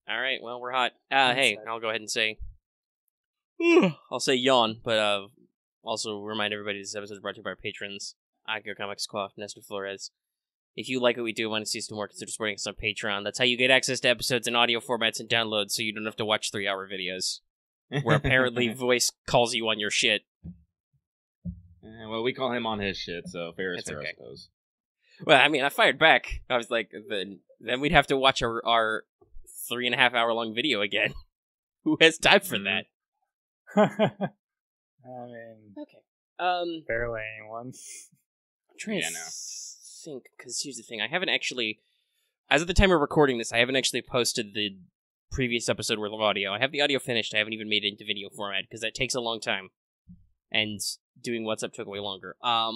All right, well, we're hot. Hey, I'll go ahead and say... I'll say yawn, but also remind everybody this episode is brought to you by our patrons. Akio Comics, Quaff, Nestor Flores. If you like what we do and want to see us do more, consider supporting us on Patreon. That's how you get access to episodes in audio formats and downloads, so you don't have to watch 3-hour videos. Where apparently voice calls you on your shit. Well, we call him on his shit, so fair is fair, okay. I suppose. Well, I mean, I fired back. I was like, then we'd have to watch our 3.5-hour long video again. Who has time for that? I mean, okay. Barely anyone. I'm trying to think, because here's the thing. I haven't actually, as of the time of recording this, I haven't actually posted the previous episode worth of audio. I have the audio finished. I haven't even made it into video format, because that takes a long time. And doing What's Up took way longer. I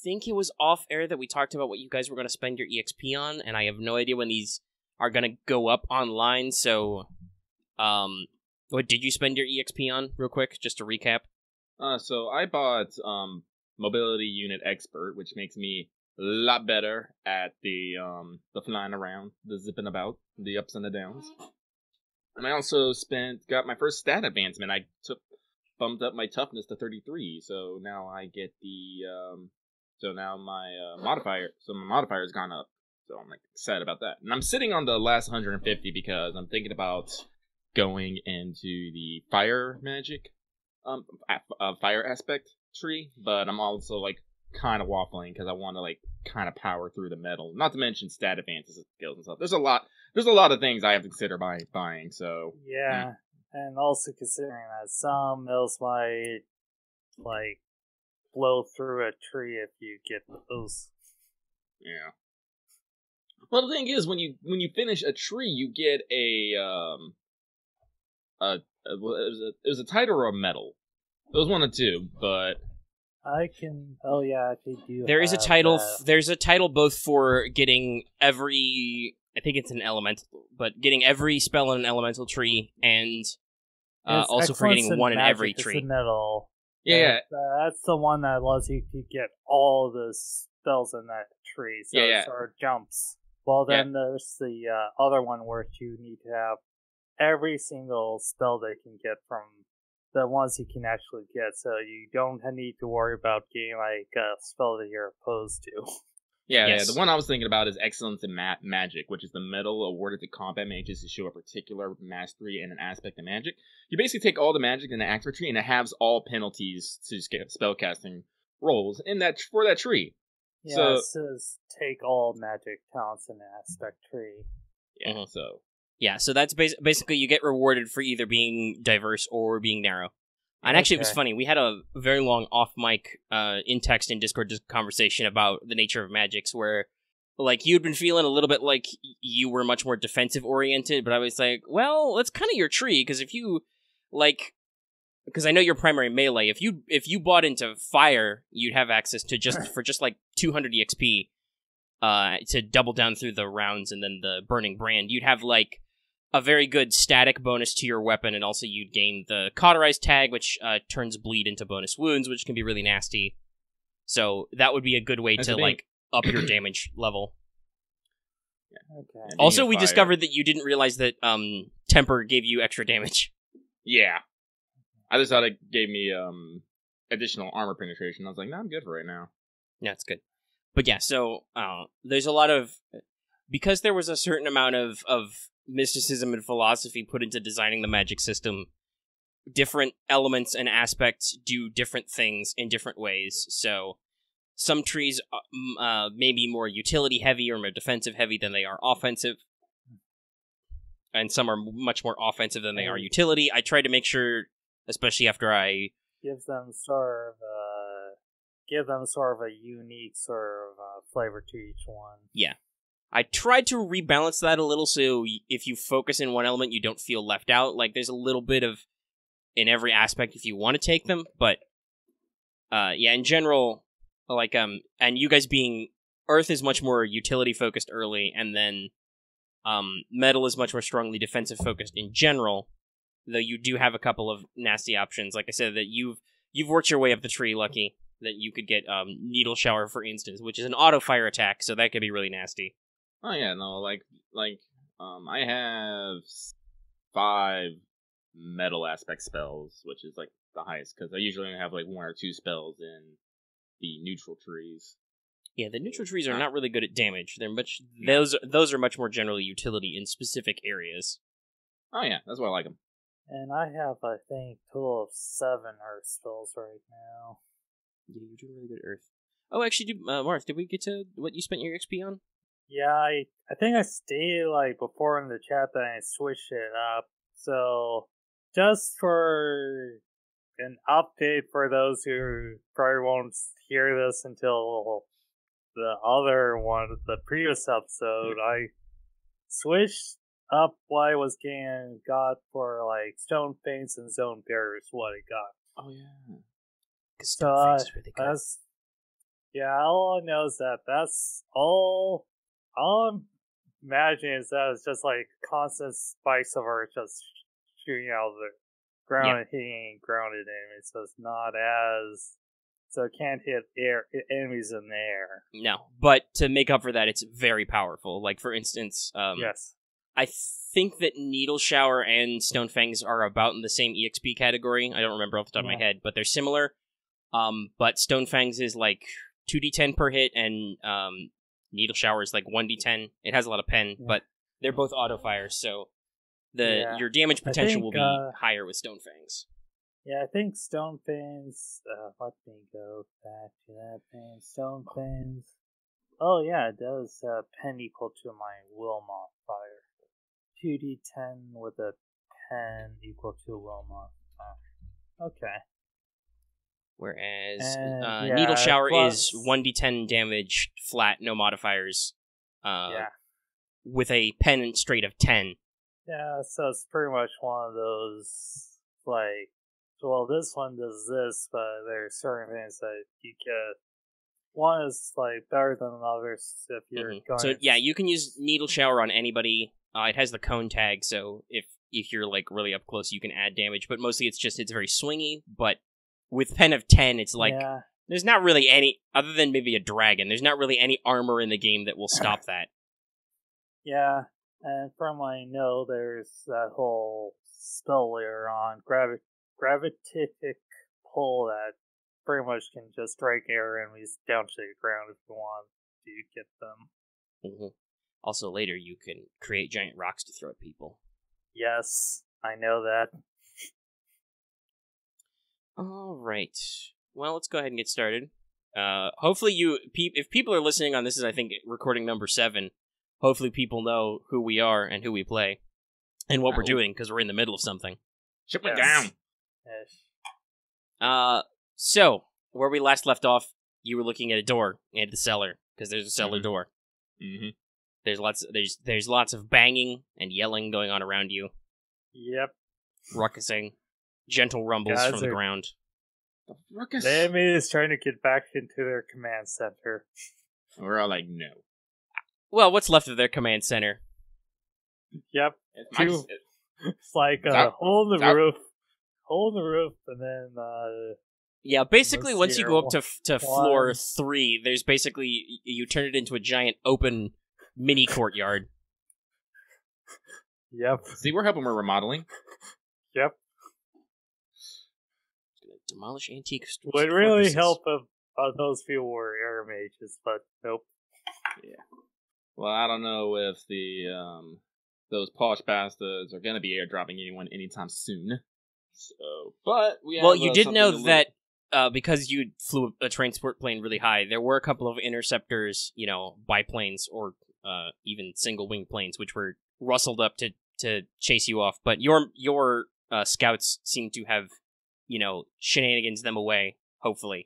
think it was off air that we talked about what you guys were going to spend your EXP on, and I have no idea when these are going to go up online, so, what did you spend your EXP on, real quick, just to recap? So I bought, Mobility Unit Expert, which makes me a lot better at the flying around, the zipping about, the ups and the downs. And I also got my first stat advancement. I bumped up my toughness to 33, so now I get my modifier's gone up. So I'm excited about that. And I'm sitting on the last 150 because I'm thinking about going into the fire magic, fire aspect tree, but I'm also kind of waffling because I want to kind of power through the metal. Not to mention stat advances and skills and stuff. There's a lot of things I have to consider buying. So yeah, and also considering that some mills might blow through a tree if you get those. Yeah. Well, the thing is, when you finish a tree, you get it was a title or a medal. It was one of two, but I they do. There is a title. There's a title both for getting every. I think it's an elemental, but getting every spell in an elemental tree, and also for getting one in every tree. It's a medal. Yeah, that's the one that allows you to get all the spells in that tree. So it's our jumps. Well, then there's the other one where you need to have every single spell they can get from the ones you can actually get, so you don't need to worry about getting a spell that you're opposed to. Yeah, the one I was thinking about is Excellence in Magic, which is the medal awarded to combat mages to show a particular mastery in an aspect of magic. You basically take all the magic in the aspect tree, and it halves all penalties to spellcasting rolls for that tree. Yeah, so, it says take all magic talents in the aspect tree. Yeah, so that's basically you get rewarded for either being diverse or being narrow. And actually, it was funny. We had a very long off-mic in-text and Discord conversation about the nature of magics, where you'd been feeling a little bit like you were much more defensive-oriented, but I was like, well, that's kind of your tree, because if you, because I know your primary melee, if you bought into fire, you'd have access to just 200 EXP to double down through the rounds, and then the burning brand, you'd have a very good static bonus to your weapon, and also you'd gain the cauterized tag, which turns bleed into bonus wounds, which can be really nasty. So that would be a good way to up your damage level. Yeah. Okay. Also, we discovered that you didn't realize that temper gave you extra damage. Yeah. I just thought it gave me additional armor penetration. I was like, no, I'm good for right now. Yeah, it's good. But yeah, so there's a lot of... Because there was a certain amount of mysticism and philosophy put into designing the magic system, different elements and aspects do different things in different ways. So some trees may be more utility heavy or more defensive heavy than they are offensive. And some are much more offensive than they are utility. I try to make sure, especially after I... Give them sort of a unique sort of flavor to each one. Yeah. I tried to rebalance that a little, so if you focus in one element, you don't feel left out. There's a little bit of in every aspect if you want to take them, but in general, and you guys being Earth is much more utility focused early, and then Metal is much more strongly defensive focused in general. Though you do have a couple of nasty options, like I said, that you've worked your way up the tree, Lucky, that you could get Needle Shower, for instance, which is an auto fire attack, so that could be really nasty. Oh yeah, no, I have 5 metal aspect spells, which is like the highest, because I usually only have like 1 or 2 spells in the neutral trees. Yeah, the neutral trees are not really good at damage. They're much those are much more generally utility in specific areas. Oh yeah, that's why I like them. And I have, I think, a total of 7 earth spells right now. Yeah, you're doing really good at earth. Oh, actually, Marth, did we get to what you spent your XP on? Yeah, I think I stated, like, before in the chat that I switched it up. So, just for an update for those who probably won't hear this until the other one, the previous episode, I switched up what I was got for, like, Stone Faints and Zone Bearers, what I got. Oh, yeah. So, that's, yeah, all I know is that's all I'm imagining is that it's just, like, constant spikes of earth just shooting out of the ground and hitting grounded enemies, so it's not as... So it can't hit enemies in the air. No, but to make up for that, it's very powerful. Like, for instance, yes. I think that Needle Shower and Stone Fangs are about in the same EXP category. I don't remember off the top of my head, but they're similar. But Stone Fangs is like 2d10 per hit, and Needle Shower is like 1d10. It has a lot of pen, but they're both auto fires, so your damage potential will be higher with Stone Fangs. Yeah, I think Stone Fangs... let me go back to that thing. Stone Fangs... Oh yeah, it does pen equal to my will modifier. 2d10 with a pen equal to will modifier. Okay. Whereas Needle Shower is 1d10 damage flat, no modifiers. With a pen straight of 10. Yeah, so it's pretty much one of those, like, well, this one does this, but there are certain things that you get. One is, like, better than others if you're going... So, yeah, you can use Needle Shower on anybody. It has the cone tag, so if you're, like, really up close, you can add damage. But mostly it's very swingy. But with Pen of 10, it's like... Yeah. There's not really any... Other than maybe a dragon, there's not really any armor in the game that will stop that. Yeah, and from what I know, there's that whole spell layer on Gravitatic Pull that pretty much can just strike air enemies down to the ground if you want to get them. Mm-hmm. Also, later you can create giant rocks to throw at people. Yes, I know that. Alright. Well, let's go ahead and get started. Hopefully if people are listening on this is, I think, recording number 7, hopefully people know who we are and who we play. And what we're doing, because we're in the middle of something. Ship went down! Yes. So, where we last left off, you were looking at a door at the cellar, because there's a cellar door. Mm-hmm. There's lots of banging and yelling going on around you. Yep. Ruckusing. Gentle rumbles from the ground. The enemy is trying to get back into their command center. We're all like, no. Well, what's left of their command center? Yep. It's like a hole in the roof. Hole in the roof, and then... Yeah, basically, once you go up to floor 3, there's basically... You turn it into a giant open mini courtyard. Yep. See, we're helping with remodeling. Yep. Demolish antique stores. Would really help if those few were air mages, but nope. Yeah. Well, I don't know if those posh bastards are going to be airdropping anyone anytime soon. So, but we have, you did know that because you flew a transport plane really high, there were a couple of interceptors, biplanes or even single wing planes, which were rustled up to chase you off. But your scouts seem to have, shenanigans them away. Hopefully.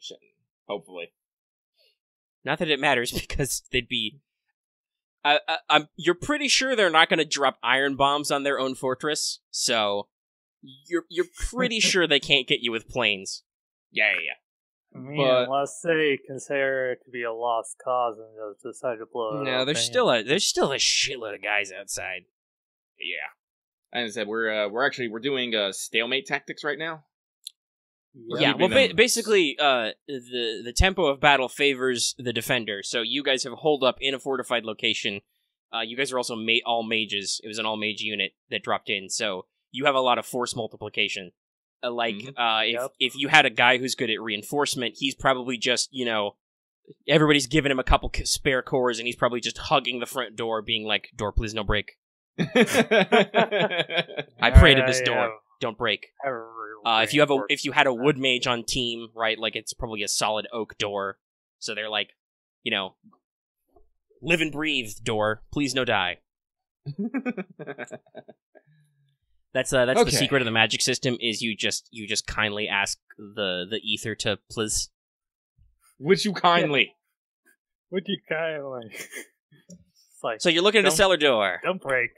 Not that it matters because they'd be. You're pretty sure they're not going to drop iron bombs on their own fortress, so you're pretty sure they can't get you with planes. Yeah. I mean, unless they consider it to be a lost cause and just decide to blow it up. No, there's still a shitload of guys outside. Yeah. As I said, we're doing stalemate tactics right now. Yeah, well, basically, the tempo of battle favors the defender. So you guys have holed up in a fortified location. you guys are also all mages. It was an all-mage unit that dropped in, so you have a lot of force multiplication. If you had a guy who's good at reinforcement, he's probably just, everybody's giving him a couple spare cores, and he's probably just hugging the front door, being like, "Door, please, no break." I pray to this door, don't break. If you had a wood mage on team, right, like it's probably a solid oak door, so they're like, live and breathe, door, please no die. That's the secret of the magic system, is you just kindly ask the ether to please. Would you kindly? Would you kindly? So you're looking at a cellar door. Don't break.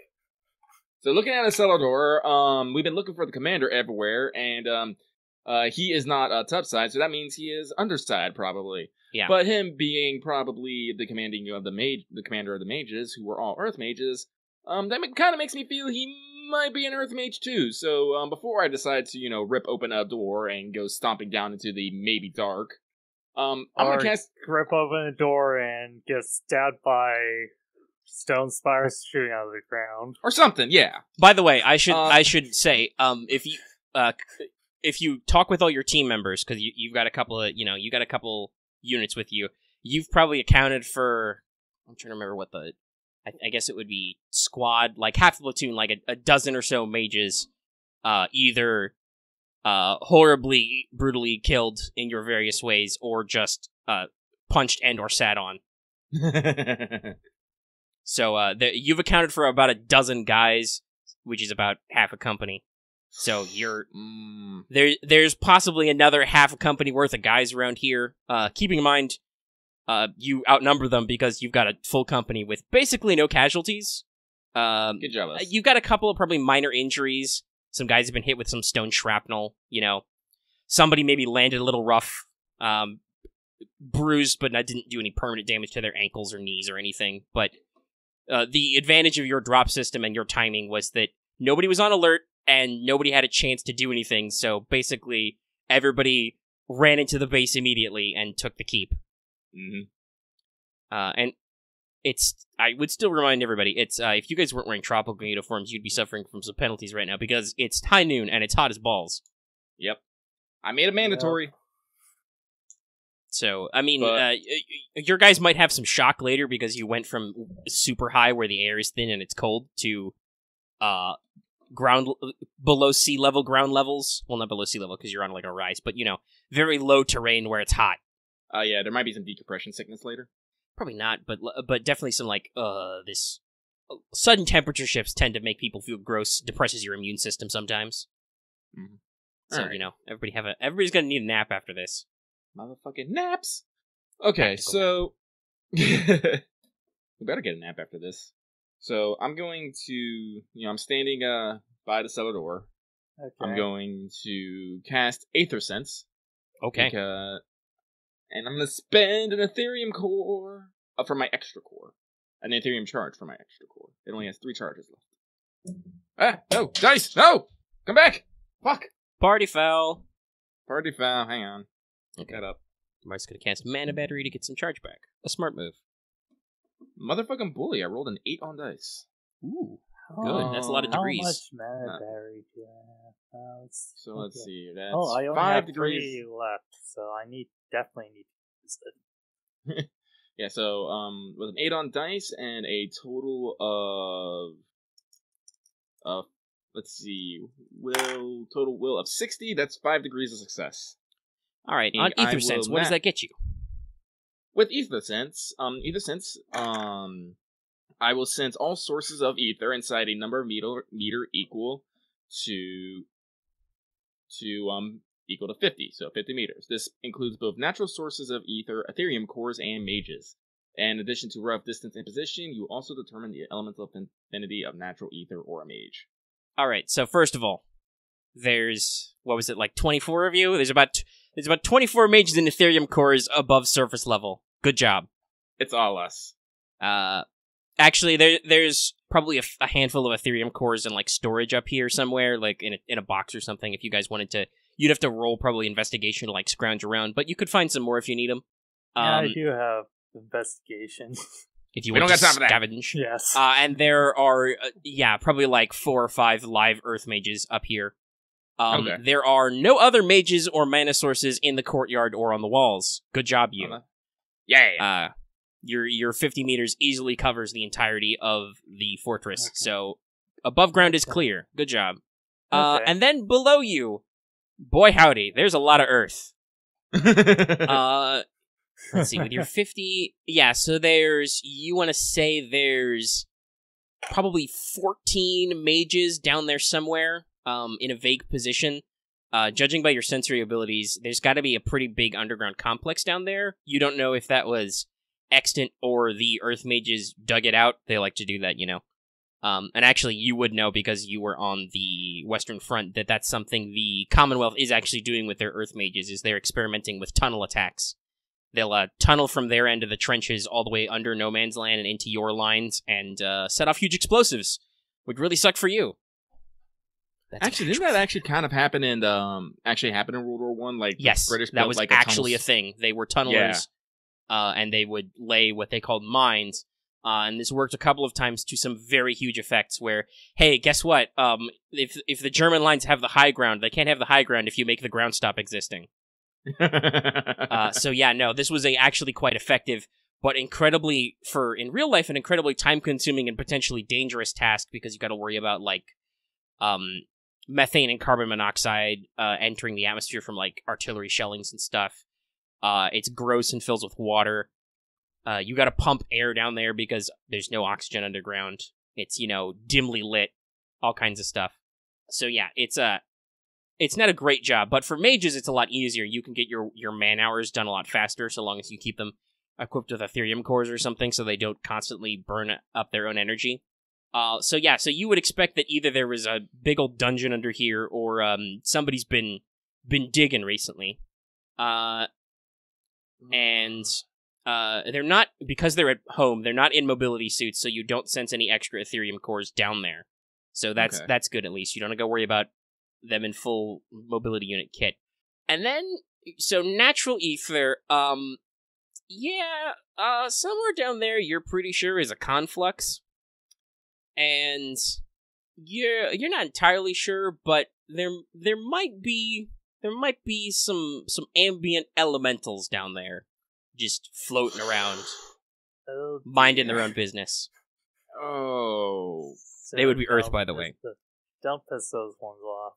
So looking at a cellar door, we've been looking for the commander everywhere, and he is not topside, so that means he is underside probably. Yeah. But him being probably the commander of the mages, who were all earth mages, that kind of makes me feel he might be an earth mage too. So before I decide to rip open a door and go stomping down into the maybe dark, I'm gonna cast rip open a door and get stabbed by stone spires shooting out of the ground or something. Yeah. By the way, I should say, if you talk with all your team members, because you've got a couple of you got a couple units with you, you've probably accounted for, I'm trying to remember what I guess it would be squad, like half the platoon, like a dozen or so mages, either horribly, brutally killed in your various ways, or just punched and or sat on. So you've accounted for about a dozen guys, which is about half a company. So you're there's possibly another half a company worth of guys around here. Keeping in mind, you outnumber them because you've got a full company with basically no casualties. Good job. You've got a couple of probably minor injuries. Some guys have been hit with some stone shrapnel. Somebody maybe landed a little rough, bruised, but didn't do any permanent damage to their ankles or knees or anything. But the advantage of your drop system and your timing was that nobody was on alert and nobody had a chance to do anything. So basically, everybody ran into the base immediately and took the keep. Mm-hmm. And I would still remind everybody, if you guys weren't wearing tropical uniforms, you'd be suffering from some penalties right now because it's high noon and it's hot as balls. Yep. I made it mandatory. Yep. So, I mean, your guys might have some shock later because you went from super high where the air is thin and it's cold to below sea level ground levels. Well, not below sea level because you're on like a rise, but very low terrain where it's hot. Yeah, there might be some decompression sickness later. Probably not, but definitely some this sudden temperature shifts tend to make people feel gross, depresses your immune system sometimes. Mm-hmm. So right. Everybody's gonna need a nap after this. Motherfucking naps. Okay, so we better get a nap after this. So I'm going to, I'm standing by the cellar door. Okay. I'm going to cast Aether Sense. Okay. And I'm going to spend an Ethereum core for my extra core. An Ethereum charge for my extra core. It only has 3 charges left. No! Dice! No! Come back! Fuck! Party foul. Hang on. Okay. Get up. Marth's going to cast Mana Battery to get some charge back. A smart move. Motherfucking bully, I rolled an 8 on dice. Ooh. Good. That's a lot of degrees. How much Mana Battery do I have? Let's see. That's I only 5 have degrees. 3 left, so I definitely need to use it. Yeah, so with an 8 on dice and a total of let's see, total will of 60, that's 5 degrees of success. Alright, on Ether Sense, what does that get you? With Ether Sense, I will sense all sources of ether inside a number of meter equal to 50, so 50 meters. This includes both natural sources of ether, Ethereum cores, and mages. And in addition to rough distance and position, you also determine the elemental affinity of natural ether or a mage. Alright, so first of all, there's, 24 of you? There's about 24 mages and Ethereum cores above surface level. Good job. It's all us. Actually, there's probably a handful of Ethereum cores in storage up here somewhere, in a box or something. If you guys wanted to, you'd have to roll probably investigation to scrounge around, but you could find some more if you need them. Yeah, I do have investigation. if you We want don't to got time for that. scavenge. Yes. And there are, probably like 4 or 5 live earth mages up here. Okay. There are no other mages or mana sources in the courtyard or on the walls. Good job, you. Yeah. Your 50 meters easily covers the entirety of the fortress, so above ground is clear. Good job. And then below you, boy howdy, there's a lot of earth. Let's see, with your 50... Yeah, so you want to say there's probably 14 mages down there somewhere, in a vague position. Judging by your sensory abilities, there's got to be a pretty big underground complex down there. You don't know if that was extant or the earth mages dug it out. They like to do that, And actually, you would know because you were on the Western Front that that's something the Commonwealth is actually doing with their earth mages, is they're experimenting with tunnel attacks. They'll tunnel from their end of the trenches all the way under no man's land and into your lines and set off huge explosives. Would really suck for you. Didn't that actually kind of happen in World War One? Like, yes, British that was like actually a thing. They were tunnelers, and they would lay what they called mines. And this worked a couple of times to some very huge effects. Where, hey, guess what? If the German lines have the high ground, they can't have the high ground if you make the ground stop existing. So yeah, no, this was actually quite effective, but in real life, an incredibly time-consuming and potentially dangerous task because you got to worry about methane and carbon monoxide entering the atmosphere from like artillery shellings and stuff. It's gross and fills with water. You got to pump air down there because there's no oxygen underground. It's dimly lit, all kinds of stuff. So yeah, it's not a great job, but for mages, it's a lot easier. You can get your man hours done a lot faster, so long as you keep them equipped with Ethereum cores or something, so they don't constantly burn up their own energy. So you would expect that either there was a big old dungeon under here, or somebody's been digging recently. And they're not, because they're at home, they're not in mobility suits, so you don't sense any extra Ethereum cores down there. So that's good, at least. You don't have to worry about them in full mobility unit kit. And then, so natural ether, somewhere down there you're pretty sure is a conflux. And you're not entirely sure, but there might be some ambient elementals down there just floating around, minding their own business. Oh. They would be Earth, by the way. Don't piss those ones off.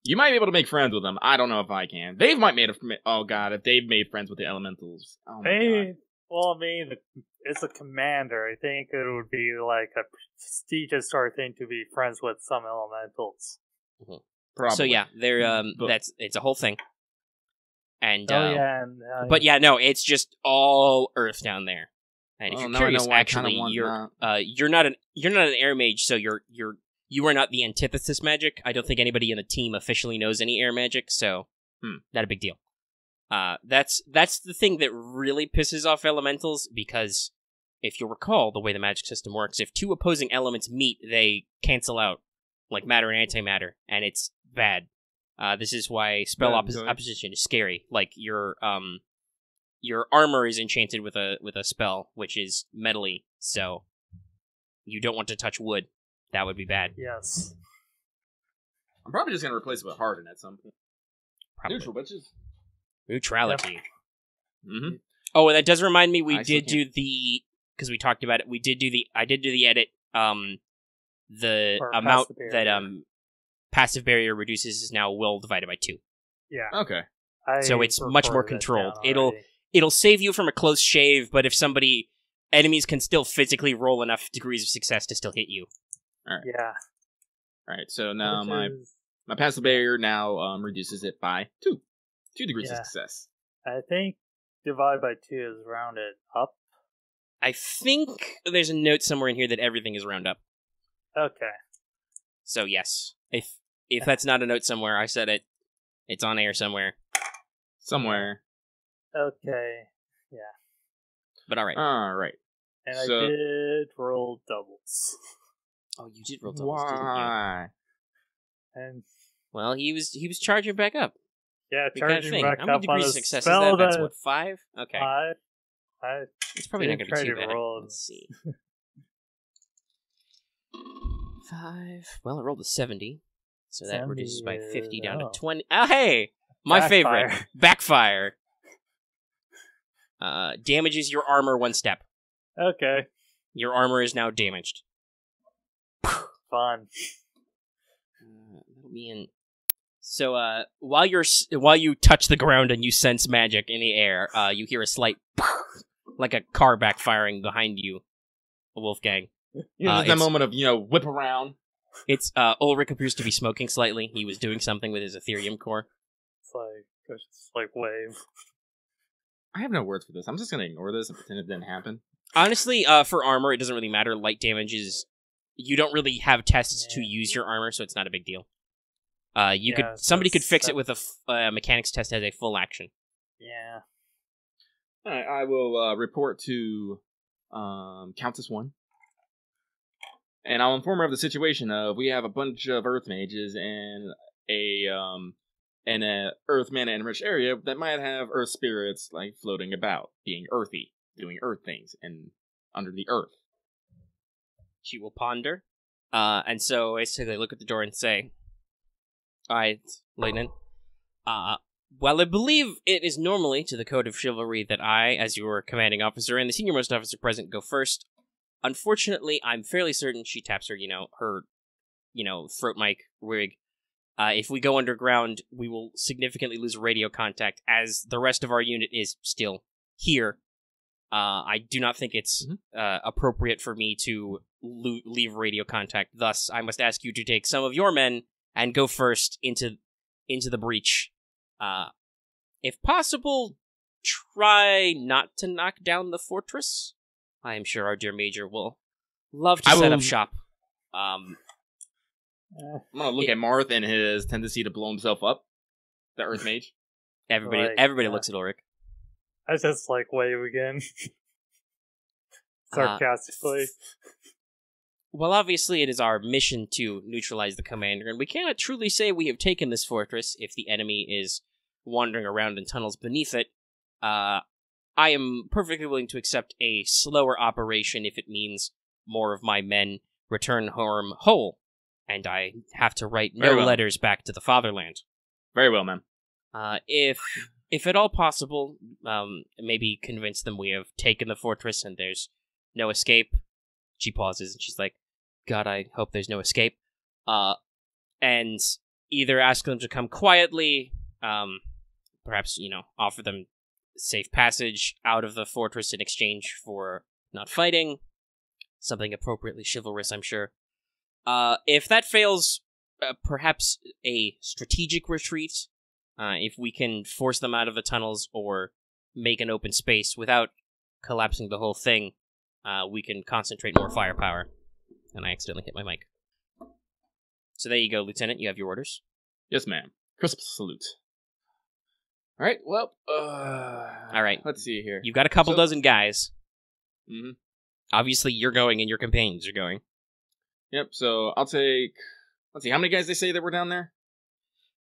You might be able to make friends with them. I don't know if I can. Dave might if Dave made friends with the elementals. Oh my God. Well, it's a commander. I think it would be like a prestigious sort of thing to be friends with some elementals. Mm-hmm. Probably. So yeah, they're it's a whole thing. And but yeah, no, it's just all Earth down there. And if you're curious, actually, you're not an air mage, so you are not the antithesis magic. I don't think anybody in the team officially knows any air magic, so not a big deal. That's the thing that really pisses off elementals, because if you'll recall the way the magic system works, if two opposing elements meet, they cancel out, like matter and antimatter, and it's bad. This is why spell opposition is scary. Like your armor is enchanted with a spell which is metally, so you don't want to touch wood. That would be bad. Yes. I'm probably just gonna replace it with harden at some point. Probably. Neutral bitches. Neutrality. Yep. Mm-hmm. Oh, and that does remind me, because we talked about it. I did do the edit. The amount that passive barrier reduces is now will divided by 2. Yeah. Okay. So it's much more controlled. It'll save you from a close shave, but if enemies can still physically roll enough degrees of success to still hit you. All right. Yeah. All right. So now my passive barrier now reduces it by 2 degrees of success. I think divide by 2 is rounded up. I think there's a note somewhere in here that everything is round up. Okay. So yes, if that's not a note somewhere, I said it. It's on air somewhere. Somewhere. Okay. Yeah. But all right. All right. And I did roll doubles. Oh, you did roll doubles. Why? And well, he was charging back up. Yeah, charging back How many up on degrees a of success spell is that? That's what, 5? Okay. 5. It's probably not going to be too bad. Roll. Let's see. 5. Well, I rolled a 70. So that reduces by 50 down to 20. Oh, hey! My favorite. Backfire. Damages your armor 1 step. Okay. Your armor is now damaged. Fun. That'll be in. So, while you touch the ground and you sense magic in the air, you hear a slight like a car backfiring behind you, Wolfgang. It's that moment of, whip around. It's, Ulrich appears to be smoking slightly. He was doing something with his Ethereum core. It's like wave. I have no words for this. I'm just gonna ignore this and pretend it didn't happen. Honestly, for armor, it doesn't really matter. Light damage is... You don't really have tests to use your armor, so it's not a big deal. Somebody could fix it with a mechanics test as a full action. Yeah. Alright, I will report to Countess 1. And I'll inform her of the situation of we have a bunch of Earth mages in a Earth mana enriched area that might have Earth spirits like floating about, being earthy, doing Earth things, and under the Earth. She will ponder, and so basically look at the door and say, "Alright, Lieutenant. Well, I believe it is normally to the code of chivalry that I, as your commanding officer and the senior-most officer present, go first. Unfortunately, I'm fairly certain," she taps her, her throat mic rig. If we go underground, we will significantly lose radio contact, as the rest of our unit is still here. I do not think it's appropriate for me to leave radio contact. Thus, I must ask you to take some of your men and go first into the breach. If possible, try not to knock down the fortress. I am sure our dear Major will love to set up shop. I'm gonna look at Marth and his tendency to blow himself up. The Earth Mage. Everybody looks at Ulrich. I just wave again. Sarcastically. Well, obviously it is our mission to neutralize the commander, and we cannot truly say we have taken this fortress if the enemy is wandering around in tunnels beneath it. I am perfectly willing to accept a slower operation if it means more of my men return home whole, and I have to write letters back to the fatherland. Very well, ma'am. If at all possible, maybe convince them we have taken the fortress and there's no escape. She pauses and she's like, God, I hope there's no escape. And either ask them to come quietly, perhaps, offer them safe passage out of the fortress in exchange for not fighting. Something appropriately chivalrous, I'm sure. If that fails, perhaps a strategic retreat. If we can force them out of the tunnels or make an open space without collapsing the whole thing, we can concentrate more firepower. And I accidentally hit my mic. So there you go, Lieutenant. You have your orders. Yes, ma'am. Crisp salute. All right, well, all right. Let's see here. You've got a couple dozen guys. Mm-hmm. Obviously, you're going and your companions are going. Yep, so I'll take... Let's see, how many guys they say that were down there?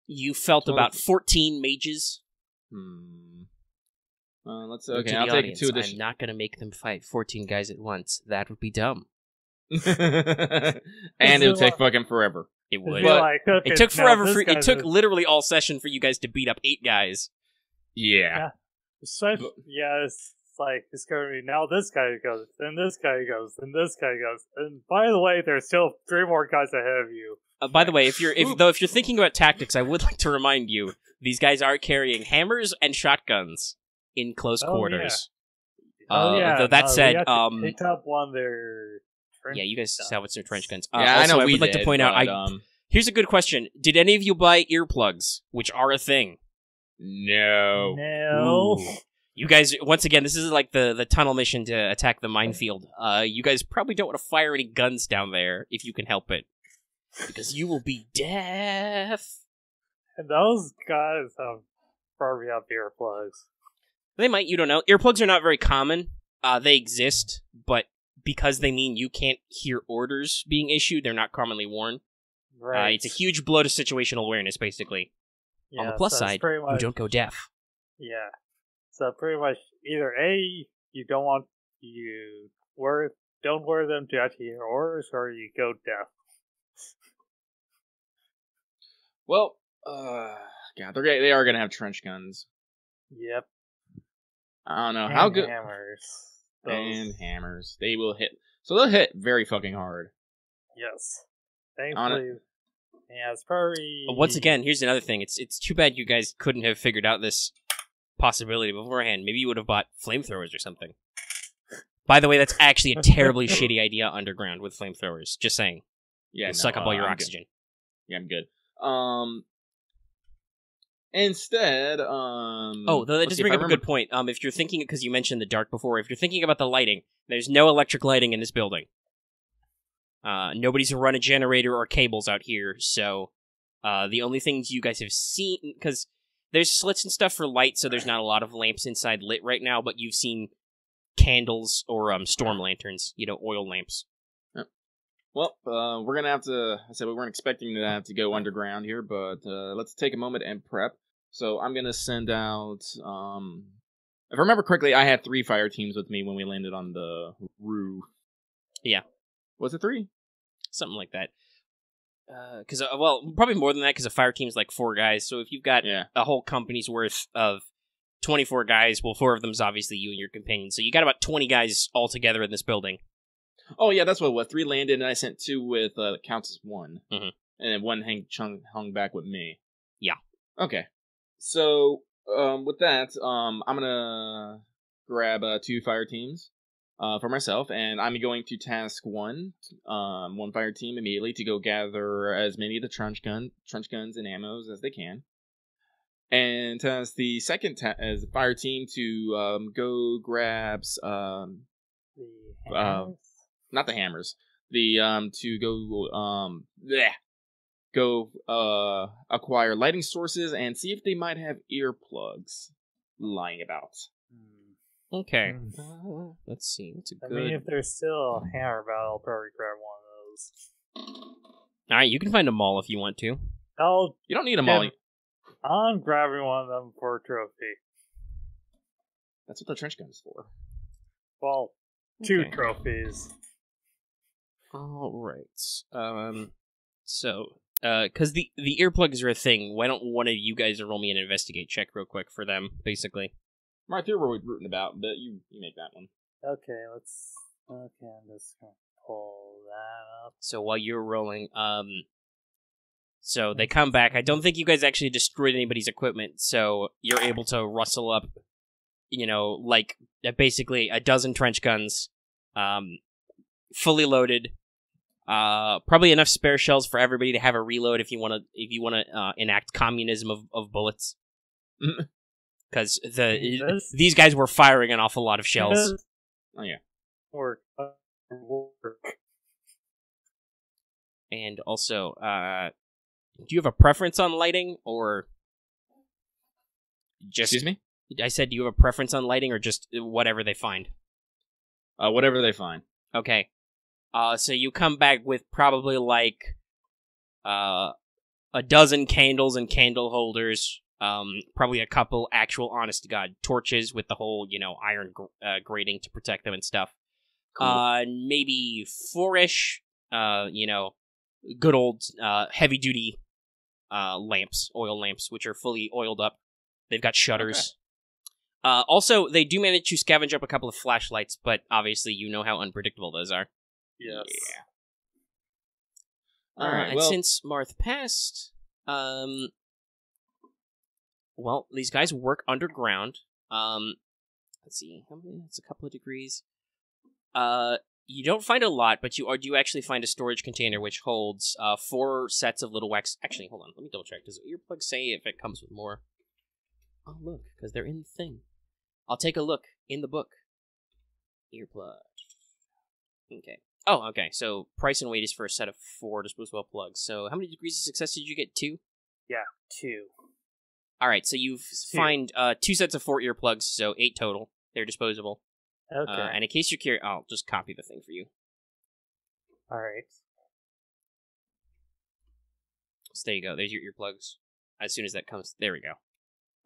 You felt about 14 mages. Let's okay. I'll take 2 additional. I'm not going to make them fight 14 guys at once. That would be dumb. And it would take fucking forever. It would. It took forever. It took literally all session for you guys to beat up 8 guys. Yeah. It's going to be now this guy goes, then this guy goes, then this guy goes, and by the way, there's still 3 more guys ahead of you. By the way, if you're thinking about tactics, I would like to remind you these guys are carrying hammers and shotguns in close quarters. Yeah. Though that said, they picked up one of their trench you guys salvaged some trench guns. Yeah, I know. I would like to point out. Here's a good question: did any of you buy earplugs, which are a thing? No. Ooh. You guys, once again, this is like the tunnel mission to attack the minefield. You guys probably don't want to fire any guns down there if you can help it. Because you will be deaf. And those guys probably have earplugs. They might, you don't know. Earplugs are not very common. They exist, but because they mean you can't hear orders being issued, they're not commonly worn. Right. It's a huge blow to situational awareness, basically. On the plus side, you don't go deaf. Yeah. So pretty much either A, you don't want don't wear them to actually your orders, or you go deaf. Well, God, they are gonna have trench guns. Yep. I don't know And how good. Hammers. And hammers. They will hit. So they'll hit very fucking hard. Yes. Thankfully. Yeah, it's probably. Once again, here's another thing. It's too bad you guys couldn't have figured out this possibility beforehand. Maybe you would have bought flamethrowers or something. By the way, that's actually a terribly shitty idea underground with flamethrowers. Just saying. Yeah, You'll suck up all your I'm oxygen. Good. Yeah, I'm good. Instead, Oh, though that does bring up a good point. If you're thinking, because you mentioned the dark before, if you're thinking about the lighting, there's no electric lighting in this building. Nobody's run a generator or cables out here, so the only things you guys have seen, because there's slits and stuff for light, so there's not a lot of lamps inside lit right now, but you've seen candles or storm lanterns, oil lamps. Yep. Well, we're gonna have to. I said we weren't expecting to have to go underground here, but let's take a moment and prep. So I'm gonna send out. If I remember correctly, I had 3 fire teams with me when we landed on the roof. Yeah. Was it 3? Something like that. Because probably more than that, because a fire team's like 4 guys. So if you've got a whole company's worth of 24 guys, well, 4 of them's obviously you and your companion. So you got about 20 guys all together in this building. Oh yeah, that's what 3 landed, and I sent 2 with counts as 1, mm-hmm. and then 1 hung back with me. Yeah. Okay. So with that, I'm gonna grab 2 fire teams for myself, and I'm going to task 1 fire team immediately to go gather as many of the trench guns and ammos as they can, and task the second as a fire team to go grab not the hammers, to go acquire lighting sources and see if they might have earplugs lying about. Okay. Let's see. What's a good... I mean, if there's still a hammer about, I'll probably grab one of those. Alright, you can find them all if you want to. You don't need them all. I'm grabbing one of them for a trophy. That's what the trench gun is for. Well, 2 trophies. Alright. So, because the earplugs are a thing, why don't one of you guys roll me an investigate check real quick for them, basically? Marth, you're rooting about, but you make that one. Okay, I'm just gonna pull that up. So while you're rolling, so they come back. I don't think you guys actually destroyed anybody's equipment, so you're able to rustle up, like basically a dozen trench guns, fully loaded. Probably enough spare shells for everybody to have a reload if you want to enact communism of bullets. Because these guys were firing an awful lot of shells. Oh yeah. Work. And also, do you have a preference on lighting, or just... Excuse me? I said, do you have a preference on lighting, or just whatever they find? Whatever they find. Okay. So you come back with probably like a dozen candles and candle holders. Probably a couple actual, honest to God, torches with the whole, iron grating to protect them and stuff. Cool. Maybe 4-ish, good old heavy-duty lamps, oil lamps, which are fully oiled up. They've got shutters. Okay. Also, they do manage to scavenge up a couple of flashlights, but obviously you know how unpredictable those are. Yes. Yeah. All right. And since Marth passed, well, these guys work underground. Let's see, how many? It's a couple of degrees. You don't find a lot, but you do actually find a storage container which holds 4 sets of little wax. Actually, hold on, let me double check. Does earplug say if it comes with more? Oh, look, because they're in the thing. I'll take a look in the book. Earplug. Okay. Oh, okay. So price and weight is for a set of 4 disposable plugs. So how many degrees of success did you get? 2? Yeah, 2. All right. So you find 2 sets of 4 earplugs, so 8 total. They're disposable. Okay. And in case you're curious, I'll just copy the thing for you. All right. So there you go. There's your earplugs. As soon as that comes, there we go.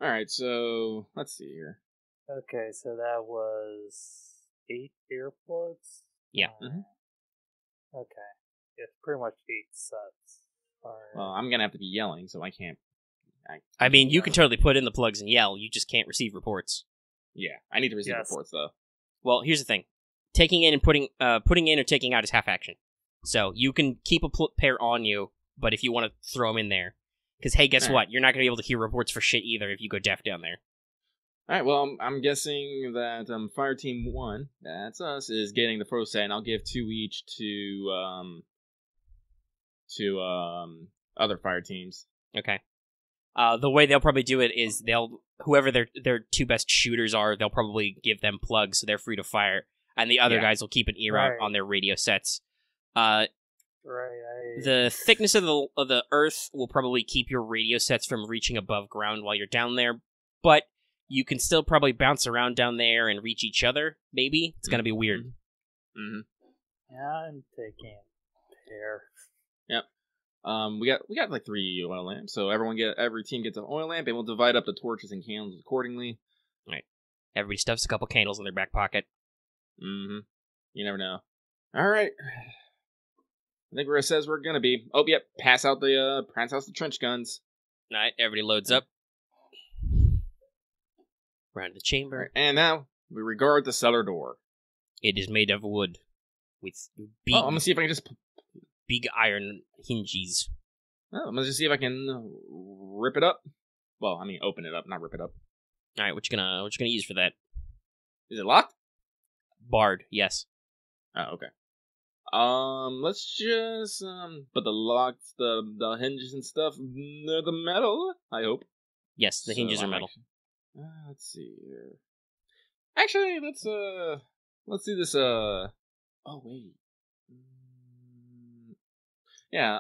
All right. So let's see here. Okay, so that was 8 earplugs? Yeah. Okay. It's pretty much 8 sets. Well, I'm gonna have to be yelling, so I can't. I mean, you can totally put in the plugs and yell. You just can't receive reports. Yeah, I need to receive reports though. Well, here's the thing: taking in and putting in or taking out is half action. So you can keep a pair on you, but if you want to throw them in there, because hey, guess what? You're not gonna be able to hear reports for shit either if you go deaf down there. All right. Well, I'm guessing that Fire Team 1, that's us, is getting the pro set, and I'll give 2 each to other fire teams. Okay. The way they'll probably do it is whoever their 2 best shooters are, they'll probably give them plugs so they're free to fire, and the other guys will keep an ear out on their radio sets. The thickness of the earth will probably keep your radio sets from reaching above ground while you're down there, but you can still probably bounce around down there and reach each other. Maybe it's gonna be weird. Mm-hmm. Yeah, I'm taking a pair. Yep. We got like 3 oil lamps, so every team gets an oil lamp, and we'll divide up the torches and candles accordingly. Right. Everybody stuffs a couple candles in their back pocket. Mm-hmm. You never know. All right. I think where it says we're gonna be. Oh, yep. Pass out the trench guns. All right. Everybody loads up. Around the chamber. Right, and now we regard the cellar door. It is made of wood with big. Oh, I'm gonna see if I can just big iron hinges. Oh, I'm gonna just see if I can rip it up. Well, I mean, open it up, not rip it up. All right, what you gonna use for that? Is it locked? Barred, yes. Oh, okay. Let's just but the locks, the hinges and stuff, they're the metal. I hope. Yes, the hinges are metal. Let's see here. Actually, let's do this. Oh wait. Yeah.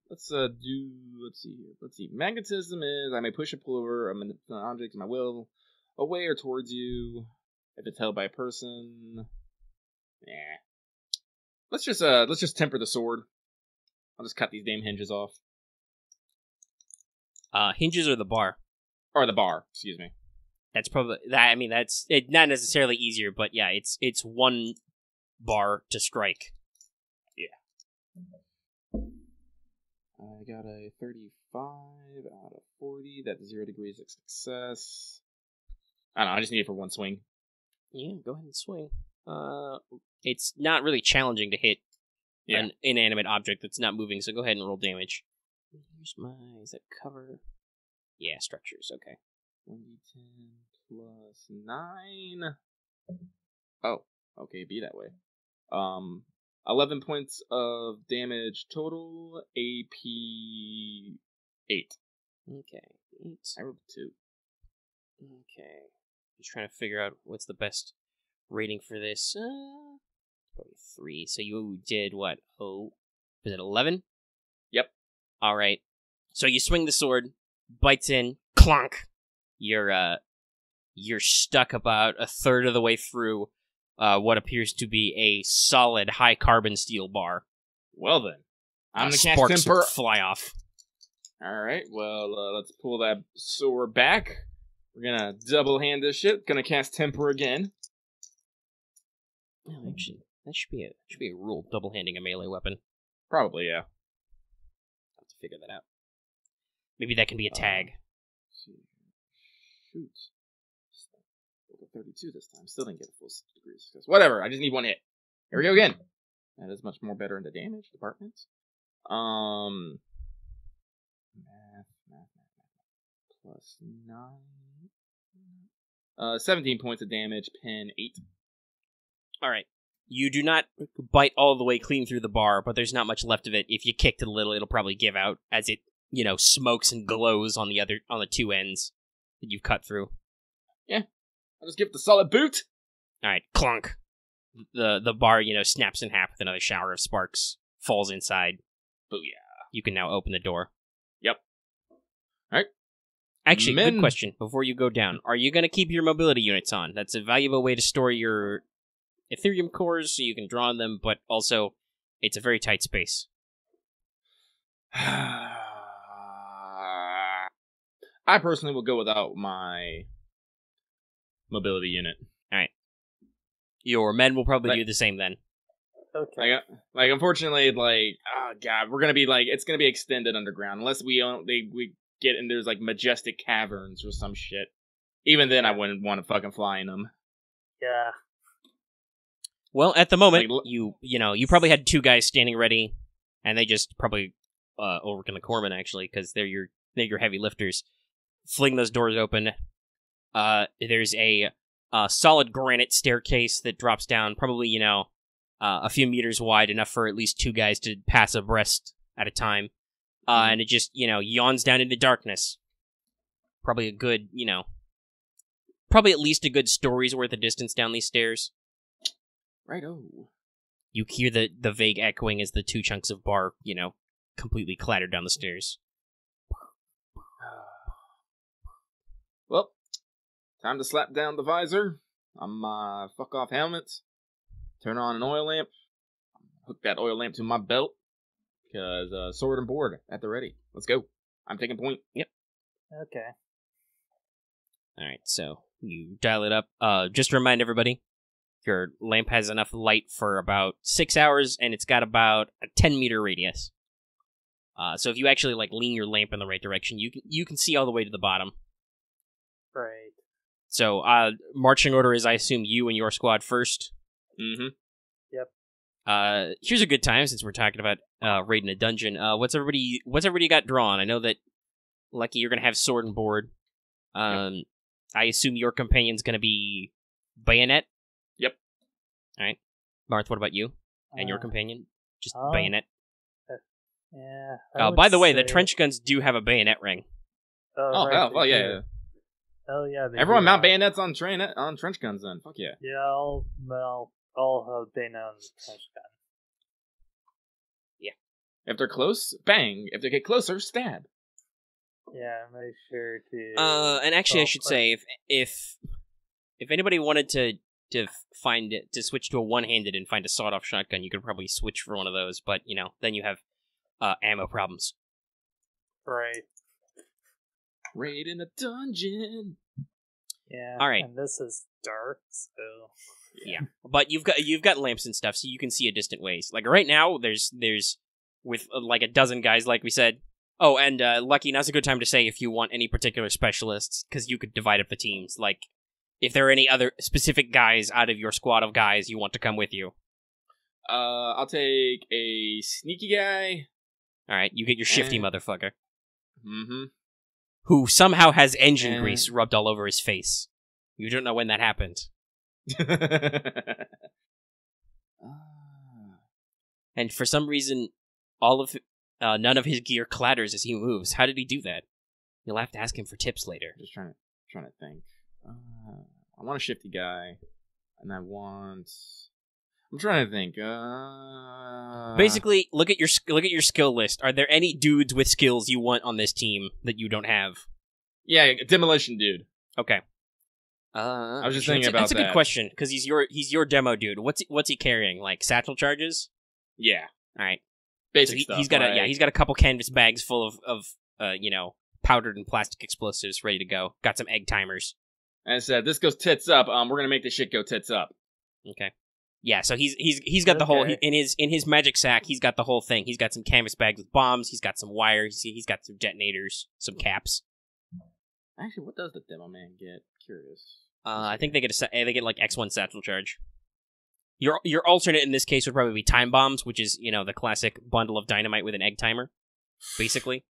Let's see here. Let's see. Magnetism is I may push or pull over an object in my will away or towards you if it's held by a person. Yeah. Let's just temper the sword. I'll just cut these damn hinges off. Hinges or the bar? Or the bar, excuse me. That's probably that. I mean, that's not necessarily easier, but yeah, it's 1 bar to strike. Yeah. I got a 35 out of 40. That's 0 degrees of success. I don't know. I just need it for 1 swing. Yeah, go ahead and swing. It's not really challenging to hit an inanimate object that's not moving, so go ahead and roll damage. Here's is that cover? Yeah, structures, okay. 1d10 plus 9. Oh, okay, be that way. 11 points of damage total, AP 8. Okay, 8. I rolled 2. Okay. Just trying to figure out what's the best rating for this. Probably 3. So you did what? Oh, was it 11? Yep. All right. So you swing the sword, bites in, clunk. You're stuck about a third of the way through what appears to be a solid high carbon steel bar. Well then, I'm gonna cast temper. Fly off. All right. Well, let's pull that sword back. We're gonna double hand this shit. Gonna cast temper again. Oh, actually, that should be a rule. Double handing a melee weapon. Probably, yeah. I'll have to figure that out. Maybe that can be a tag. Shoot. 32 this time. Still didn't get a full 6 degrees. Whatever. I just need 1 hit. Here we go again. That is much more better in the damage department. Math. Plus 9. 17 points of damage. Pen 8. All right. You do not bite all the way clean through the bar, but there's not much left of it. If you kicked it a little, it'll probably give out as it, smokes and glows on the 2 ends that you've cut through. Yeah. I'll just give it the solid boot. All right, clunk. The bar, snaps in half with another shower of sparks, falls inside. Booyah. You can now open the door. Yep. All right. Actually, good question. Before you go down, are you going to keep your mobility units on? That's a valuable way to store your Ethereum cores so you can draw on them, but also it's a very tight space. I personally will go without my mobility unit. All right. Your men will probably do the same then. Okay. Like unfortunately, like, oh god, we're gonna be like, it's gonna be extended underground unless we get in. There's like majestic caverns or some shit. Even then, I wouldn't want to fucking fly in them. Yeah. Well, at the moment, like, you probably had 2 guys standing ready, and they just probably Ulrich and the Corpsman actually, because they're your heavy lifters. Fling those doors open. There's a solid granite staircase that drops down, probably a few meters wide, enough for at least 2 guys to pass abreast at a time. And it just yawns down into darkness. Probably a good probably at least a good story's worth of distance down these stairs. Righto. You hear the vague echoing as the 2 chunks of bar, completely clatter down the stairs. Well, time to slap down the visor on my fuck-off helmet, turn on an oil lamp, hook that oil lamp to my belt, because sword and board at the ready. Let's go. I'm taking point. Yep. Okay. Alright, so you dial it up. Just to remind everybody, your lamp has enough light for about 6 hours, and it's got about a 10-meter radius. So if you actually lean your lamp in the right direction, you can see all the way to the bottom. Right. So marching order is, I assume, you and your squad first. Mm-hmm. Yep. Here's a good time since we're talking about raiding a dungeon. What's everybody got drawn? I know that Lucky, you're gonna have sword and board. Yep. I assume your companion's gonna be bayonet. Yep. All right, Marth. What about you and your companion? Just bayonet. Yeah. By the way, the trench guns do have a bayonet ring. Well, yeah. Oh yeah. Everyone mount bayonets on trench guns then. Fuck yeah. Yeah, I'll have bayonet on the trench gun. Yeah. If they're close, bang. If they get closer, stab. Yeah, make sure to. And actually, I should say, if anybody wanted to switch to a one-handed and find a sawed-off shotgun, you could probably switch for one of those. But then you have ammo problems. Right. Raid in a dungeon. Yeah. All right. And this is dark, so. Yeah. But you've got lamps and stuff, so you can see a distant ways. Like right now, there's with like a dozen guys, like we said. Oh, and Lucky, now's a good time to say if you want any particular specialists, because you could divide up the teams. Like, if there are any other specific guys out of your squad of guys you want to come with you. I'll take a sneaky guy. All right, you get your shifty motherfucker. Mm-hmm. Who somehow has engine grease rubbed all over his face. You don't know when that happened. And for some reason, none of his gear clatters as he moves. How did he do that? You'll have to ask him for tips later. Just trying to think. I want a shifty guy, and I'm trying to think. Basically, look at your skill list. Are there any dudes with skills you want on this team that you don't have? Yeah, demolition dude. Okay. I was just thinking about that. That's a good question because he's your demo dude. What's he carrying? Like satchel charges? Yeah. All right. Basic stuff. He's got a couple canvas bags full of powdered and plastic explosives ready to go. Got some egg timers. And it said, "This goes tits up. We're gonna make this shit go tits up." Okay. Yeah, so he's got the whole in his magic sack. He's got the whole thing. He's got some canvas bags with bombs. He's got some wires. He's got some detonators, some caps. Actually, what does the demo man get? Curious. I think they get like X1 satchel charge. Your alternate in this case would probably be time bombs, which is the classic bundle of dynamite with an egg timer, basically.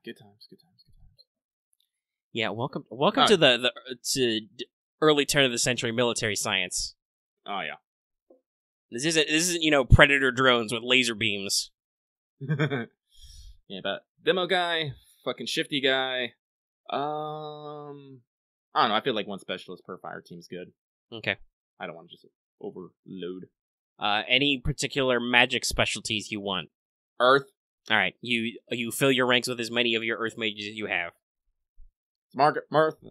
Good times. Yeah, welcome to the early turn of the century military science. Oh yeah. This isn't predator drones with laser beams. Yeah, but demo guy, fucking shifty guy. I don't know. I feel like one specialist per fire team's good. Okay. I don't want to just overload. Any particular magic specialties you want? Earth. All right. You fill your ranks with as many of your earth mages as you have. Marth,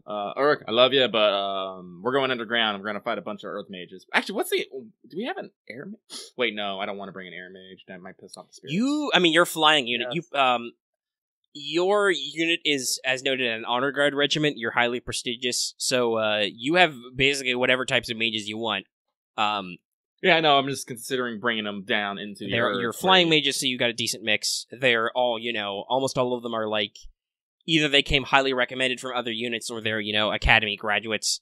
Ulrich, I love you, but we're going underground. We're going to fight a bunch of earth mages. Actually, do we have an air mage? Wait, no, I don't want to bring an air mage. That might piss off the spirits. Your flying unit. Yes. your unit is, as noted, an honor guard regiment. You're highly prestigious, so you have basically whatever types of mages you want. Yeah, I know. I'm just considering bringing them down into the Earth. You're flying mages, so you got a decent mix. They're all, almost all of them are like, either they came highly recommended from other units, or they're, academy graduates,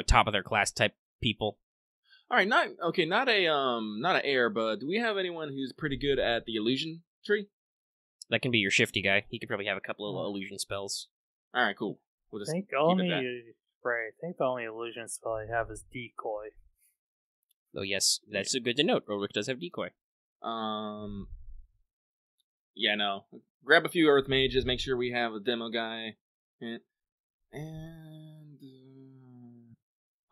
top of their class type people. All right, not an air, but do we have anyone who's pretty good at the illusion tree? That can be your shifty guy. He could probably have a couple of illusion spells. All right, cool. We'll just I think the only illusion spell I have is decoy. Oh yes, that's good to note. Ulrich does have decoy. Yeah, no. Grab a few earth mages. Make sure we have a demo guy, and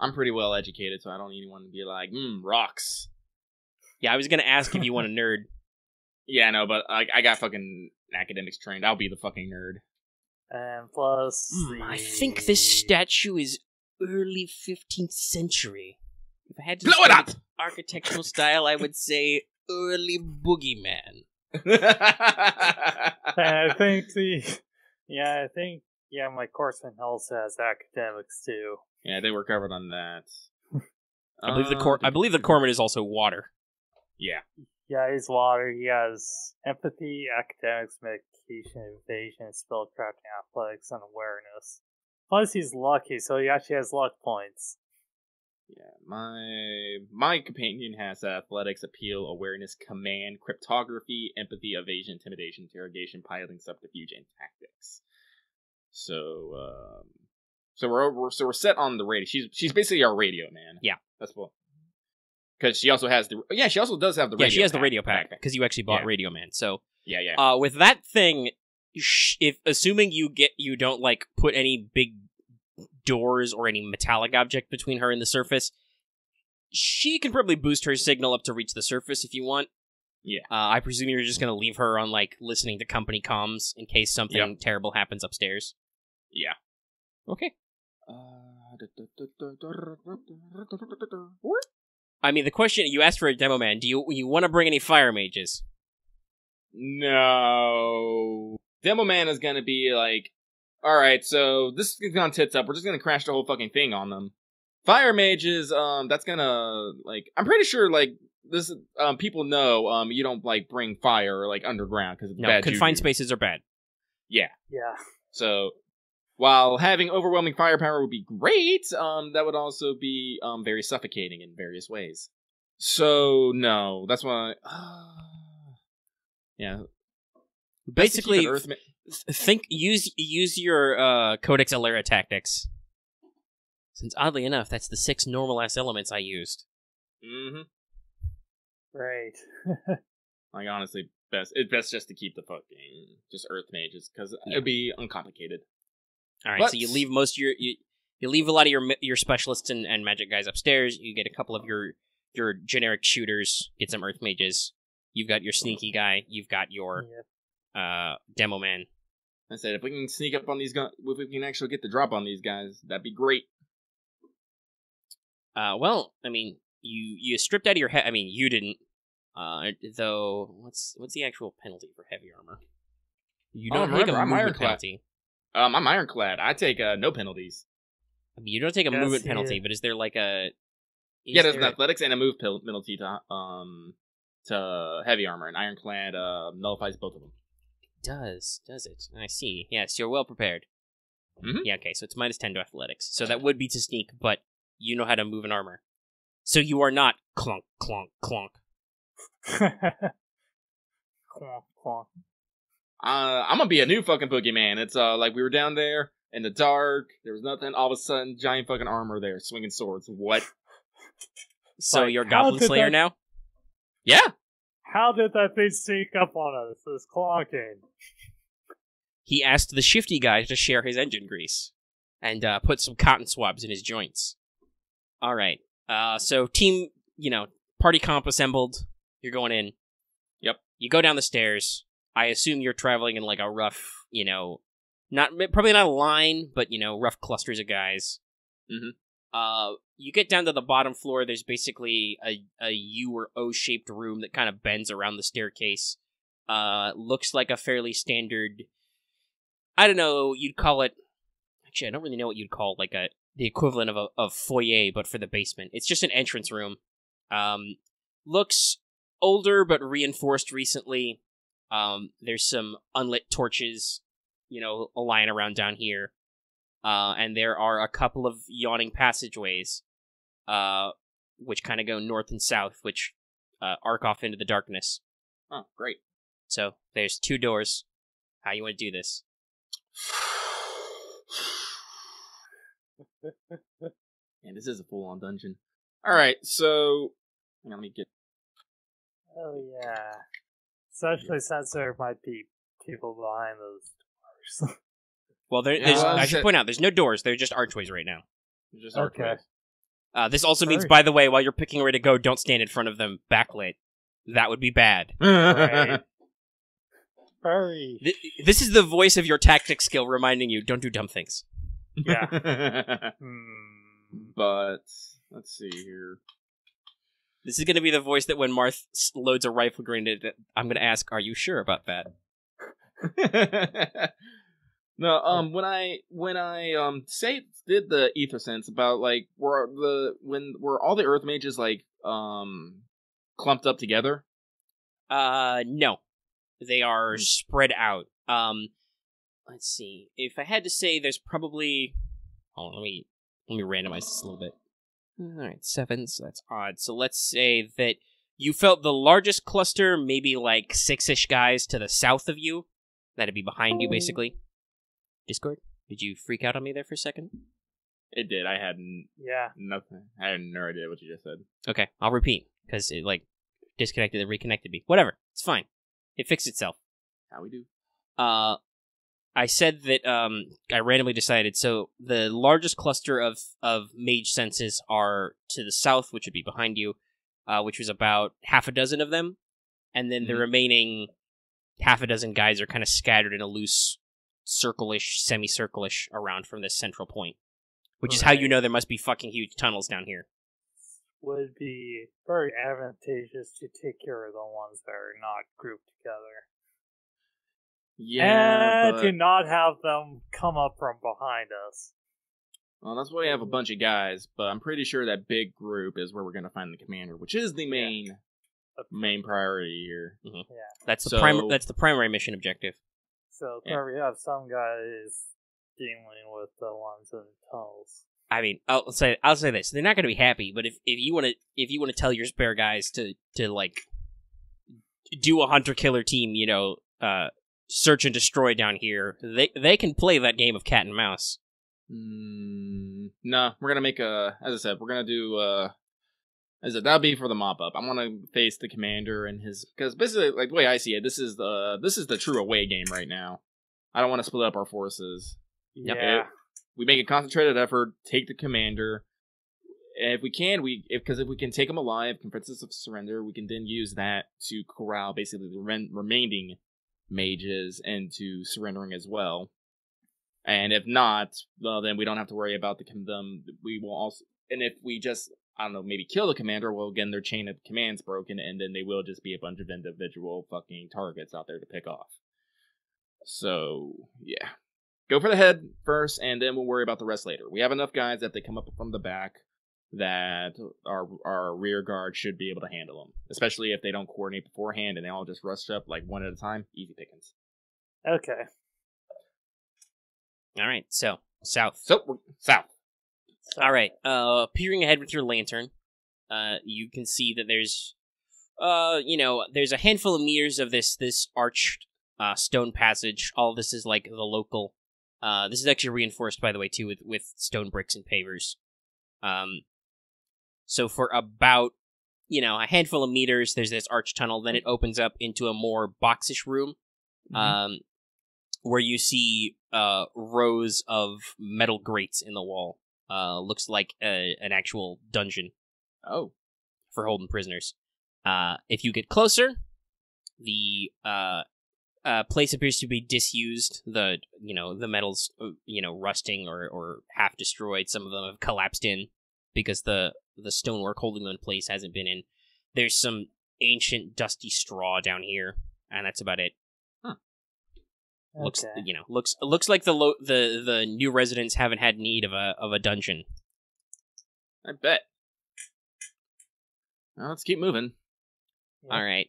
I'm pretty well educated, so I don't need anyone to be like, rocks. Yeah, I was gonna ask if you want a nerd. Yeah, no, but I got fucking academics trained. I'll be the fucking nerd. And plus, I think this statue is early 15th century. If I had to blow it up! Architectural style, I would say early boogeyman. I think my courseman also has academics too. Yeah, they were covered on that. I believe the corpsman is also water. Yeah. Yeah, he's water. He has empathy, academics, medication, evasion, spellcrafting, athletics, and awareness. Plus, he's lucky, so he actually has luck points. Yeah, my companion has athletics, appeal, awareness, command, cryptography, empathy, evasion, intimidation, interrogation, piloting, subterfuge, and tactics. So we're set on the radio. She's basically our radio man. Yeah, that's what. Because she also has she also does have the radio. Yeah, she has the radio pack because you actually bought Radio Man. So yeah. With that thing, if assuming you don't like put any big doors or any metallic object between her and the surface, she can probably boost her signal up to reach the surface if you want. Yeah. I presume you're just gonna leave her on like listening to company comms in case something terrible happens upstairs. Yeah. Okay. I mean, the question, you asked for a demo man. Do you want to bring any fire mages? No. Demo man is going to be like, alright, so this is gone tits up. We're just going to crash the whole fucking thing on them. Fire mages, that's going to, like, I'm pretty sure, like, this, people know, you don't, like, bring fire, like, underground, because it's bad confined juju. Spaces are bad. Yeah. Yeah. So, while having overwhelming firepower would be great, that would also be very suffocating in various ways. So no, that's why. Yeah. Basically, use your Codex Alera tactics. Since oddly enough, that's the 6 normal ass elements I used. Mm-hmm. Right. Like honestly, it's best just to keep the fucking just Earth mages because it'd be uncomplicated. All right, so you leave most of you leave a lot of your specialists and magic guys upstairs. You get a couple of your generic shooters. Get some earth mages. You've got your sneaky guy. You've got your demo man. I said if we can sneak up on these guys, if we can actually get the drop on these guys, that'd be great. Well, I mean, you stripped out of your head. I mean, you didn't. Though, what's the actual penalty for heavy armor? You don't take a movement penalty. I'm ironclad. I take no penalties. I mean, you don't take a movement penalty, but is there like a... there's an athletics and a move penalty to heavy armor, and ironclad nullifies both of them. It does it? I see. Yes, you're well prepared. Mm-hmm. Yeah, okay, so it's -10 to athletics. So that would be to sneak, but you know how to move an armor. So you are not clunk, clunk, clunk. Clunk, clunk. I'm gonna be a new fucking boogeyman. It's like we were down there in the dark. There was nothing. All of a sudden, giant fucking armor there, swinging swords. What? So you're Goblin Slayer now? Yeah. How did that thing sneak up on us? It's clonking. He asked the shifty guy to share his engine grease and put some cotton swabs in his joints. All right. So team, party comp assembled. You're going in. Yep. You go down the stairs. I assume you're traveling in like a rough, probably not a line, but rough clusters of guys. Mm-hmm. You get down to the bottom floor. There's basically a U or O-shaped room that kind of bends around the staircase. Looks like a fairly standard I don't know, you'd call it... Actually, I don't really know what you'd call, like, the equivalent of a foyer, but for the basement. It's just an entrance room. Looks older, but reinforced recently. There's some unlit torches, lying around down here. And there are a couple of yawning passageways, which kind of go north and south, which arc off into the darkness. Oh, great. So, there's 2 doors. How you want to do this? Man, this is a full-on dungeon. Alright, so... Let me get... Oh, yeah. Especially since there might be people behind those doors. Well, I should point out, there's no doors. They're just archways right now. Just archways. This also means, by the way, while you're picking where to go, don't stand in front of them backlit. That would be bad. Right. Hurry. This is the voice of your tactic skill reminding you, don't do dumb things. Yeah. But, let's see here. This is going to be the voice that when Marth loads a rifle grenade, I'm going to ask, are you sure about that? No, when I did the ether sense about like were all the earth mages like clumped up together? No. They are spread out. Let's see. If I had to say, there's probably... Hold on, let me randomize this a little bit. Alright, 7, so that's odd. So let's say that you felt the largest cluster, maybe like 6-ish guys to the south of you. That'd be behind you, basically. Discord, did you freak out on me there for a second? It did. I had nothing. I had no idea what you just said. Okay, I'll repeat, because it, disconnected and reconnected me. Whatever, it's fine. It fixed itself. How we do? I said that I randomly decided, so the largest cluster of mage senses are to the south, which would be behind you, which was about half a dozen of them, and then the remaining half a dozen guys are kind of scattered in a loose circle-ish, semicircle-ish around from this central point, which is how you know there must be fucking huge tunnels down here. Would be very advantageous to take care of the ones that are not grouped together. Yeah, and to not have them come up from behind us. Well, that's why we have a bunch of guys, but I'm pretty sure that big group is where we're going to find the commander, which is the main priority here. Mm-hmm. Yeah, that's the primary mission objective. So we have some guys dealing with the ones in the tunnels. I mean, I'll say this: they're not going to be happy. But if you want to tell your spare guys to like do a hunter killer team, search and destroy down here, they can play that game of cat and mouse. No, we're gonna make as I said, we're gonna do that'll be for the mop up. I'm gonna face the commander and because basically, like the way I see it, this is the true away game right now. I don't want to split up our forces. Yeah. We make a concentrated effort, take the commander, and if we can, if we can take him alive, convince of surrender, we can then use that to corral basically the remaining mages into surrendering as well. And if not, well, then we don't have to worry about them. We will also, and if we just, I don't know, maybe kill the commander, well, again, their chain of command's broken, and then they will just be a bunch of individual fucking targets out there to pick off. So, yeah. Go for the head first, and then we'll worry about the rest later. We have enough guys that if they come up from the back, that our rear guard should be able to handle them. Especially if they don't coordinate beforehand, and they all just rush up like one at a time. Easy pickings. Okay. Alright, so, south. South. Alright, peering ahead with your lantern, you can see that there's, there's a handful of meters of this arched stone passage. All of this is like the local. This is actually reinforced, by the way, too, with stone bricks and pavers. So for about, a handful of meters, there's this arch tunnel. Then it opens up into a more boxish room, where you see rows of metal grates in the wall. Looks like an actual dungeon. Oh, for holding prisoners. If you get closer, the place appears to be disused. The metal's rusting or half destroyed. Some of them have collapsed in because the stonework holding them in place hasn't been in. There's some ancient dusty straw down here, and that's about it. Huh. Looks looks like the new residents haven't had need of a dungeon. I bet. Well, let's keep moving. Yeah. All right.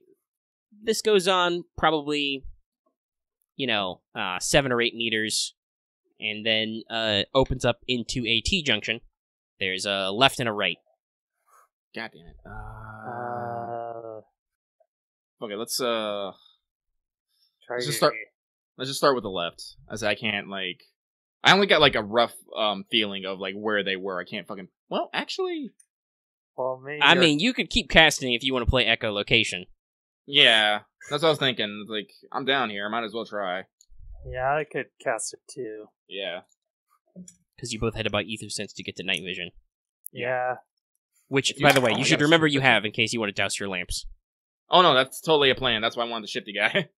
This goes on probably, 7 or 8 meters, and then opens up into a T-junction. There's a left and a right. God damn it. Okay, let's just start. Let's just start with the left, as I can't I only got a rough feeling of where they were. I can't fucking. Well, actually. Well, you could keep casting if you want to play echolocation. Yeah, that's what I was thinking. I'm down here. I might as well try. Yeah, I could cast it too. Yeah. Because you both had to buy ether sense to get to night vision. Yeah. Which, by the way, you should remember you have in case you want to douse your lamps. Oh no, that's totally a plan. That's why I wanted to shifty guy.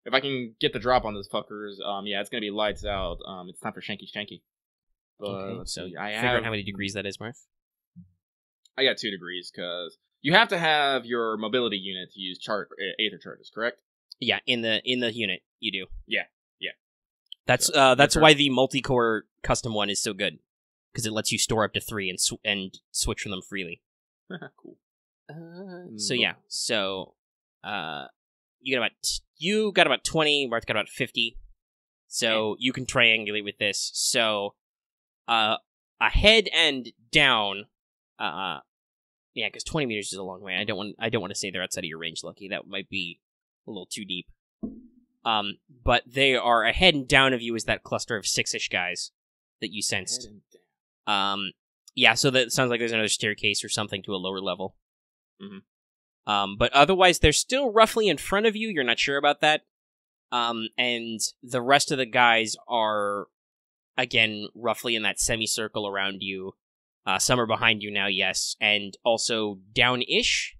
If I can get the drop on those fuckers, it's gonna be lights out. It's time for Shanky. But okay, let's so see. Figure out how many degrees that is, Marth. I got 2 degrees because you have to have your mobility unit to use aether charges, correct? Yeah, in the unit you do. Yeah. That's why the multi-core custom one is so good, because it lets you store up to 3 and switch from them freely. Cool. So you got about 20. Marth got about 50. So you can triangulate with this. So ahead and down. Because 20 meters is a long way. I don't want to say they're outside of your range, Lucky. That might be a little too deep. But they are ahead and down of you is that cluster of 6-ish guys that you sensed. So that sounds like there's another staircase or something to a lower level. Mm-hmm. But otherwise, they're still roughly in front of you. You're not sure about that. And the rest of the guys are, again, roughly in that semicircle around you. Some are behind you now, yes. And also down-ish.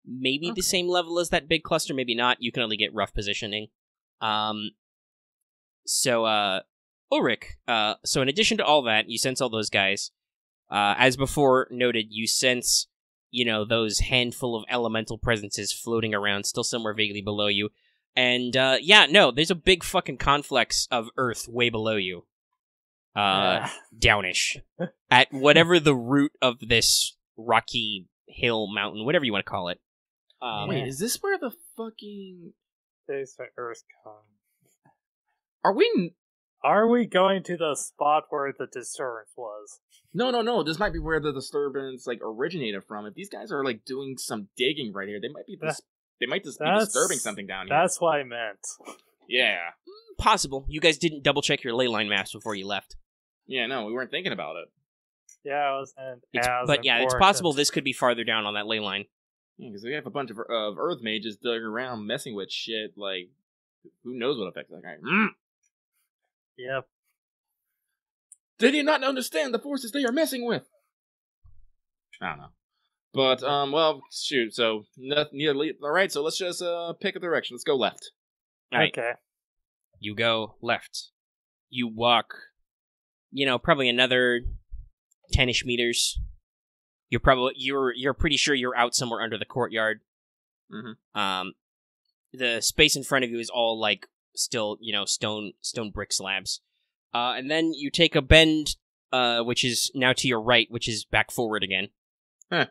Maybe the same level as that big cluster, maybe not. You can only get rough positioning. Ulrich, so in addition to all that, you sense all those guys. As before noted, you sense, those handful of elemental presences floating around, still somewhere vaguely below you. And, there's a big fucking conflux of Earth way below you. Downish. At whatever the root of this rocky hill, mountain, whatever you want to call it. Wait, is this where the fucking... There's the Earth come. Are we going to the spot where the disturbance was? No. This might be where the disturbance originated from. If these guys are doing some digging right here, they might be disturbing something down here. That's what I meant. Yeah. Possible. You guys didn't double check your ley line maps before you left. Yeah, no, we weren't thinking about it. Yeah, it's possible this could be farther down on that ley line. Yeah, because we have a bunch of Earth mages dug around messing with shit. Who knows what affects that guy? Yep. They do not understand the forces they are messing with. I don't know. But, shoot, so, alright, so let's just pick a direction. Let's go left. Right. Okay. You go left. You walk, probably another 10-ish meters. You're pretty sure you're out somewhere under the courtyard. Mm-hmm. The space in front of you is all, still, stone brick slabs. And then you take a bend, which is now to your right, which is back forward again. Huh.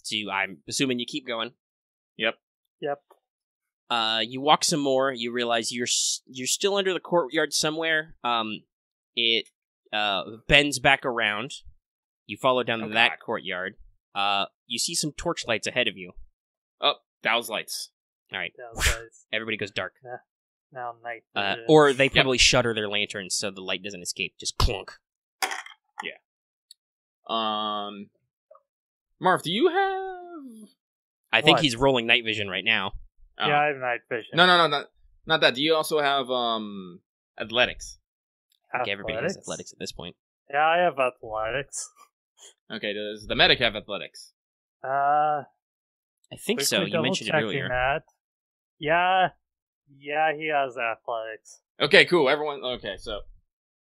So I'm assuming you keep going. Yep. You walk some more. You realize you're still under the courtyard somewhere. It bends back around. You follow down that courtyard. You see some torchlights ahead of you. Oh, douse lights. All right. Everybody goes dark. Now night. Or they probably shutter their lanterns so the light doesn't escape. Just clunk. Yeah. Marth, do you have... I think he's rolling night vision right now. Oh. Yeah, I have night vision. No, not that. Do you also have athletics? I think everybody has athletics at this point. Yeah, I have athletics. Okay, does the medic have athletics? I think so. You mentioned it earlier. That. Yeah, he has athletics. Okay, cool. Everyone. Okay,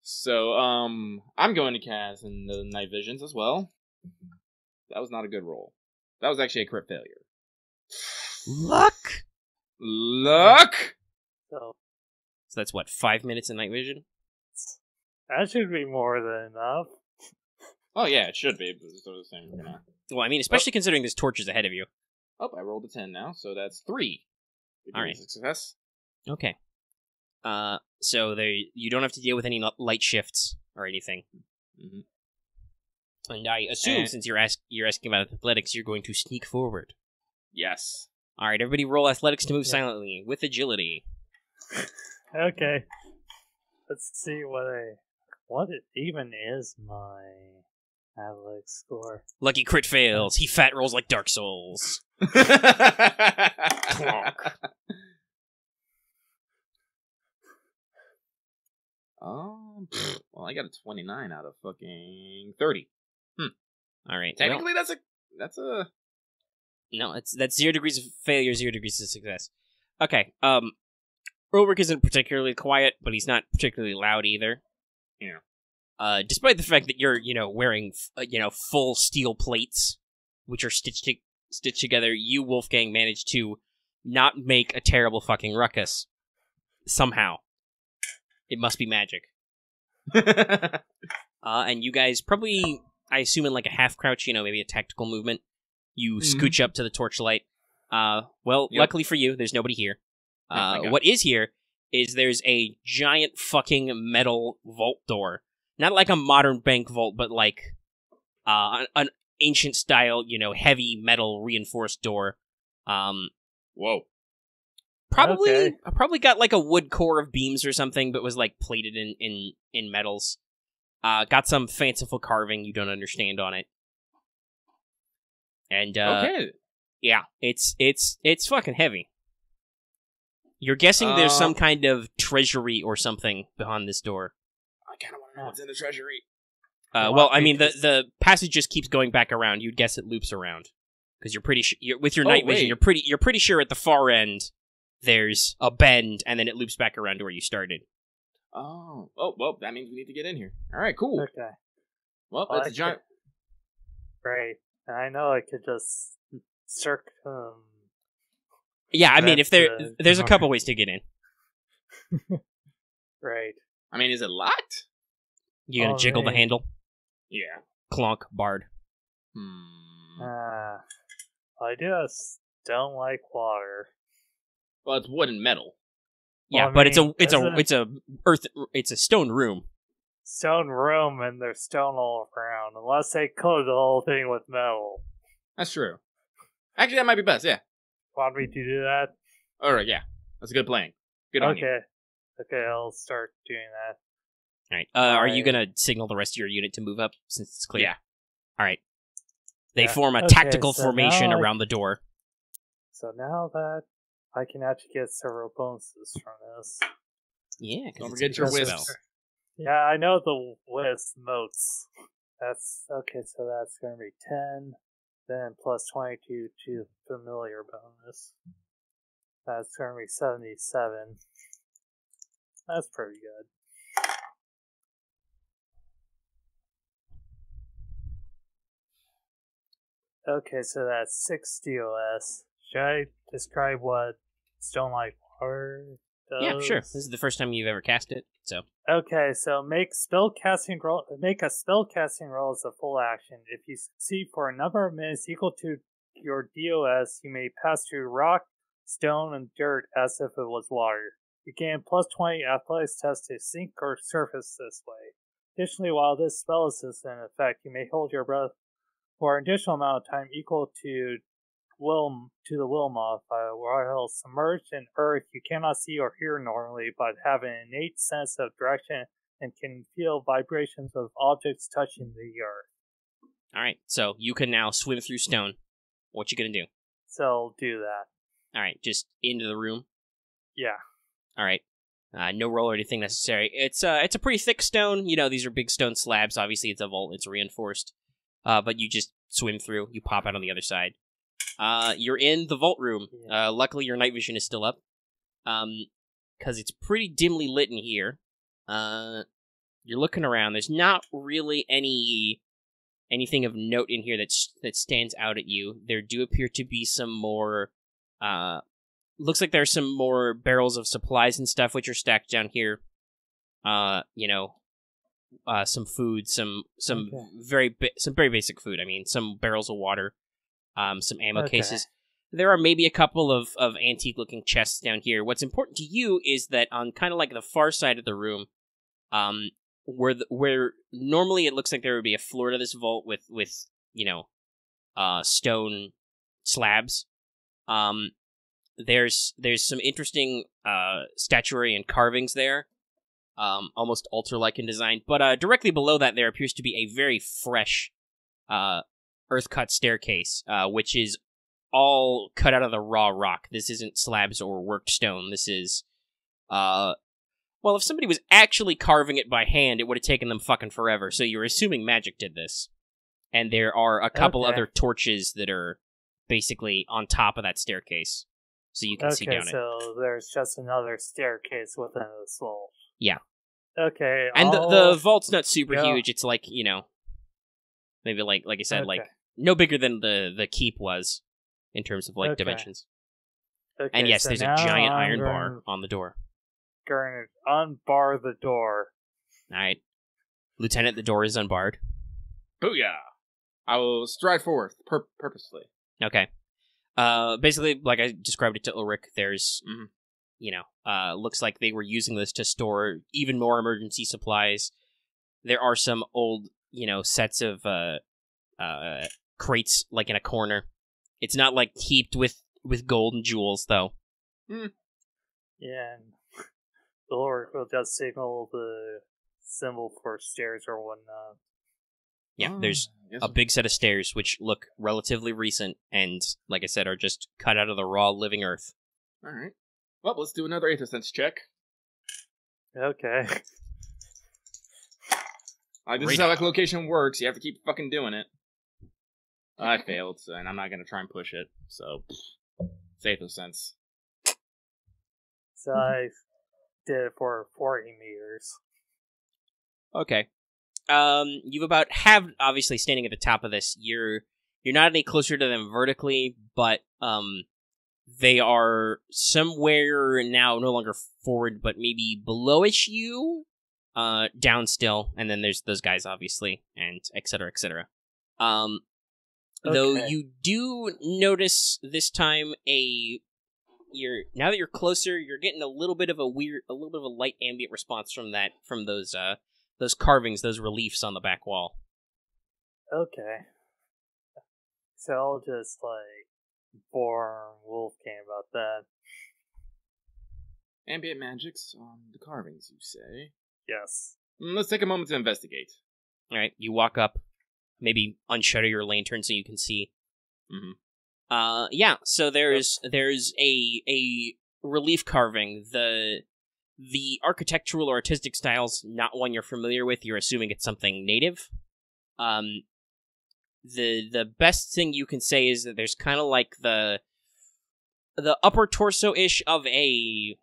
so I'm going to cast in the night visions as well. That was not a good roll. That was actually a crit failure. Luck. So that's what, 5 minutes of night vision? That should be more than enough. Oh yeah, it should be. But it's sort of the same, Well, I mean, especially considering there's torches ahead of you. Oh, I rolled a 10 now, so that's 3. All right. Success. Okay. So you don't have to deal with any light shifts or anything. Mm-hmm. And I assume, since you're asking about athletics, you're going to sneak forward. Yes. All right, everybody roll athletics to move silently with agility. Okay. Let's see what it even is my athletics score. Lucky crit fails. He fat rolls like Dark Souls. Well, I got a 29 out of fucking 30. All right. Technically, that's a. No, that's 0 degrees of failure, 0 degrees of success. Okay. Ulrich isn't particularly quiet, but he's not particularly loud either. Yeah. Despite the fact that you're, wearing, full steel plates, which are stitched together, you, Wolfgang, managed to not make a terrible fucking ruckus. Somehow. It must be magic. And you guys probably, I assume in like a half crouch, maybe a tactical movement, you scooch up to the torchlight. Luckily for you, there's nobody here. What is here is there's a giant fucking metal vault door. Not like a modern bank vault, but like an ancient style, heavy metal reinforced door. Whoa. Probably got like a wood core of beams or something, but was like plated in metals. Got some fanciful carving you don't understand on it. And yeah, it's fucking heavy. You're guessing there's some kind of treasury or something behind this door. I kind of want to know what's in the treasury. I mean, the passage just keeps going back around. You'd guess it loops around because you're pretty with your night vision. You're pretty sure at the far end there's a bend, and then it loops back around to where you started. Oh, well, that means we need to get in here. All right, cool. Okay. Well, that's a giant. Right. I know I could just Yeah, I mean, if there's a couple ways to get in. Right. I mean, is it locked? You gonna jiggle the handle? Yeah. Clonk, barred. I just don't like water. Well, it's wood and metal. Yeah, but it's a stone room. Stone room, and there's stone all around. Unless they coated the whole thing with metal. That's true. Actually, that might be best. Yeah. Want me to do that? All right. Yeah, that's a good plan. Good on you. Okay, I'll start doing that. All right. Are you gonna signal the rest of your unit to move up since it's clear? Yeah. All right. They form a tactical formation around the door. So now that I can actually get several bonuses from this. Yeah. Don't forget your wisps. Yeah, I know the wisp motes. That's okay. So that's going to be 10, then plus 22 to familiar bonus. That's going to be 77. That's pretty good. Okay, so that's 6 DOS. Should I describe what Stone Light Water does? Yeah, sure. This is the first time you've ever cast it, so. Okay, so make a spellcasting roll as a full action. If you succeed for a number of minutes equal to your DOS, you may pass through rock, stone, and dirt as if it was water. You gain plus 20 athletics test to sink or surface this way. Additionally, while this spell is in effect, you may hold your breath for an additional amount of time equal to the will modifier. While submerged in earth, you cannot see or hear normally, but have an innate sense of direction and can feel vibrations of objects touching the earth. Alright, so you can now swim through stone. What you gonna do? So I'll do that. Alright, just into the room? Yeah. Alright. No roll or anything necessary. It's a pretty thick stone. These are big stone slabs. Obviously, it's a vault. It's reinforced. But you just swim through. You pop out on the other side. You're in the vault room. Luckily, your night vision is still up. Because it's pretty dimly lit in here. You're looking around. There's not really anything of note in here that stands out at you. There do appear to be some more looks like there's some more barrels of supplies and stuff which are stacked down here. Some food, some very basic food. I mean, some barrels of water, some ammo cases. There are maybe a couple of antique-looking chests down here. What's important to you is that on kind of like the far side of the room, where normally it looks like there would be a floor to this vault with stone slabs. There's some interesting statuary and carvings there, almost altar-like in design. But directly below that, there appears to be a very fresh earth-cut staircase, which is all cut out of the raw rock. This isn't slabs or worked stone. This is, well, if somebody was actually carving it by hand, it would have taken them fucking forever. So you're assuming magic did this. And there are a couple other torches that are basically on top of that staircase. So you can see down it. So there's just another staircase within this vault. Yeah. Okay. And the vault's not super huge. It's like, maybe like I said, like no bigger than the keep was in terms of like dimensions. Okay, and yes, so there's a giant iron bar on the door. Going to unbar the door. Alright. Lieutenant, the door is unbarred. Booyah! I will stride forth purposefully. Okay. Basically, like I described it to Ulrich, there's, looks like they were using this to store even more emergency supplies. There are some old, sets of crates, like in a corner. It's not, like, heaped with gold and jewels, though. Mm. Yeah, and Ulrich will just signal the symbol for stairs or whatnot. Yeah, there's a big set of stairs, which look relatively recent, and, like I said, are just cut out of the raw living earth. Alright. Well, let's do another intelligence check. Okay. This is how echolocation works. You have to keep fucking doing it. I failed, and I'm not going to try and push it, so safe in a sense. So I did it for 40 meters. Okay. You've about obviously standing at the top of this. You're not any closer to them vertically, but they are somewhere now, no longer forward, but maybe belowish you, down still, and then there's those guys obviously, and etc. etc. Though you do notice this time now that you're closer, you're getting a little bit of a light ambient response from those carvings, those reliefs on the back wall. Okay. So I'll just, inform Wolfgang about that. Ambient magics on the carvings, you say? Yes. Let's take a moment to investigate. Alright, you walk up, maybe unshutter your lantern so you can see. Mm-hmm. So there's a relief carving. The architectural or artistic style's not one you're familiar with. You're assuming it's something native. The best thing you can say is that there's kind of like the upper torso-ish of a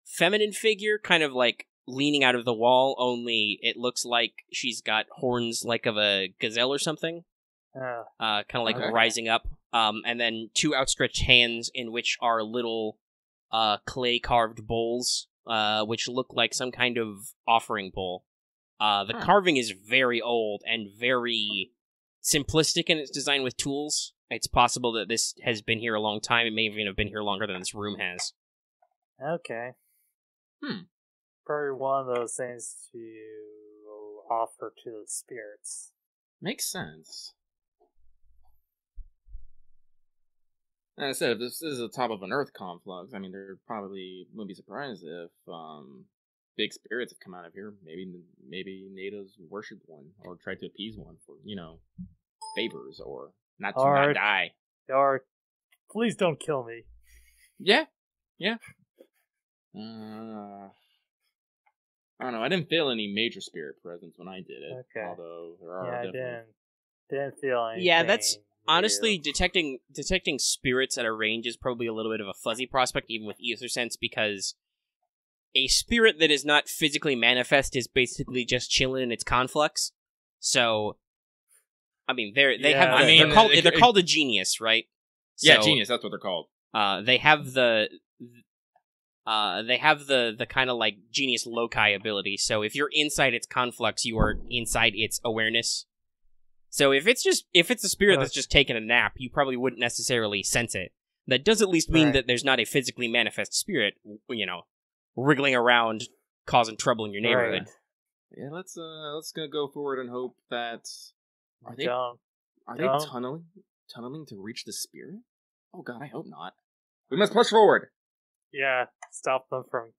feminine figure, kind of like leaning out of the wall, only it looks like she's got horns like of a gazelle or something. Kind of like rising up. And then two outstretched hands in which are little clay-carved bowls, which look like some kind of offering bowl. The carving is very old and very simplistic in its design with tools. It's possible that this has been here a long time. It may even have been here longer than this room has. Okay. Probably one of those things to offer to the spirits. Makes sense. As I said, if this is the top of an earth conflux, I mean, there probably wouldn't be surprised if big spirits have come out of here. Maybe natives worshipped one or tried to appease one for, favors or not to not die. Or, please don't kill me. Yeah. I don't know. I didn't feel any major spirit presence when I did it. Okay. Although there are definitely... I didn't feel anything. Yeah, that's... Honestly, detecting spirits at a range is probably a little bit of a fuzzy prospect, even with ether sense, because a spirit that is not physically manifest is basically just chilling in its conflux. So, I mean, they're called a genius, right? Yeah, genius. That's what they're called. they have the kind of like genius loci ability. So if you're inside its conflux, you are inside its awareness. So if it's a spirit that's just taking a nap, you probably wouldn't necessarily sense it. That does at least mean that there's not a physically manifest spirit, wriggling around, causing trouble in your neighborhood. Right. Yeah, let's go forward and hope that are they tunneling to reach the spirit? Oh God, I hope not. We must push forward. Yeah, stop them from.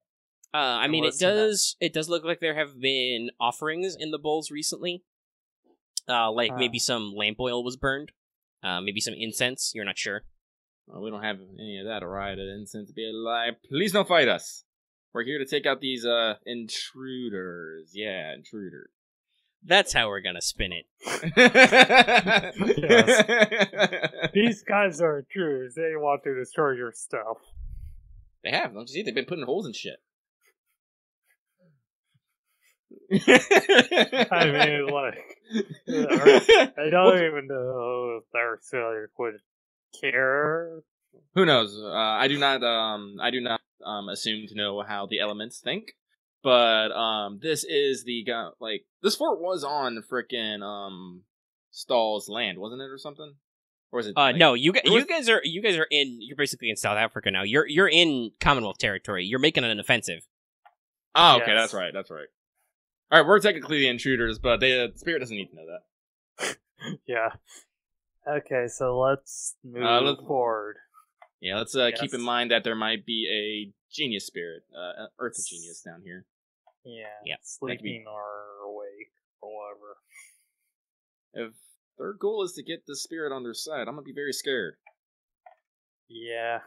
I mean, it does look like there have been offerings in the bowls recently. Maybe some lamp oil was burned. Maybe some incense. You're not sure. Well, we don't have any of that, alright? Incense be alive. Please don't fight us. We're here to take out these intruders. Yeah, intruders. That's how we're gonna spin it. Yes. These guys are intruders. They want to destroy your stuff. They have, don't you see? They've been putting holes in shit. I mean, I don't even know if their sailors would care. Who knows? I do not assume to know how the elements think, but this is this fort was on frickin' Stahl's land, wasn't it, or something? Or is it? No, you guys are you're basically in South Africa now. You're in Commonwealth territory. You're making an offensive. Oh, okay, yes. That's right. All right, we're technically the intruders, but the spirit doesn't need to know that. Yeah. Okay, so let's move forward. Yeah, let's keep in mind that there might be a genius spirit, Earth genius down here. Yeah. Sleeping or awake or whatever. If their goal is to get the spirit on their side, I'm gonna be very scared. Yeah.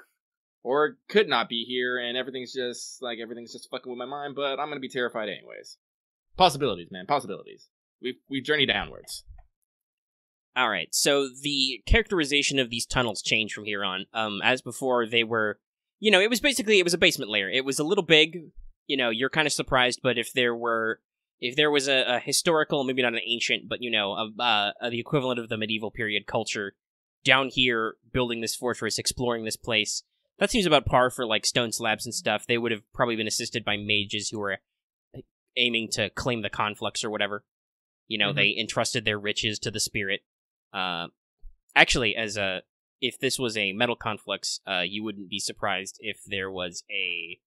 Or it could not be here, and everything's just fucking with my mind. But I'm gonna be terrified anyways. Possibilities, man. Possibilities. We journey downwards. All right. So the characterization of these tunnels changed from here on. As before, they were, it was a basement layer. It was a little big. You're kind of surprised, but if there was a historical, maybe not an ancient, but the equivalent of the medieval period culture down here, building this fortress, exploring this place, that seems about par for like stone slabs and stuff. They would have probably been assisted by mages who were aiming to claim the conflux or whatever. They entrusted their riches to the spirit. Actually, if this was a metal conflux, you wouldn't be surprised if there was a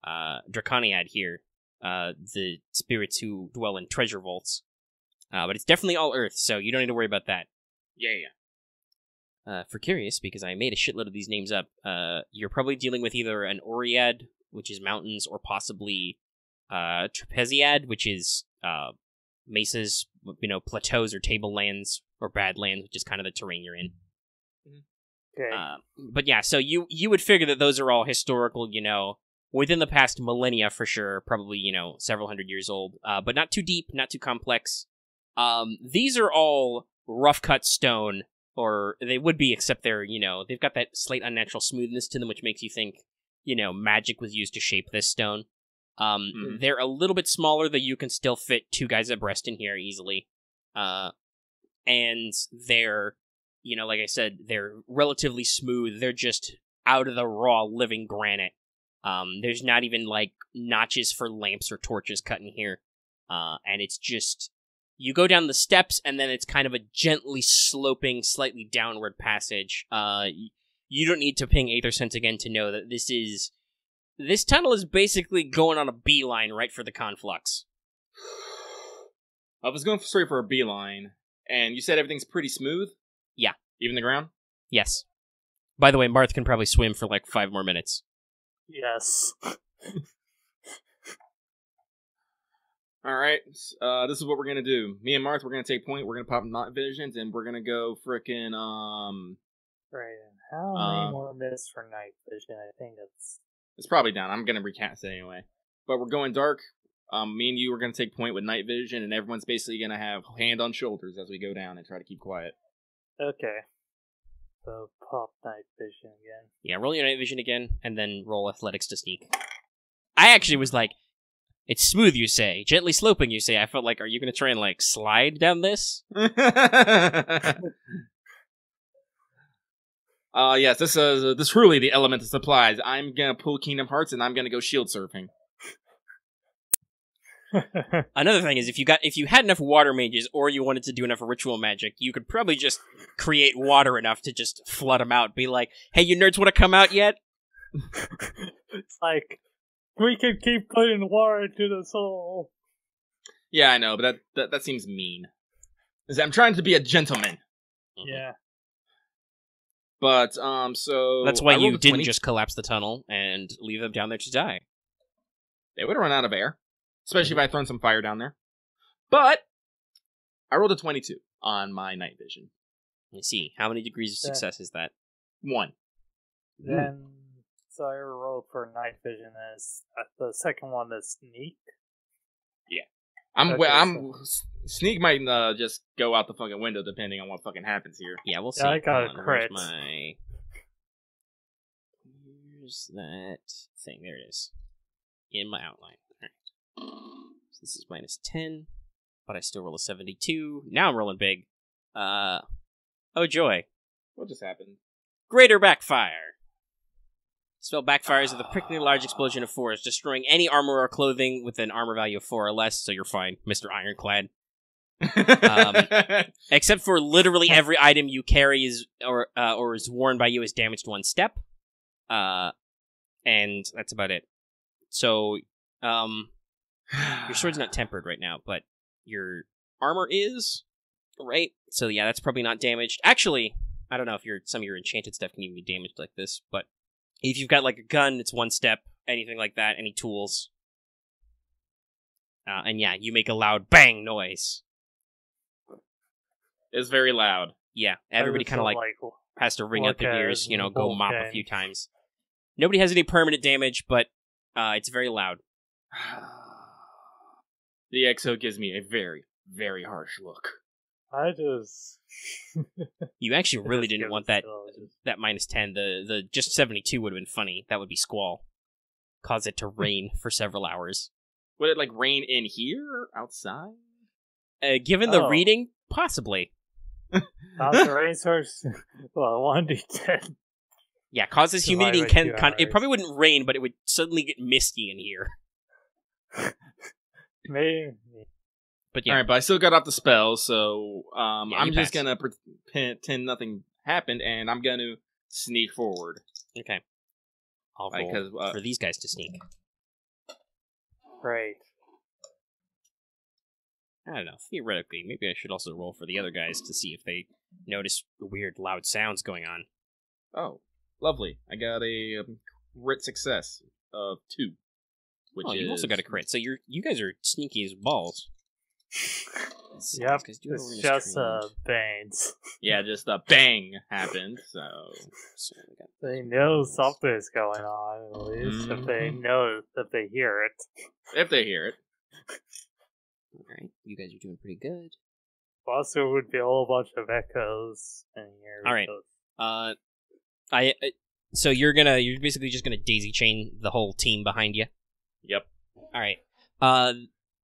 Draconiad here, the spirits who dwell in treasure vaults. But it's definitely all Earth, so you don't need to worry about that. Yeah. For curious, because I made a shitload of these names up, you're probably dealing with either an Oread, which is mountains, or possibly Trapeziad, which is mesas, plateaus or tablelands, or badlands, which is kind of the terrain you're in. Okay. But yeah, so you would figure that those are all historical, within the past millennia for sure, probably, several hundred years old, but not too deep, not too complex. These are all rough cut stone, or they would be, except they're, they've got that slight unnatural smoothness to them, which makes you think, magic was used to shape this stone. They're a little bit smaller, though you can still fit two guys abreast in here easily. And they're, like I said, they're relatively smooth. They're just out of the raw living granite. There's not even like notches for lamps or torches cut in here. And it's just, you go down the steps and then it's kind of a gently sloping, slightly downward passage. You don't need to ping Aether Sense again to know that this tunnel is basically going on a beeline right for the conflux. I was going straight for a beeline, and you said everything's pretty smooth? Yeah. Even the ground? Yes. By the way, Marth can probably swim for like 5 more minutes. Yes. Alright, this is what we're gonna do. Me and Marth, we're gonna take point, we're gonna pop night visions, and we're gonna go frickin', Right, how many more minutes for night vision? I think it's probably down. I'm gonna recast it anyway. But we're going dark. Me and you are gonna take point with night vision, and everyone's basically gonna have hand on shoulders as we go down and try to keep quiet. Okay. So pop night vision again. Yeah, roll your night vision again, and then roll athletics to sneak. I actually was like, it's smooth, you say. Gently sloping, you say. I felt like, are you gonna try and like slide down this? Yes, this is truly the element of supplies. I'm gonna pull Kingdom Hearts and I'm gonna go shield surfing. Another thing is, if you had enough water mages, or you wanted to do enough ritual magic, you could probably just create water enough to just flood them out. Be like, hey, you nerds want to come out yet? It's like, we can keep putting water into the soul. Yeah, I know, but that seems mean. I'm trying to be a gentleman. Yeah. But, so... That's why you didn't just collapse the tunnel and leave them down there to die. They would have run out of air. Especially if I thrown some fire down there. But, I rolled a 22 on my night vision. Let me see. How many degrees of success is that? 1. Then, so I rolled for night vision as the second one is sneak. Sneak might just go out the fucking window depending on what fucking happens here. Yeah, we'll see. Yeah, I got a crit. Where's that thing? There it is. In my outline. Alright. So this is minus 10, but I still roll a 72. Now I'm rolling big. Oh joy. What just happened? Greater backfire. Spell backfires with a particularly large explosion of force, destroying any armor or clothing with an armor value of 4 or less, so you're fine, Mr. Ironclad. Except for literally every item you carry is or is worn by you is damaged 1 step. And that's about it. So, your sword's not tempered right now, but your armor is, right? So yeah, that's probably not damaged. Actually, I don't know if some of your enchanted stuff can even be damaged like this, but if you've got like a gun, it's 1 step, anything like that, any tools. And yeah, you make a loud bang noise. It's very loud. Yeah, everybody kind of like has to ring out their ears, go mop a few times. Nobody has any permanent damage, but it's very loud. The XO gives me a very, very harsh look. I just... You actually really didn't want that minus 10. The just 72 would have been funny. That would be Squall. Cause it to rain for several hours. Would it, rain in here or outside? Given the reading, possibly. The rain source, 1d10. Yeah, causes humidity and it probably wouldn't rain, but it would suddenly get misty in here. Maybe. But yeah. Alright, but I still got off the spell, so I'm just pass. gonna pretend nothing happened, and I'm gonna sneak forward. Okay. I'll roll for these guys to sneak. Right. I don't know. Theoretically, maybe I should also roll for the other guys to see if they notice weird, loud sounds going on. Oh, lovely. I got a crit success of 2. You also got a crit, so you guys are sneaky as balls. Yep, it's just bangs. Yeah, just a bang happened, so they know something's going on, at least, if they hear it. If they hear it. Alright, you guys are doing pretty good. Also, it would be a whole bunch of echoes in here. Alright, so you're basically just gonna daisy chain the whole team behind you? Yep. Alright,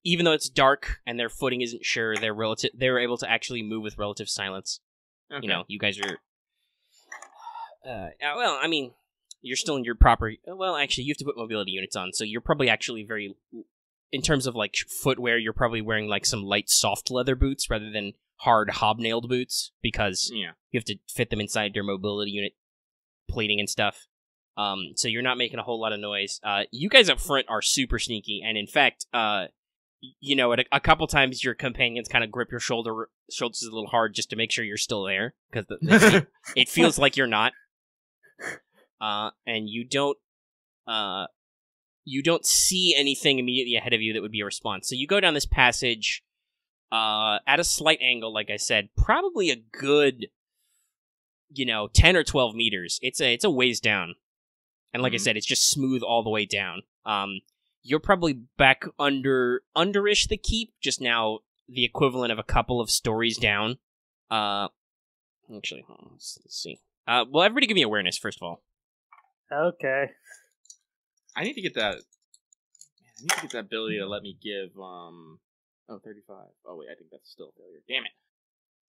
even though it's dark and their footing isn't sure, they're able to actually move with relative silence. Okay. You guys are... you're still in your proper... Well, actually, you have to put mobility units on, so you're probably actually very... In terms of, footwear, you're probably wearing, some light soft leather boots rather than hard hobnailed boots, because you have to fit them inside your mobility unit plating and stuff. So you're not making a whole lot of noise. You guys up front are super sneaky, and in fact... a couple times your companions kind of grip your shoulders a little hard just to make sure you're still there, because it feels like you're not. And you don't see anything immediately ahead of you that would be a response. So you go down this passage at a slight angle, like I said, probably a good 10 or 12 meters. It's a ways down, and like I said, it's just smooth all the way down. You're probably back underish the keep, just now the equivalent of a couple of stories down. Actually, let's see. Well, everybody give me awareness, first of all. Okay. I need to get that... I need to get that ability to let me give, 35. Oh, wait, I think that's still a failure. Damn it.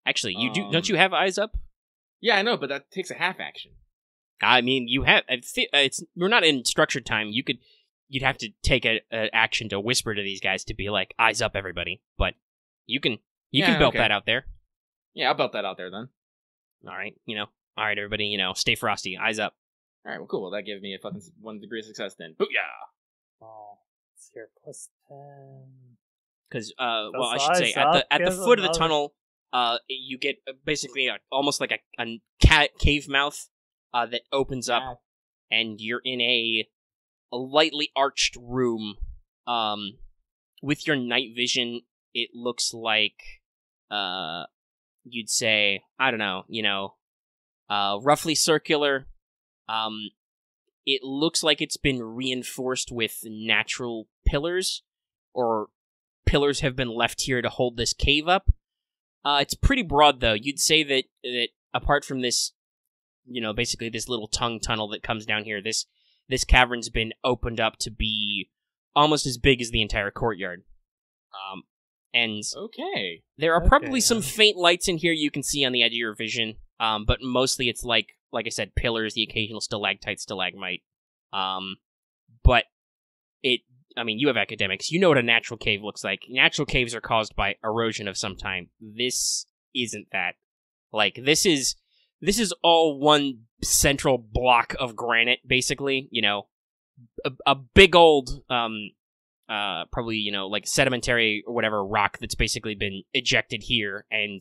Actually, you don't you have eyes up? Yeah, I know, but that takes a half action. I mean, we're not in structured time. You'd have to take an action to whisper to these guys to be like, eyes up, everybody. But you can belt that out there. Yeah, I'll belt that out there then. All right, all right, everybody, stay frosty, eyes up. All right, well, cool. Well, that gave me a fucking 1 degree of success then. Booyah! Oh, it's here plus 10. Because, I should say, at the foot of the tunnel, you get basically almost like a cave mouth that opens up, and you're in a lightly arched room. With your night vision, it looks like you'd say, I don't know, roughly circular. It looks like it's been reinforced with natural pillars, or pillars have been left here to hold this cave up. It's pretty broad, though. You'd say that apart from this, basically this little tongue tunnel that comes down here, this cavern's been opened up to be almost as big as the entire courtyard. And okay, there are probably some faint lights in here you can see on the edge of your vision, but mostly it's like I said, pillars, the occasional stalactite, stalagmite. But you have academics. You know what a natural cave looks like. Natural caves are caused by erosion of some kind. This isn't that. Like, this is all one central block of granite, basically. A big old, probably, like sedimentary or whatever rock that's basically been ejected here and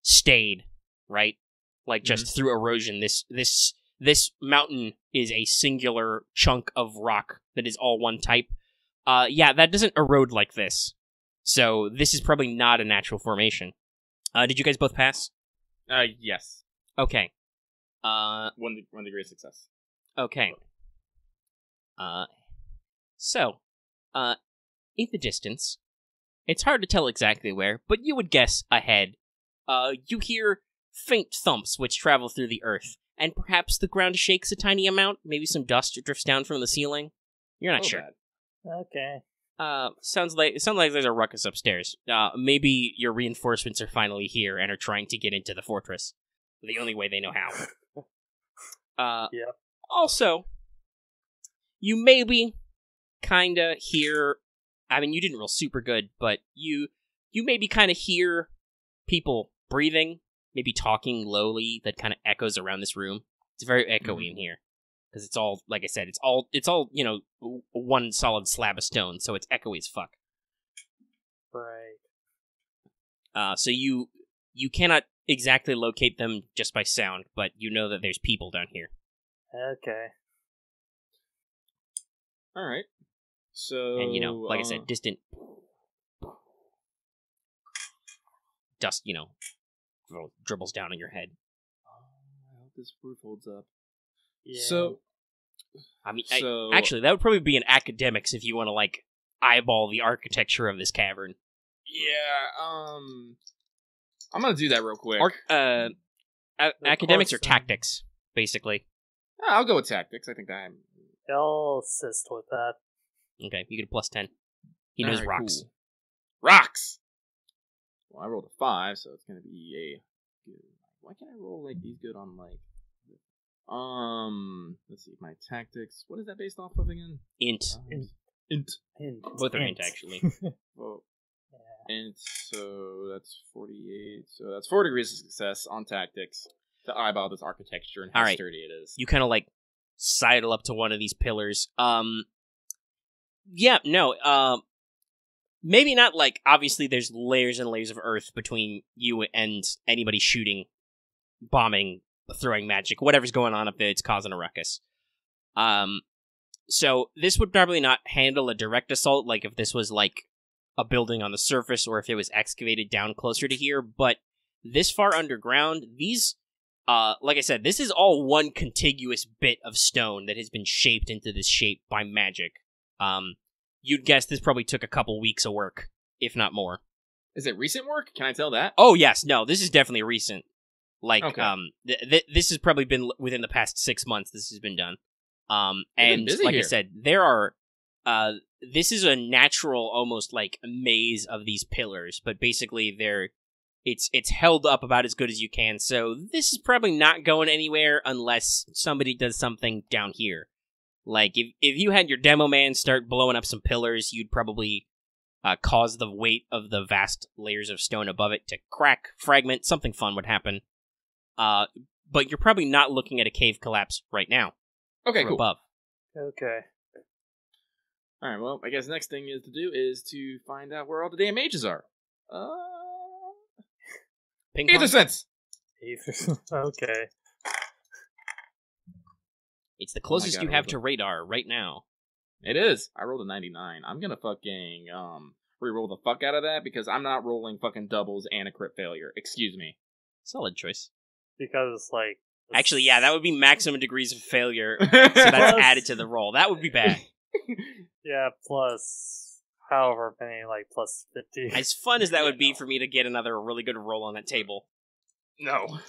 stayed, right? Like, just through erosion. This mountain is a singular chunk of rock that is all one type. That doesn't erode like this. So this is probably not a natural formation. Did you guys both pass? Yes. Okay. 1 degree of success. Okay. So, in the distance, it's hard to tell exactly where, but you would guess ahead. You hear faint thumps which travel through the earth, and perhaps the ground shakes a tiny amount. Maybe some dust drifts down from the ceiling. You're not sure. Bad. Okay. Sounds like there's a ruckus upstairs. Maybe your reinforcements are finally here and are trying to get into the fortress. The only way they know how. Yep. Also, you maybe kinda hear. I mean, you didn't roll super good, but you maybe kind of hear people breathing, maybe talking lowly. That kind of echoes around this room. It's very echoey in here. Because it's all, like I said, it's all one solid slab of stone, so it's echoey as fuck. Right. So you cannot exactly locate them just by sound, but you know that there's people down here. Okay. All right. So, and like I said, distant dust, dribbles down on your head. I hope this roof holds up. Yeah. So, actually, that would probably be an academics if you want to eyeball the architecture of this cavern. Yeah. I'm gonna do that real quick. Academics or tactics, basically. I'll go with tactics. I think I'm. I'll assist with that. Okay, you get a +10. He knows rocks. Cool. Rocks. Well, I rolled a 5, so it's gonna be a good. Why can't I roll these good on let's see, my tactics. What is that based off of again? Int. Int. Both are int, actually. Well, int, so that's 48. So that's 4 degrees of success on tactics to eyeball this architecture and how sturdy it is. You kind of sidle up to one of these pillars. Maybe not obviously there's layers and layers of earth between you and anybody shooting, bombing, throwing magic, whatever's going on up there, it's causing a ruckus. So this would probably not handle a direct assault, if this was a building on the surface or if it was excavated down closer to here, but this far underground, these, like I said, this is all one contiguous bit of stone that has been shaped into this shape by magic. You'd guess this probably took a couple weeks of work, if not more. Is it recent work? Can I tell that? Oh, yes. No, this is definitely recent. Okay. This has probably been within the past 6 months this has been done. And like here. I said, there are, this is a natural, almost maze of these pillars, but basically they're It's held up about as good as you can, so this is probably not going anywhere unless somebody does something down here. Like, if you had your demo man start blowing up some pillars, you'd probably cause the weight of the vast layers of stone above it to crack, fragment, something fun would happen. But you're probably not looking at a cave collapse right now. Okay, cool. Above. Okay. Alright, well, I guess the next thing to do is to find out where all the damn mages are. Ping pong? Ether sense! Okay. It's the closest you have to radar right now. It is. I rolled a 99. I'm gonna fucking re-roll the fuck out of that because I'm not rolling fucking doubles and a crit failure. Excuse me. Solid choice. Because, like... Actually, yeah, that would be maximum degrees of failure, so that's added to the roll. That would be bad. Yeah, plus however many, like, plus 50. As fun as that would be for me to get another really good roll on that table. No.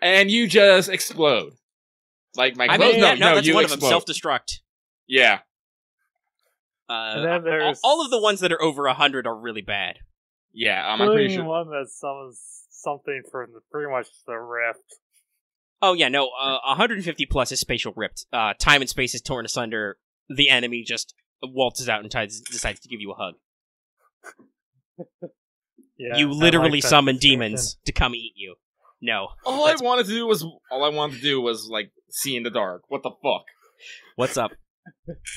And you just explode. Like, my clothes, no, that's you one explode. of them, self-destruct. Yeah. And then there's... all of the ones that are over 100 are really bad. Yeah, I'm pretty sure. One that summons something from pretty much the rift. Oh, yeah, no, 150 plus is spatial ripped. Time and space is torn asunder. The enemy just waltzes out and decides to give you a hug. Yeah, you literally like summon demons to come eat you. No. All I wanted to do was, like, see in the dark. What the fuck? What's up?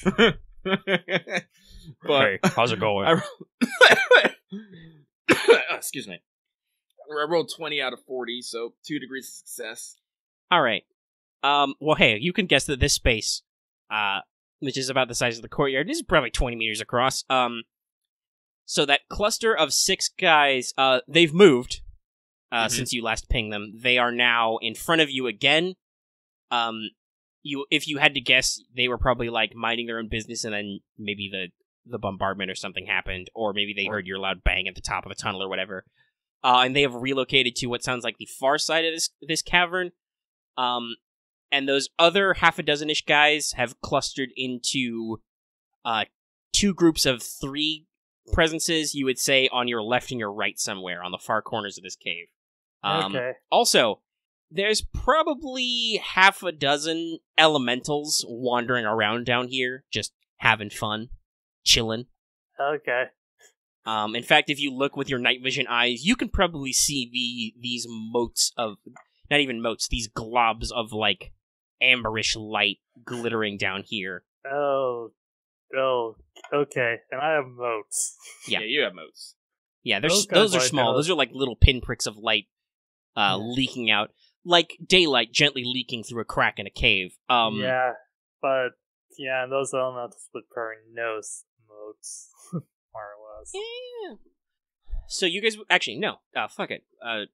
But, hey, how's it going? Excuse me. I rolled 20 out of 40, so 2 degrees of success. Alright. Well, hey, you can guess that this space, which is about the size of the courtyard, is probably 20 meters across. So that cluster of 6 guys, they've moved, since you last pinged them. They are now in front of you again. If you had to guess, they were probably, like, minding their own business, and then maybe the bombardment or something happened, or maybe they heard your loud bang at the top of a tunnel or whatever. And they have relocated to what sounds like the far side of this cavern. And those other half a dozen-ish guys have clustered into 2 groups of 3 presences, you would say, on your left and your right somewhere, on the far corners of this cave. Okay. Also, there's probably half a dozen elementals wandering around down here, just having fun, chilling. Okay. In fact, if you look with your night vision eyes, you can probably see these motes of... Not even motes, these globs of, like, amberish light glittering down here. Oh, okay. And I have motes. Yeah, you have motes. Yeah, those are small. Those are like little pinpricks of light leaking out. Like daylight gently leaking through a crack in a cave. Yeah, but, yeah, those elementals would probably know motes, more or less. Yeah. So you guys... Actually, no. Fuck it.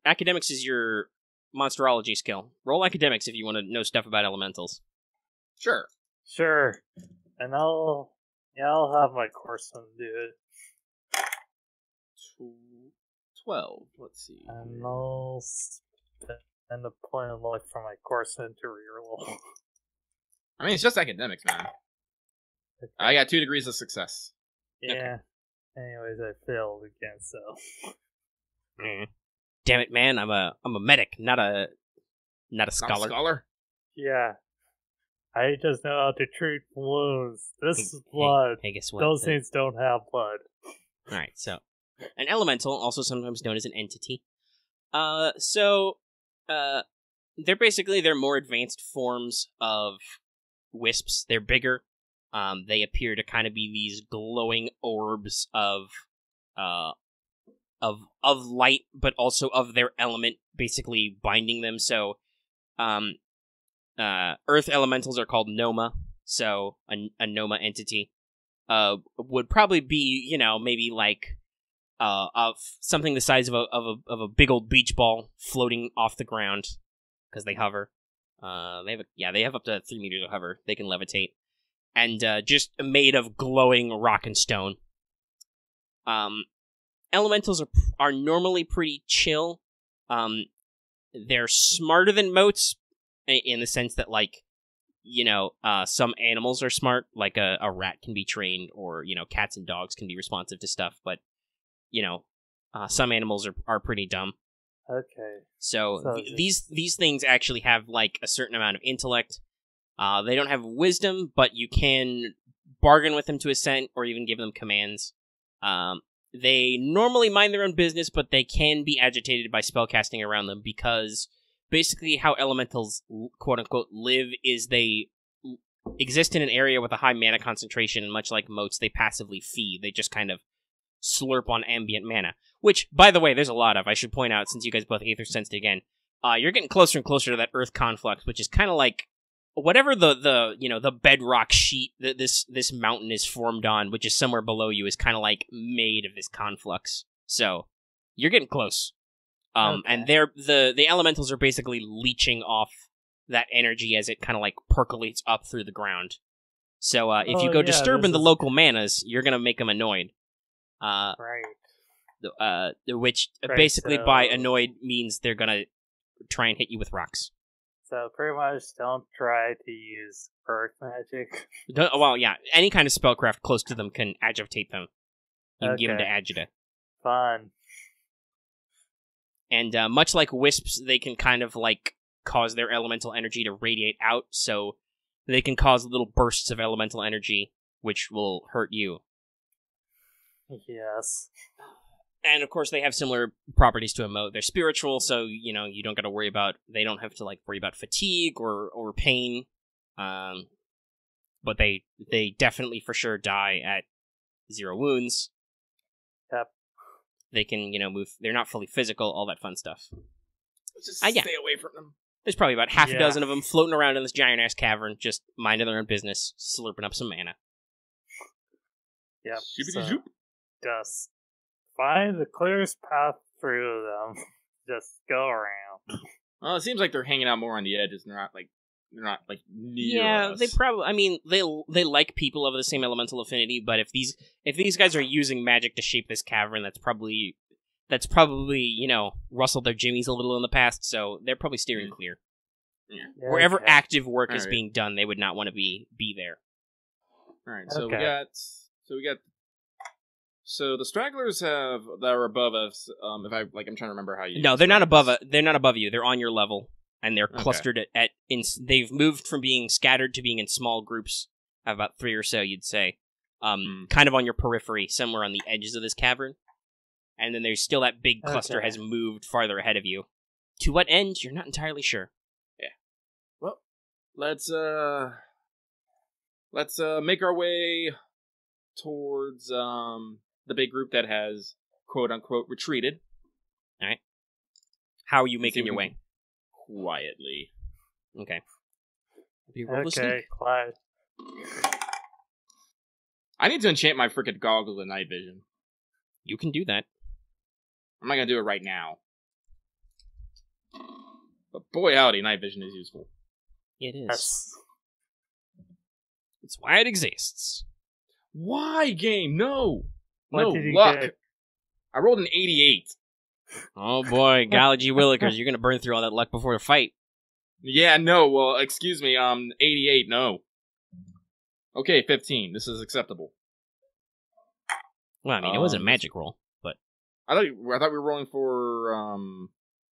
Academics is your... monsterology skill. Roll academics if you want to know stuff about elementals. Sure. And I'll have my courseman do it. 12. Let's see. And I'll spend a point of life for my courseman to reroll. I mean, it's just academics, man. Okay. I got 2 degrees of success. Yeah. Okay. Anyways, I failed again, so. Damn it, man! I'm a medic, not a scholar. Not a scholar? Yeah. I just know how to treat wounds. This is blood. Hey, guess what? Those things don't have blood. Alright, so an elemental, also sometimes known as an entity. They're more advanced forms of wisps. They're bigger. They appear to kind of be these glowing orbs of light, but also of their element, basically binding them. So, Earth elementals are called Noma. So, a Noma entity would probably be, maybe like of something the size of a big old beach ball floating off the ground because they hover. They have up to 3 meters of hover. They can levitate, and just made of glowing rock and stone. Elementals are normally pretty chill. They're smarter than motes in the sense that, like, some animals are smart, like a rat can be trained, or, cats and dogs can be responsive to stuff, but, Some animals are pretty dumb. Okay. So these things actually have like a certain amount of intellect. They don't have wisdom, but you can bargain with them to assent or even give them commands. They normally mind their own business, but they can be agitated by spellcasting around them because basically how elementals, quote-unquote, live is they exist in an area with a high mana concentration, and much like moats, they passively feed. They just kind of slurp on ambient mana, which, by the way, there's a lot of. I should point out, since you guys both Aether Sensed again, you're getting closer and closer to that Earth Conflux, which is kind of like whatever the bedrock sheet that this mountain is formed on, which is somewhere below you, is kind of like made of this conflux. So you're getting close. And the elementals are basically leeching off that energy as it kind of like percolates up through the ground. So if you go disturbing the local manas, you're gonna make them annoyed. Right. Which Right, basically so- by annoyed means they're gonna try and hit you with rocks. So pretty much don't try to use earth magic. Well, yeah, any kind of spellcraft close to them can agitate them. You can give them to agita. Fun. And much like wisps, they can kind of like cause their elemental energy to radiate out, so they can cause little bursts of elemental energy, which will hurt you. Yes. And of course, they have similar properties to a moat. They're spiritual, so you don't got to worry about. They don't have to like worry about fatigue or pain. But they definitely for sure die at 0 wounds. Yep. They can move. They're not fully physical. All that fun stuff. Let's just Yeah. stay away from them. There's probably about half a Yeah. dozen of them floating around in this giant-ass cavern, just minding their own business, slurping up some mana. Yep. Shoopity So shoop. just find the clearest path through them. Just go around. Well, it seems like they're hanging out more on the edges. They're not like near Yeah, us. they probably. I mean, they like people of the same elemental affinity, but if these guys are using magic to shape this cavern, that's probably rustled their jimmies a little in the past, so they're probably steering clear. Yeah. Wherever Okay. active work is Alright. being done, they would not want to be there. All right. So Okay. we got. So the stragglers that are above us. I'm trying to remember how you. No, they're not describe above. this. They're not above you. They're on your level, and they're Okay. clustered they've moved from being scattered to being in small groups of about 3 or so, you'd say. Kind of on your periphery, somewhere on the edges of this cavern. And then there's still that big cluster Okay. has moved farther ahead of you. To what end, you're not entirely sure. Well, let's make our way towards the big group that has quote unquote retreated. How are you making your way? Quietly. Okay. You roll to sneak. Okay, quiet. I need to enchant my freaking goggles of night vision. You can do that. I'm not gonna do it right now. But boy howdy, night vision is useful. It is. Yes. It's why it exists. Why game? No! What No did you luck! get? I rolled an 88. Oh boy, Golly Willikers, you're gonna burn through all that luck before the fight. Yeah, no, well, excuse me, 88, no. Okay, 15. This is acceptable. Well, I mean, it wasn't a magic roll, but I thought we were rolling for,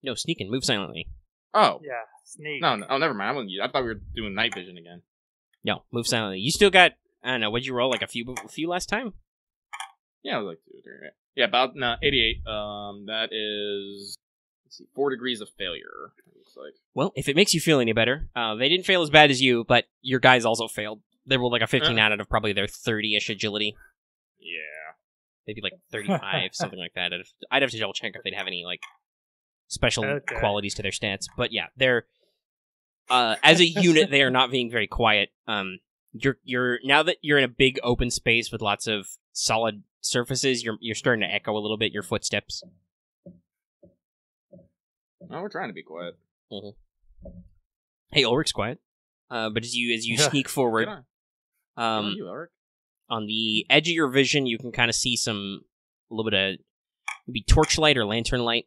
no, sneak and move silently. Oh. Yeah, sneak. No, never mind. I thought we were doing night vision again. No, move silently. You still got, I don't know, what'd you roll, like a few last time? Yeah, I was like 2 or 3. Yeah, about 88. That is, let's see, 4 degrees of failure. Looks like. Well, if it makes you feel any better, they didn't fail as bad as you, but your guys also failed. They rolled like a 15 out of probably their 30-ish agility. Yeah. Maybe like 35, something like that. I'd have to double check if they'd have any like special qualities to their stats. But yeah, they're as a unit, they are not being very quiet. You're now that you're in a big open space with lots of solid surfaces, you're starting to echo a little bit your footsteps. No, we're trying to be quiet. Mm-hmm. Hey, Ulrich's quiet. But as you sneak forward, Good on you, Ulrich. on the edge of your vision, you can kind of see a little bit of maybe torchlight or lantern light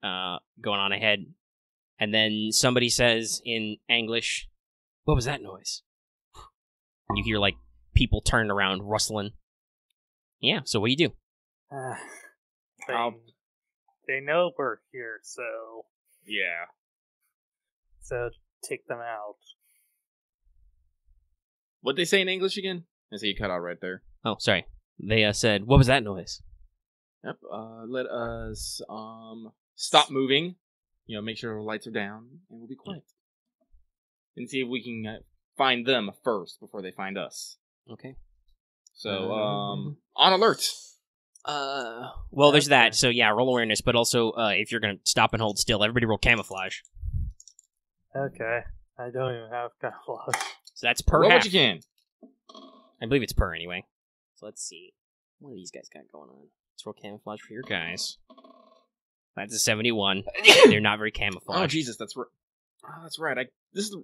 going on ahead. And then somebody says in English, "What was that noise?" And you hear like people turning around, rustling. Yeah. So what do you do? They know we're here, so... Yeah. So, take them out. What'd they say in English again? I see you cut out right there. Oh, sorry. They said, what was that noise? Yep. Let us stop moving. Make sure our lights are down, and we'll be quiet. And see if we can find them first before they find us. Okay. So, on alert. Well, there's that. So yeah, roll awareness, but also if you're gonna stop and hold still, everybody roll camouflage. Okay. I don't even have camouflage. So that's per roll half. what you can. I believe it's per anyway. So let's see. What do these guys got going on? Let's roll camouflage for your guys. That's a 71. They're not very camouflaged. Oh Jesus, that's right. Oh, that's right.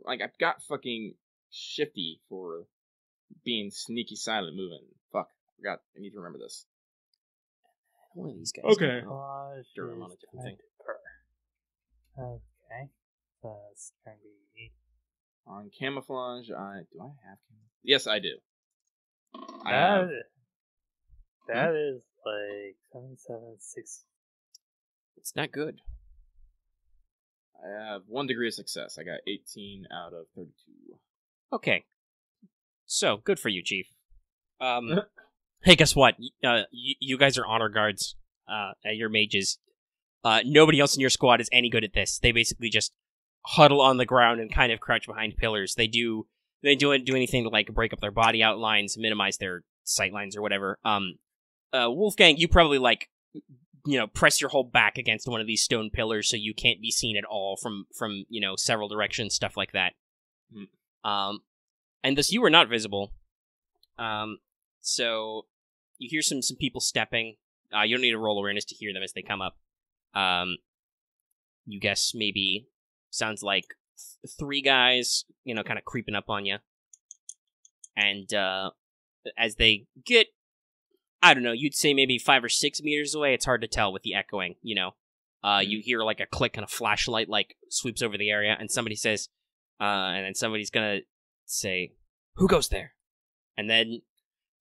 I've got fucking shifty for being sneaky silent moving. Fuck, I forgot. I need to remember this. One of these guys. Okay. Sure, I'm on a different thing. Okay. That's going to be... On camouflage, do I have camouflage? Yes, I do. That is like 776. It's not good. I have 1 degree of success. I got 18 out of 32. Okay. So, good for you, Chief. Hey, guess what? You guys are honor guards. You're mages. Nobody else in your squad is any good at this. They basically just huddle on the ground and kind of crouch behind pillars. They don't do anything to like break up their body outlines, minimize their sight lines or whatever. Wolfgang, you probably press your whole back against one of these stone pillars so you can't be seen at all from several directions, stuff like that. And thus you are not visible. So you hear some people stepping. You don't need to roll awareness to hear them as they come up. You guess maybe sounds like 3 guys, kind of creeping up on you. And as they get, I don't know, you'd say maybe 5 or 6 meters away. It's hard to tell with the echoing, You hear like a click and a flashlight sweeps over the area, and somebody says, and then somebody's gonna say, "Who goes there?" And then,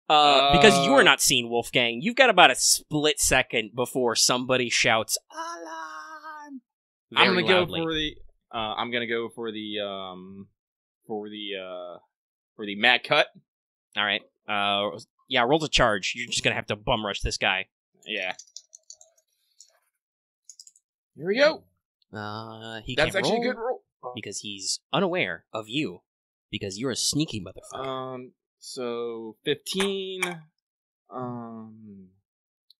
because you are not seen, Wolfgang, you've got about a split second before somebody shouts, "Alarm!" I'm gonna loudly. go for the mad cut. All right. Yeah, roll to charge. You're just gonna have to bum rush this guy. Yeah. Here we go. That's actually a good roll because he's unaware of you because you're a sneaky motherfucker. So 15. Let's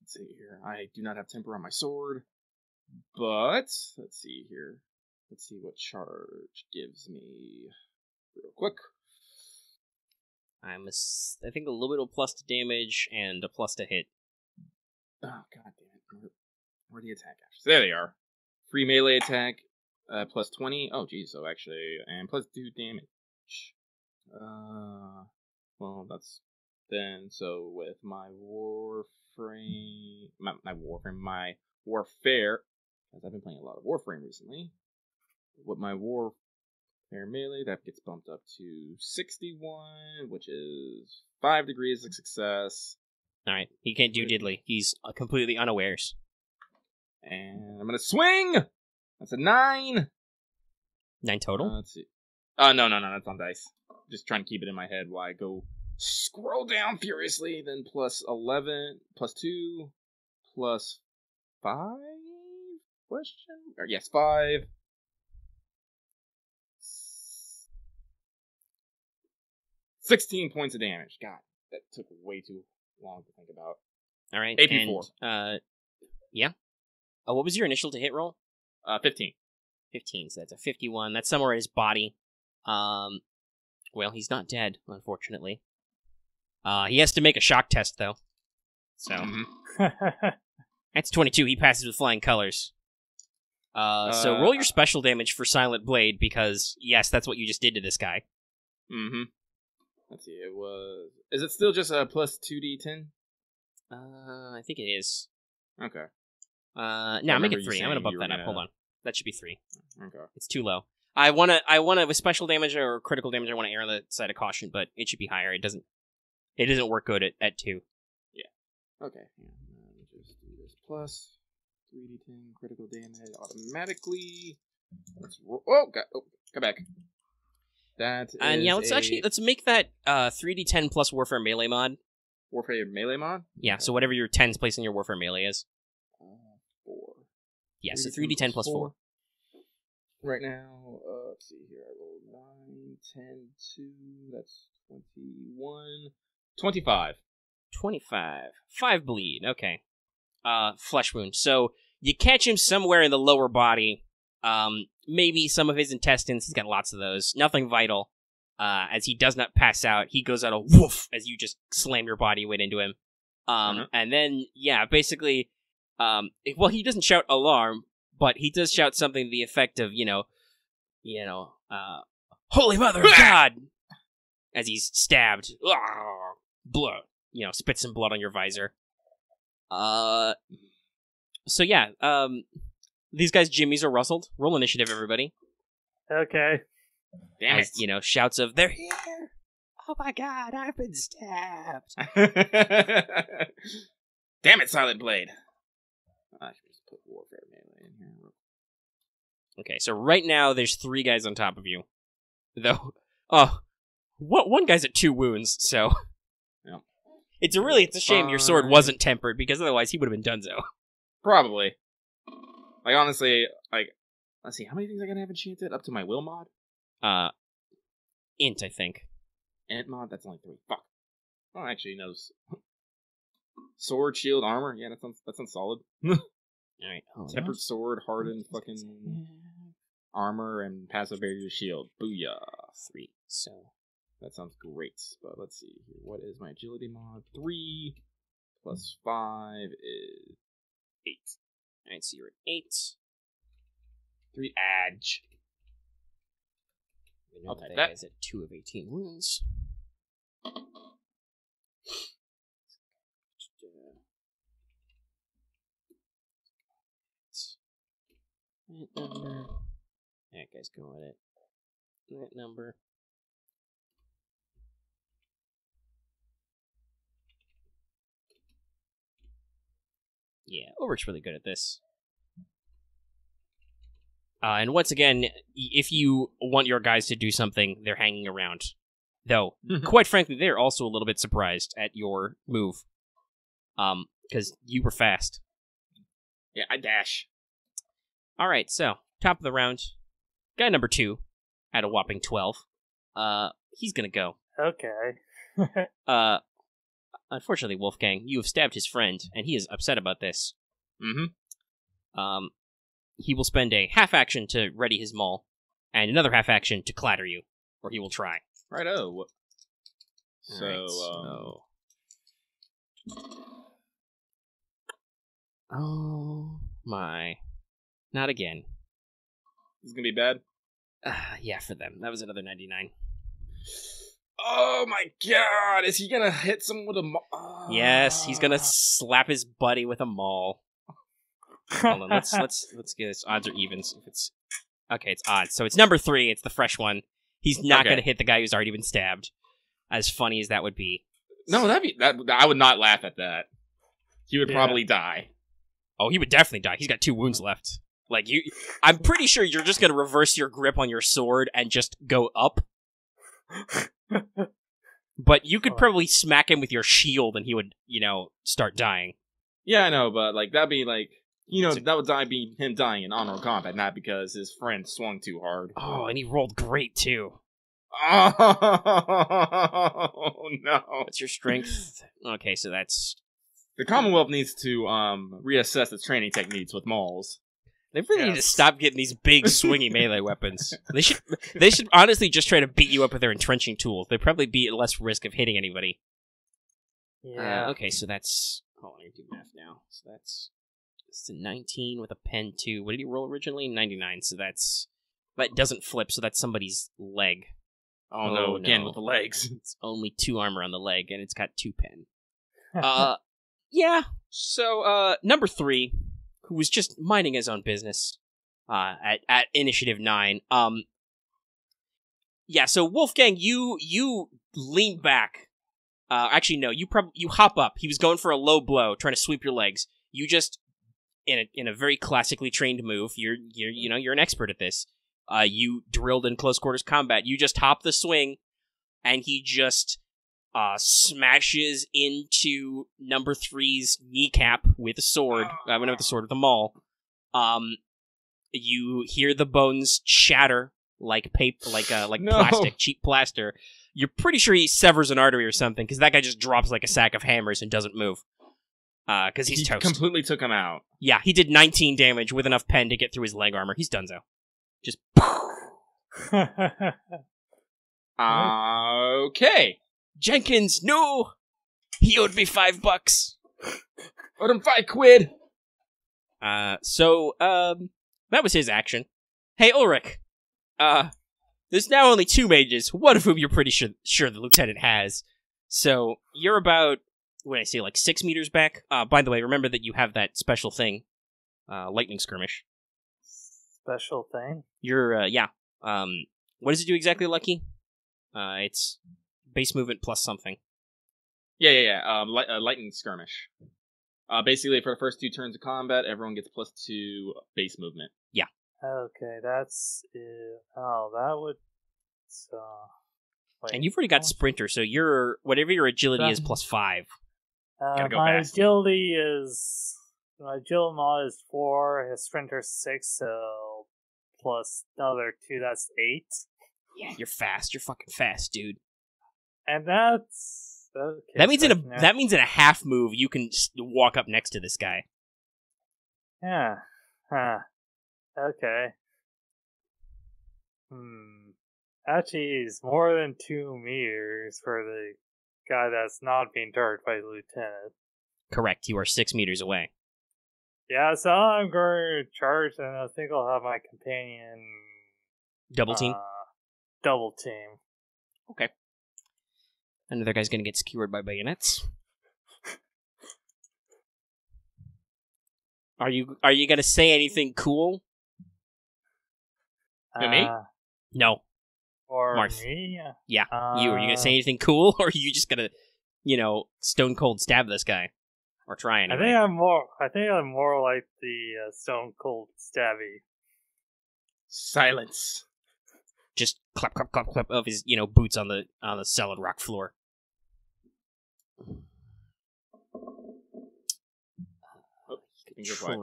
see here. I do not have temper on my sword, but let's see here. Let's see what charge gives me real quick. I think a little bit of plus to damage and a plus to hit. Oh, god damn it. Where are the attack actions? There they are. Free melee attack, plus 20. Oh, geez, so actually, and plus 2 damage. Well, that's then, so with my Warframe, my Warfare, because I've been playing a lot of Warframe recently, with my Warfare melee, that gets bumped up to 61, which is 5 degrees of success. Alright, he can't do diddly. He's completely unawares. And I'm gonna swing! That's a 9! 9 total? Let's see. No, that's on dice. Just trying to keep it in my head while I go scroll down furiously, then plus 11, plus 2, plus 5? Question? Or yes, 5. 16 points of damage. God, that took way too long to think about. All right. AP4. And, yeah. What was your initial to hit roll? 15. 15, so that's a 51. That's somewhere in his body. Well, he's not dead, unfortunately. He has to make a shock test, though. So. That's 22. He passes with flying colors. So roll your special damage for Silent Blade, because, yes, that's what you just did to this guy. Mm-hmm. Let's see, it was... Is it still just a plus 2d10? I think it is. Okay. No, make it 3. I'm gonna bump that up. Hold on. That should be 3. Okay. It's too low. I wanna with special damage or critical damage, I want to err on the side of caution, but it should be higher. It doesn't work good at 2. Yeah. Okay. Just do this plus 3d10 critical damage automatically. Let's roll. Oh, go back. That is and yeah, let's make that 3d10 plus Warfare melee mod. Warfare melee mod? Yeah, so whatever your 10's place in your Warfare melee is. 4. Yeah, so 3d10 plus 4. Right now, let's see here. I rolled 9, 10, 2. That's 21. 25. 25. 5 bleed. Okay. Flesh wound. So you catch him somewhere in the lower body. Maybe some of his intestines. He's got lots of those. Nothing vital. As he does not pass out, he goes out a woof as you just slam your body weight into him. And then, yeah, basically, well, he doesn't shout alarm, but he does shout something to the effect of, Holy Mother of God! As he's stabbed. Blood. Spit some blood on your visor. So yeah, these guys' jimmies are rustled. Roll initiative, everybody. Okay. Damn it. Shouts of, they're here! Oh my God, I've been stabbed! Damn it, Silent Blade! I should just put Warfare melee in here. Okay, so right now there's 3 guys on top of you. Though, one guy's at 2 wounds, so... Yeah. It's a shame your sword wasn't tempered, because otherwise he would have been donezo. Probably. Honestly, let's see, how many things I gotta have enchanted? Up to my will mod? Int, I think. Int mod? That's only 3. Fuck. Oh, actually, no. Sword, shield, armor? Yeah, that sounds solid. Alright. Tempered sword, hardened fucking armor, and passive barrier shield. Booyah. 3, so... That sounds great. But let's see here. What is my agility mod? 3 plus 5 is 8. Alright, so you're at 8. 3 edge. I'll take that. Guy's at 2 of 18 wounds. That number. That guy's going with it. That number. Yeah, Ulrich's really good at this. And once again, if you want your guys to do something, they're hanging around. Though, quite frankly, they're also a little bit surprised at your move. Because you were fast. Yeah, I dash. Alright, so, top of the round. Guy number 2 at a whopping 12. He's gonna go. Okay. Unfortunately, Wolfgang, you have stabbed his friend, and he is upset about this. Mm-hmm. He will spend a half action to ready his maul, and another half action to clatter you, or he will try. Righto. Oh my. Not again. This is gonna be bad? Yeah, for them. That was another 99. Oh my God! Is he gonna hit someone with a maul? Yes, he's gonna slap his buddy with a maul. Hold on, let's get this odds or evens. If it's okay, it's odds. So it's number 3. It's the fresh one. He's not gonna hit the guy who's already been stabbed. As funny as that would be. No, I would not laugh at that. He would probably die. Oh, he would definitely die. He's got 2 wounds left. I'm pretty sure you're just gonna reverse your grip on your sword and just go up. But you could probably smack him with your shield and he would, start dying. Yeah, I know, but that'd be that would be him dying in honorable combat, not because his friend swung too hard. Oh, and he rolled great too. Oh no! What's your strength? Okay, so that's the Commonwealth needs to reassess its training techniques with mauls. They really need to stop getting these big swingy melee weapons. They should honestly just try to beat you up with their entrenching tools. They'd probably be at less risk of hitting anybody. Yeah. Okay, so that's... Hold on, I can do math now. So that's a 19 with a pen too. What did he roll originally? 99. So that doesn't flip. So that's somebody's leg. Oh no! Again with the legs. It's only 2 armor on the leg, and it's got 2 pen. Yeah. So number 3. Who was just minding his own business at initiative 9. Yeah, so Wolfgang, you lean back. Actually, no, you hop up. He was going for a low blow, trying to sweep your legs. You just in a very classically trained move, you're an expert at this. You drilled in close quarters combat. You just hop the swing, and he just smashes into number 3's kneecap with a sword. Not with the sword, with the maul. You hear the bones shatter like paper, like plastic, cheap plaster. You're pretty sure he severs an artery or something, because that guy just drops like a sack of hammers and doesn't move. Because he's toast. Completely took him out. Yeah, he did 19 damage with enough pen to get through his leg armor. He's donezo. Just. Okay. Jenkins, no! He owed me $5. Owed him £5. That was his action. Hey, Ulrich. There's now only 2 mages, one of whom you're pretty sure the lieutenant has. So, you're about, what did I say, like 6 meters back? By the way, remember that you have that special thing. Lightning skirmish. Special thing? You're, yeah. What does it do exactly, Lucky? It's base movement plus something. Yeah. Lightning skirmish. Basically, for the first 2 turns of combat, everyone gets +2 base movement. Yeah. Okay, that's... that would... wait, and you've already got Sprinter, so whatever your agility is +5. My agility is... My agility mod is 4, his Sprinter 6, so... plus another 2, that's 8. Yeah, you're fast. You're fucking fast, dude. And that's... Okay, that means in a half move, you can walk up next to this guy. Yeah. Huh. Okay. Actually, it's more than 2 meters for the guy that's not being targeted by the lieutenant. Correct. You are 6 meters away. Yeah, so I'm going to charge, and I think I'll have my companion... Double team? Double team. Okay. Another guy's gonna get skewered by bayonets. Are you gonna say anything cool? To me? No. Or Marth. me? Yeah, you. Are you gonna say anything cool, or are you just gonna, stone cold stab this guy? Or try anyway? I think I'm more like the stone cold stabby. Silence. Just clap, clap, clap, clap of his, boots on the solid rock floor. Try.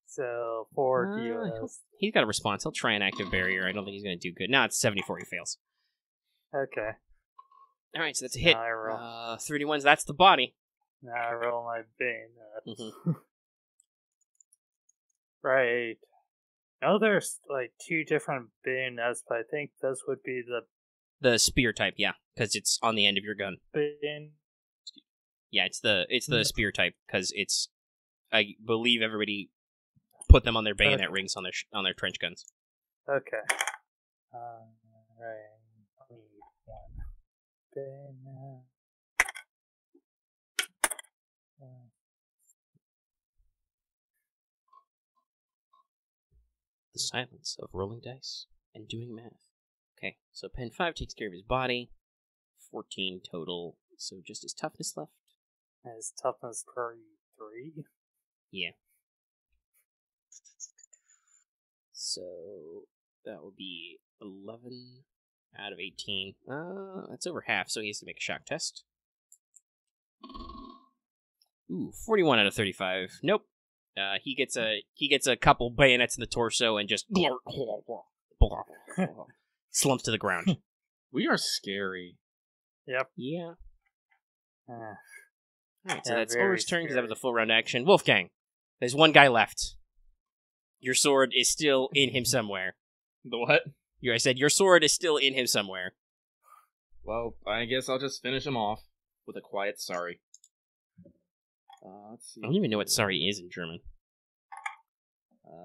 So, 4 DOS. He's got a response. He'll try an active barrier. I don't think he's going to do good. No, it's 74. He fails. Okay. Alright, so that's a hit. Now I roll. 31s, that's the body. Now I roll my bayonet. Mm-hmm. Right. Now there's like 2 different bayonets, but I think this would be the spear type, yeah, because it's on the end of your gun. Yeah, it's the spear type because it's. I believe everybody put them on their bayonet rings on their trench guns. Okay. Right. I need 1 bayonet. The silence of rolling dice and doing math. Okay, so pen 5 takes care of his body. 14 total, so just his toughness left. His toughness per 3? Yeah. So that will be 11 out of 18. That's over half, so he has to make a shock test. Ooh, 41 out of 35. Nope. He gets a couple bayonets in the torso and just slumps to the ground. We are scary. Yep. Yeah. Alright, so Yeah, that's very Ulrich's turn because that scary. was a full round action. Wolfgang, there's one guy left. Your sword is still in him somewhere. The what? I said your sword is still in him somewhere. Well, I guess I'll just finish him off with a quiet sorry. Let's see. I don't even know what sorry is in German.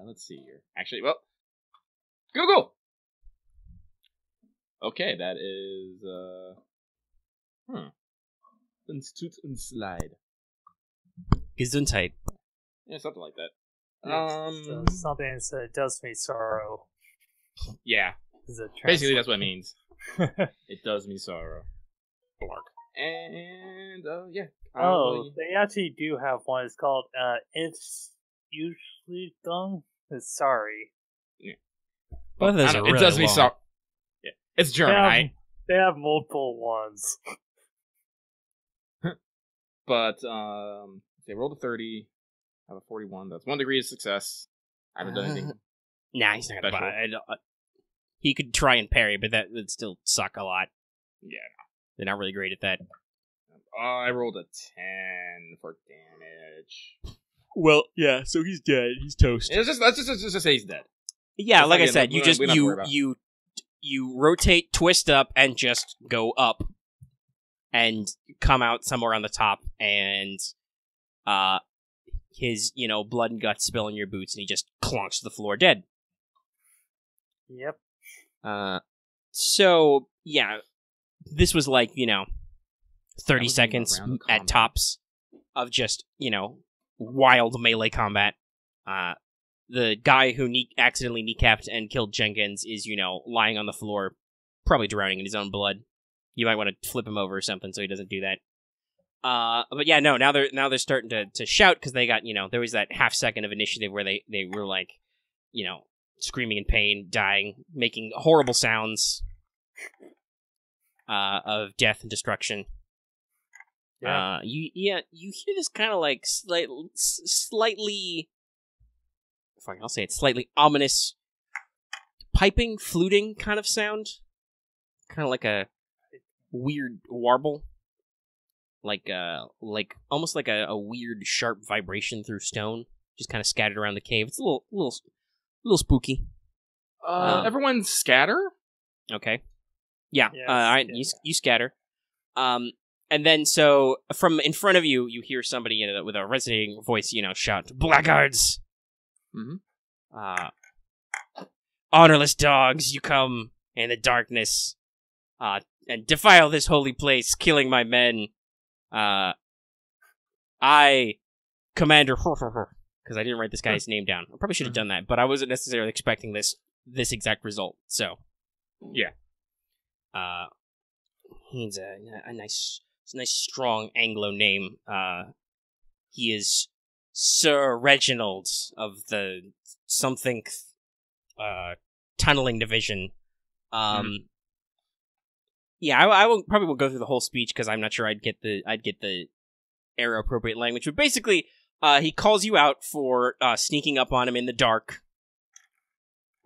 Let's see here. Actually, well, Google! Okay, that is, Uns tut uns leid. Gesundheit. Yeah, something like that. So something that said, does me sorrow. Yeah. Is a Basically, that's what it means. translation. It does me sorrow. Blark. And, yeah. Oh, they actually do have one. It's called usually done is sorry. Yeah. Both of those are really it does me long. sorry. Yeah. It's German, They have multiple ones. But, they rolled a 30. I have a 41. That's 1 degree of success. I haven't done anything. Nah, he's not gonna special. buy it. He could try and parry, but that would still suck a lot. Yeah. They're not really great at that. I rolled a 10 for damage. Well, yeah, so he's dead. He's toast. Let's just say he's dead. Yeah, like I said, we don't have to worry about it. you rotate, twist up, and just go up, and come out somewhere on the top, and his blood and guts spill in your boots, and he just clonks to the floor dead. Yep. So yeah, this was like 30 seconds at tops of just wild melee combat. The guy who accidentally kneecapped and killed Jenkins is, lying on the floor, probably drowning in his own blood. You might want to flip him over or something so he doesn't do that. But yeah, no, now they're starting to shout because they got, there was that half second of initiative where they were like, screaming in pain, dying, making horrible sounds of death and destruction. Yeah. You hear this kind of like slightly, fine, I'll say it, slightly ominous piping, fluting kind of sound. Kind of like a weird warble. Like almost like a weird sharp vibration through stone, just kind of scattered around the cave. It's a little spooky. Everyone scatter? Okay. Yeah. Yes, all right. You scatter. And then so from in front of you, you hear somebody with a resonating voice, shout, "Blackguards! Mm-hmm. Honorless dogs! You come in the darkness, and defile this holy place, killing my men. I, Commander," because I didn't write this guy's name down. I probably should have done that, but I wasn't necessarily expecting this exact result. So, yeah. He's a nice strong Anglo name. He is Sir Reginald of the something tunneling division. Yeah, I probably won't go through the whole speech because I'm not sure I'd get the era appropriate language. But basically, he calls you out for sneaking up on him in the dark,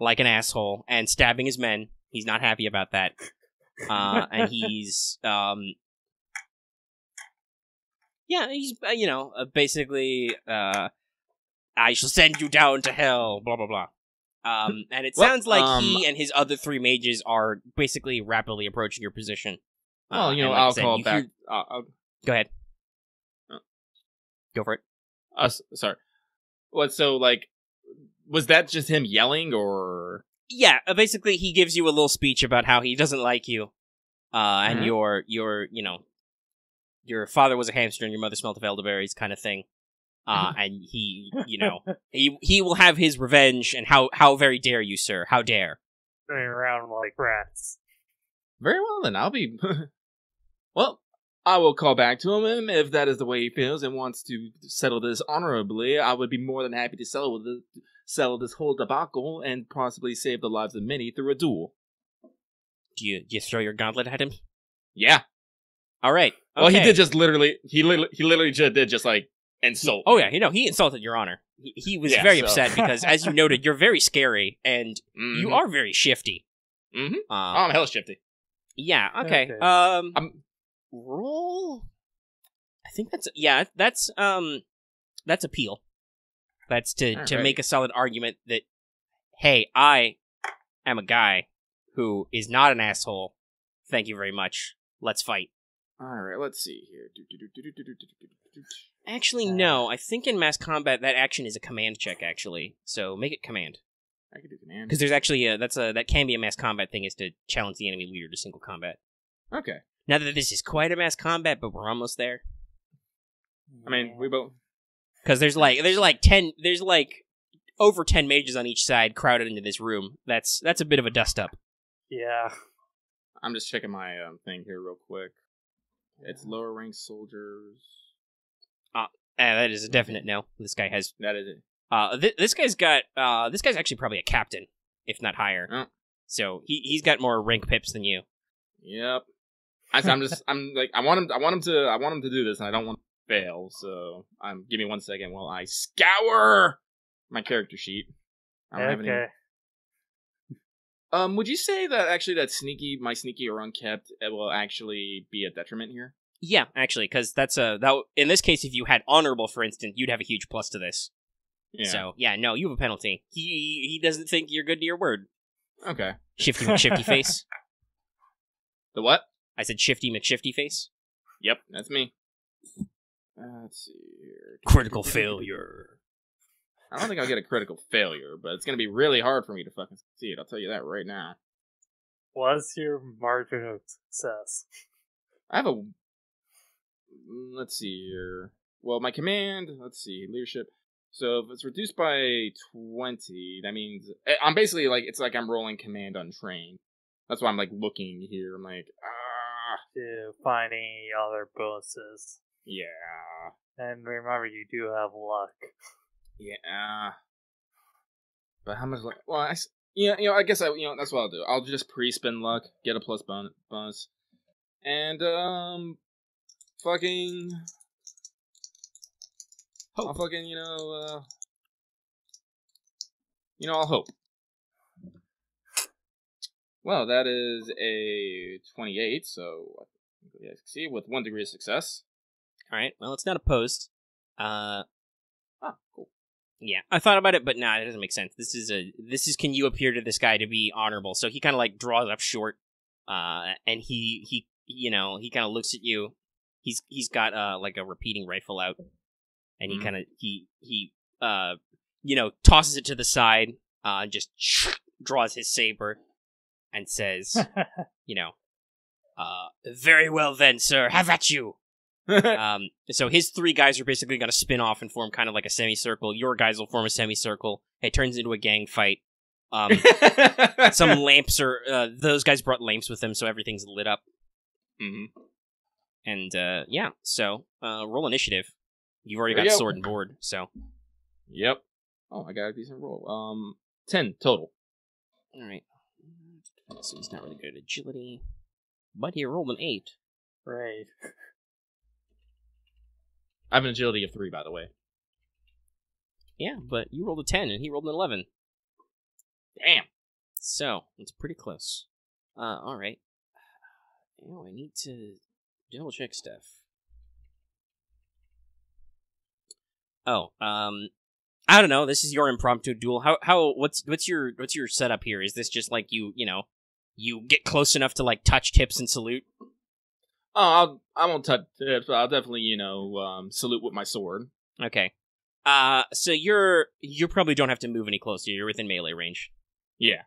like an asshole, and stabbing his men. He's not happy about that, and he's basically I shall send you down to hell. Blah blah blah. And it sounds like he and his other 3 mages are basically rapidly approaching your position. Well, I'll call back. Go ahead. Go for it. Sorry. What? So, like, was that just him yelling, or? Yeah, basically, he gives you a little speech about how he doesn't like you, and your father was a hamster and your mother smelled of elderberries, kind of thing. And he, he will have his revenge, and how very dare you, sir? How dare? Running around like rats. Very well, then. I'll be... Well, I will call back to him, and if that is the way he feels and wants to settle this honorably, I would be more than happy to settle this whole debacle and possibly save the lives of many through a duel. Do you throw your gauntlet at him? Yeah. All right. Okay. Well, he did just literally... He literally just did just, like, insult. Oh, yeah. He insulted your honor. He was very upset because, as you noted, you're very scary, and you are very shifty. Mm-hmm. I'm hella shifty. Yeah, okay. Roll? I think that's appeal. That's to make a solid argument that, hey, I am a guy who is not an asshole. Thank you very much. Let's fight. Alright, let's see here. Actually, no. I think in mass combat, that action is a command check, actually. So make it command. I can do command. Because there's actually that can be a mass combat thing, is to challenge the enemy leader to single combat. Okay. Not that this is quite a mass combat, but we're almost there. I mean, we both... Because there's over 10 mages on each side crowded into this room. That's a bit of a dust up. Yeah. I'm just checking my thing here real quick. It's lower ranked soldiers. That is a definite no. This guy has... That is it. This guy's actually probably a captain, if not higher. Oh. So he's got more rank pips than you. Yep. I want him to do this, and I don't want to fail. So give me 1 second while I scour my character sheet. I don't have any. Would you say that actually my sneaky or unkept will actually be a detriment here? Yeah, actually, because in this case, if you had honorable, for instance, you'd have a huge plus to this. Yeah. So yeah, no, you have a penalty. He doesn't think you're good to your word. Okay. Shifty McShifty face. The what? I said Shifty McShifty face. Yep, that's me. Let's see here. Critical failure. I don't think I'll get a critical failure, but it's gonna be really hard for me to fucking succeed. I'll tell you that right now. What's your margin of success? I have a... Let's see here. Well, my command... Let's see. Leadership. So if it's reduced by 20, that means... I'm basically like... It's like I'm rolling command untrained. That's why I'm like looking here. I'm like... To find any other bonuses. Yeah. And remember, you do have luck. Yeah. But how much luck? Well, I guess that's what I'll do. I'll just pre-spin luck, get a plus bonus. And, fucking... Hope. I'll fucking, I'll hope. Well, that is a 28, so I think see with 1 degree of success. Alright, well, it's not opposed. Oh, cool. Yeah, I thought about it, but nah, it doesn't make sense. This is can you appear to this guy to be honorable? So he kind of like draws up short, and he kind of looks at you. He's got like a repeating rifle out, and he kind of he tosses it to the side, and just draws his saber, and says, very well then, sir, have at you. So his 3 guys are basically going to spin off and form kind of like a semicircle. Your guys will form a semicircle. It turns into a gang fight. Some lamps are... those guys brought lamps with them, so everything's lit up. Mm-hmm. And, yeah, so roll initiative. You've already got sword and board, so... Yep. Oh, I got a decent roll. 10 total. Alright. So he's not really good at agility. But he rolled an 8. Right. I have an agility of 3, by the way. Yeah, but you rolled a 10 and he rolled an 11. Damn. So, it's pretty close. Alright. I need to double check stuff. Oh, I don't know. This is your impromptu duel. What's your setup here? Is this just like you get close enough to like touch tips and salute? Oh, I won't touch tips, but I'll definitely, salute with my sword. Okay. So you probably don't have to move any closer. You're within melee range. Yeah.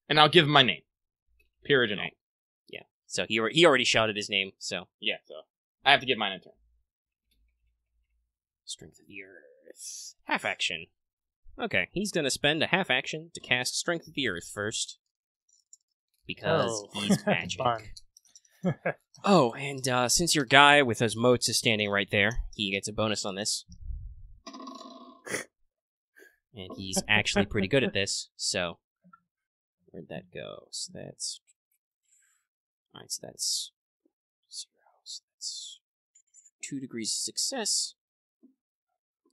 And I'll give him my name. Period and all. Yeah. So he already shouted his name, so. Yeah, so I have to give mine in turn. Strength of the Earth. Half action. Okay, he's gonna spend a half action to cast Strength of the Earth first. Because he's magic. Oh, and since your guy with those motes is standing right there, he gets a bonus on this. And he's actually pretty good at this, so... Where'd that go? So that's... Alright, so that's... 0, so that's... 2 degrees of success.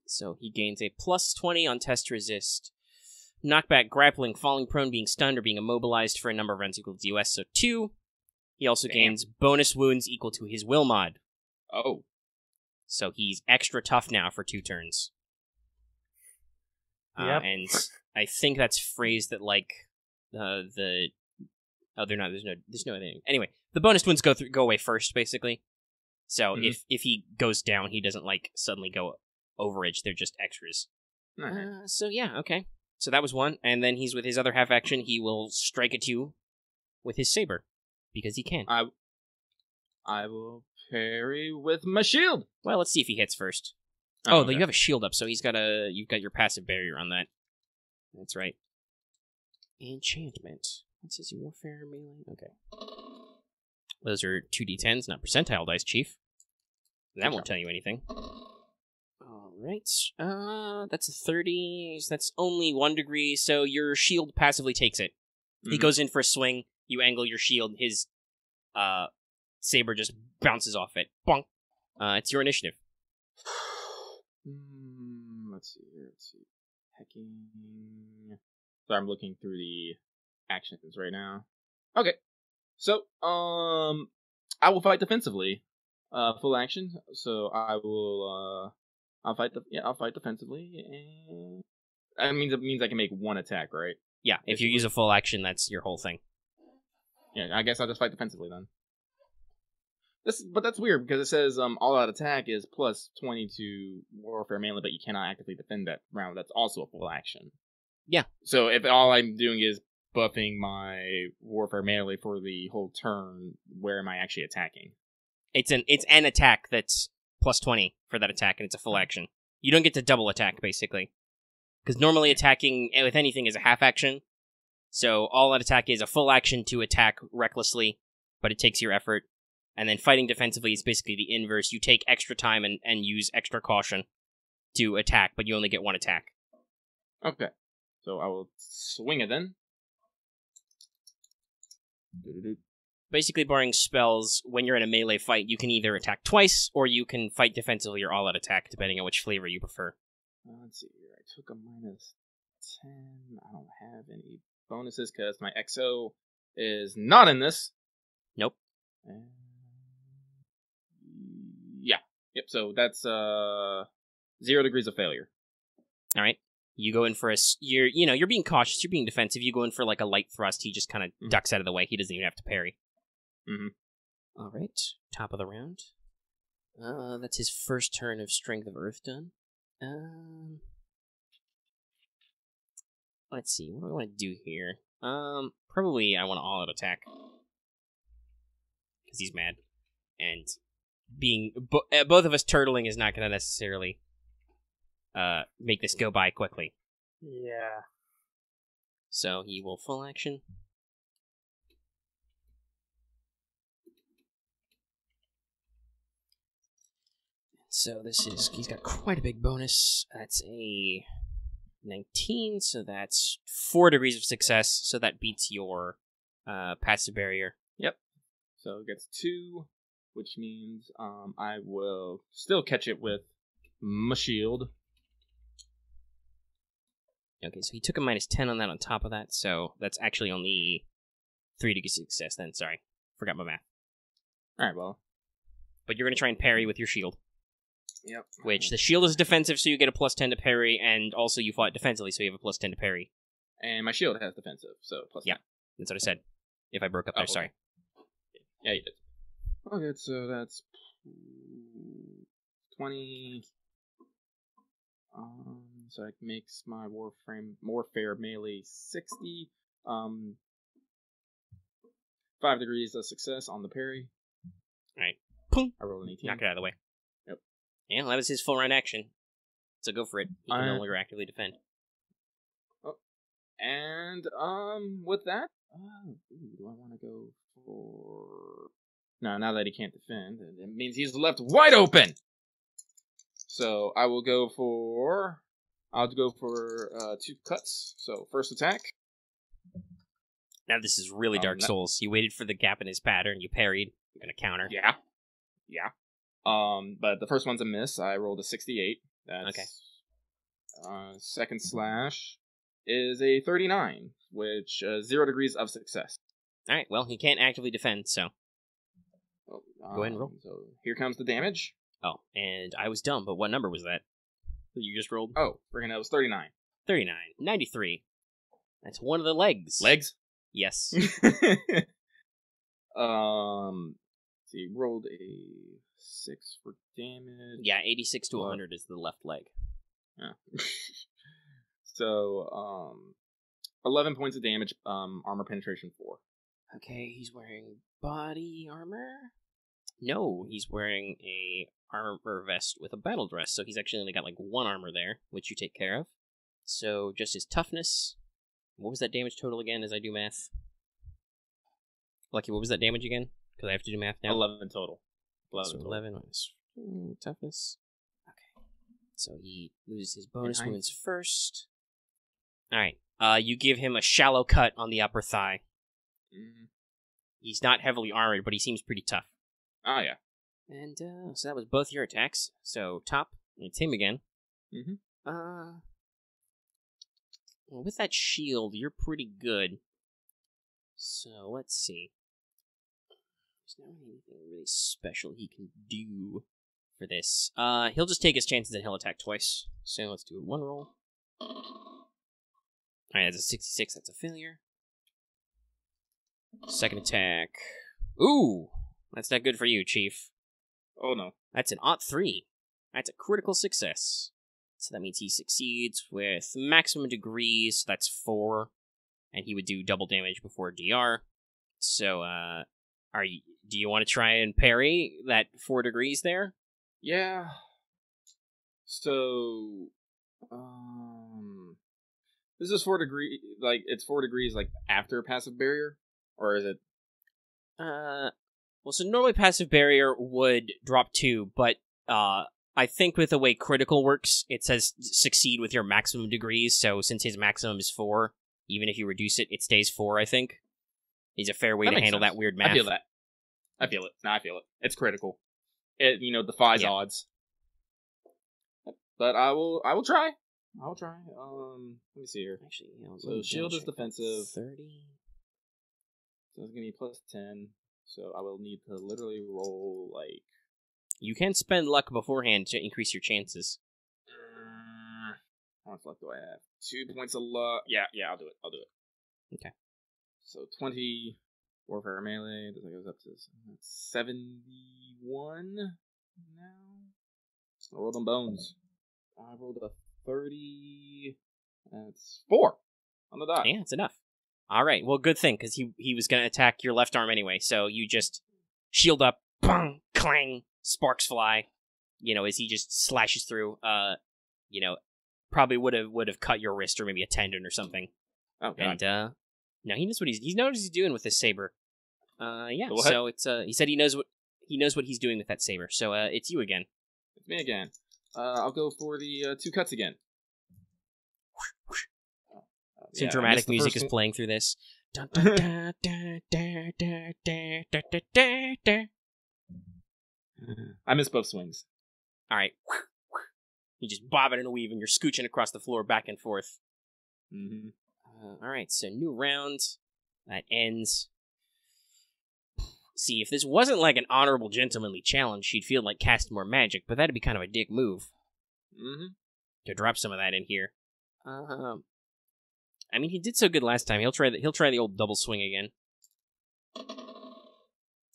So he gains a plus 20 on test resist. Knockback, grappling, falling prone, being stunned, or being immobilized for a number of rounds equal to US, so 2. He also gains bonus wounds equal to his will mod. Oh. So he's extra tough now for 2 turns. Yep. And I think that's phrased that like they're not. There's no thing. Anyway, the bonus wounds go away first, basically. So if he goes down, he doesn't like suddenly go overage. They're just extras. So yeah, okay. So that was 1, and then he's with his other half action. He will strike at you with his saber because he can. I will parry with my shield. Well, let's see if he hits first. Okay. You have a shield up, so you've got your passive barrier on that. That's right. Enchantment. It says warfare melee. Okay. Those are 2d10s, not percentile dice, Chief. That won't tell you anything. Alright. That's a 30. So that's only 1 degree, so your shield passively takes it. He goes in for a swing, you angle your shield, his saber just bounces off it. Bonk. It's your initiative. Let's see here. Hacking. So I'm looking through the actions right now. Okay. So, I will fight defensively. Full action. So I will, I'll fight defensively, and that means I can make 1 attack, right? Yeah, if you use a full action, that's your whole thing. Yeah, I guess I'll just fight defensively then. But that's weird because it says all-out attack is plus 20 to warfare melee, but you cannot actively defend that round. That's also a full action. Yeah. So if all I'm doing is buffing my warfare melee for the whole turn, where am I actually attacking? It's an attack that's plus 20 for that attack, and it's a full action. You don't get to double attack, basically. Because normally attacking with anything is a half action. So all-out attack is a full action to attack recklessly, but it takes your effort. And then fighting defensively is basically the inverse. You take extra time and use extra caution to attack, but you only get 1 attack. Okay. So I will swing it then. Basically, barring spells, when you're in a melee fight, you can either attack twice, or you can fight defensively or all-out attack, depending on which flavor you prefer. Let's see here. I took a minus 10. I don't have any bonuses because my XO is not in this. Nope. Yeah. Yep. So that's 0 degrees of failure. All right. You go in for you're being cautious. You're being defensive. You go in for like a light thrust. He just kind of ducks out of the way. He doesn't even have to parry. Mm-hmm. All right. Top of the round. That's his first turn of Strength of Earth done. Let's see. What do I want to do here? Probably I want to all-out attack. Because he's mad. And being both of us turtling is not going to necessarily make this go by quickly. Yeah. So he will full action. So he's got quite a big bonus. That's a 19, so that's 4 degrees of success, so that beats your passive barrier. Yep. So it gets 2, which means I will still catch it with my shield. Okay, so he took a minus 10 on that on top of that, so that's actually only 3 degrees of success then, sorry. Forgot my math. Alright, well. But you're going to try and parry with your shield. Yep. Which, the shield is defensive, so you get a plus 10 to parry, and also you fought defensively, so you have a plus 10 to parry. And my shield has defensive, so plus 10. Yeah, that's what I said. If I broke up there, okay. Sorry. Yeah, you did. Okay, so that's 20. So it makes my warfare melee 60. 5 degrees of success on the parry. Alright. Boom. I rolled an 18. Knock it out of the way. Yep. Yeah, well, that was his full round action. So go for it. He can no longer actively defend. Oh. And, with that, do I want to go for... No, now that he can't defend, it means he's left wide open! So, I'll go for 2 cuts. So, first attack. Now this is really Dark Souls. You waited for the gap in his pattern, you parried, you're gonna counter. Yeah. But the first one's a miss. I rolled a 68. That's, okay. Second slash is a 39, which 0 degrees of success. Alright, well, he can't actively defend, so... Go ahead and roll. So here comes the damage. Oh, and I was dumb, but what number was that you just rolled? Oh, friggin' that was 39. 39. 93. That's one of the legs. Legs? Yes. So you rolled a 6 for damage. Yeah, 86 to 100 is the left leg. Yeah. So, 11 points of damage, armor penetration 4. Okay, he's wearing body armor? No, he's wearing a armor vest with a battle dress, so he's actually only got like 1 armor there, which you take care of. So, just his toughness. What was that damage total again as I do math? Lucky, what was that damage again? Because I have to do math now. 11 total. 11 minus toughness. Okay. So he loses his bonus wounds first. Alright. You give him a shallow cut on the upper thigh. Mm-hmm. He's not heavily armored, but he seems pretty tough. Oh, yeah. And, so that was both your attacks. So, top, it's him again. Mm-hmm. Well, with that shield, you're pretty good. So, let's see. There's not anything really special he can do for this. He'll just take his chances and he'll attack twice. So, let's do one roll. Alright, that's a 66, that's a failure. Second attack. Ooh! That's not good for you, Chief. Oh, no. That's an +3. That's a critical success. So that means he succeeds with maximum degrees, so that's 4. And he would do double damage before DR. So, do you want to try and parry that 4 degrees there? Yeah. So, this is 4 degrees, like, it's 4 degrees, like, after passive barrier? Or is it? Well, so normally passive barrier would drop 2, but, I think with the way critical works, it says succeed with your maximum degrees, so since his maximum is 4, even if you reduce it, it stays 4, I think. Is a fair way to handle that weird math. I feel that. I feel it. No, I feel it. It's critical. It, defies odds. But I will try. I'll try. Let me see here. Actually, so shield is defensive. 30. So it's gonna be +10. So I will need to literally roll like. You can spend luck beforehand to increase your chances. How much luck do I have? 2 points of luck. Yeah, I'll do it. Okay. So 20 warfare melee. That goes up to 71 now. I rolled on bones. I rolled a 30. That's 4 on the die. Yeah, it's enough. All right. Well, good thing, because he was going to attack your left arm anyway. So you just shield up, bang, clang, sparks fly. As he just slashes through. Probably would have cut your wrist or maybe a tendon or something. Oh, God. And no, he knows what he's doing with this saber. Yeah. What? So it's he said he knows what he's doing with that saber. So it's you again. It's me again. I'll go for the 2 cuts again. Some dramatic music is playing through this. I missed both swings. All right. You just bobbing and weaving. You're scooching across the floor back and forth. Mm-hmm. All right, so new round. That ends. See, if this wasn't like an honorable gentlemanly challenge, she'd feel like casting more magic, but that'd be kind of a dick move. Mm-hmm. To drop some of that in here. I mean, he did so good last time. He'll try the old double swing again.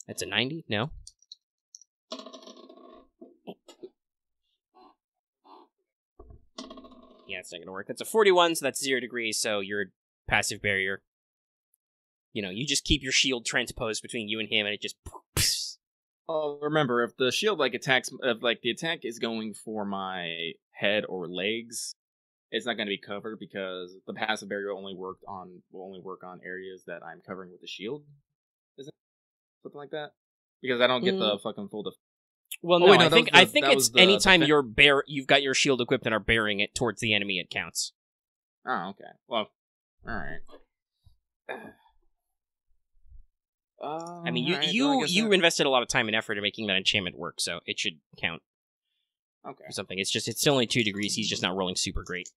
That's a 90? No. Yeah, it's not gonna work. That's a 41, so that's 0 degrees, so your passive barrier. You just keep your shield transposed between you and him, and it just... Oh, remember, if the shield, attacks... If, the attack is going for my head or legs, it's not going to be covered, because the passive barrier will only work on areas that I'm covering with the shield. Is it? Something like that? Because I don't get the fucking full... Well, no, I think it's anytime you've got your shield equipped and are bearing it towards the enemy, it counts. Oh, okay. Well, alright. I mean, you invested a lot of time and effort in making that enchantment work, so it should count. Okay. For something. It's still only 2 degrees, he's just not rolling super great.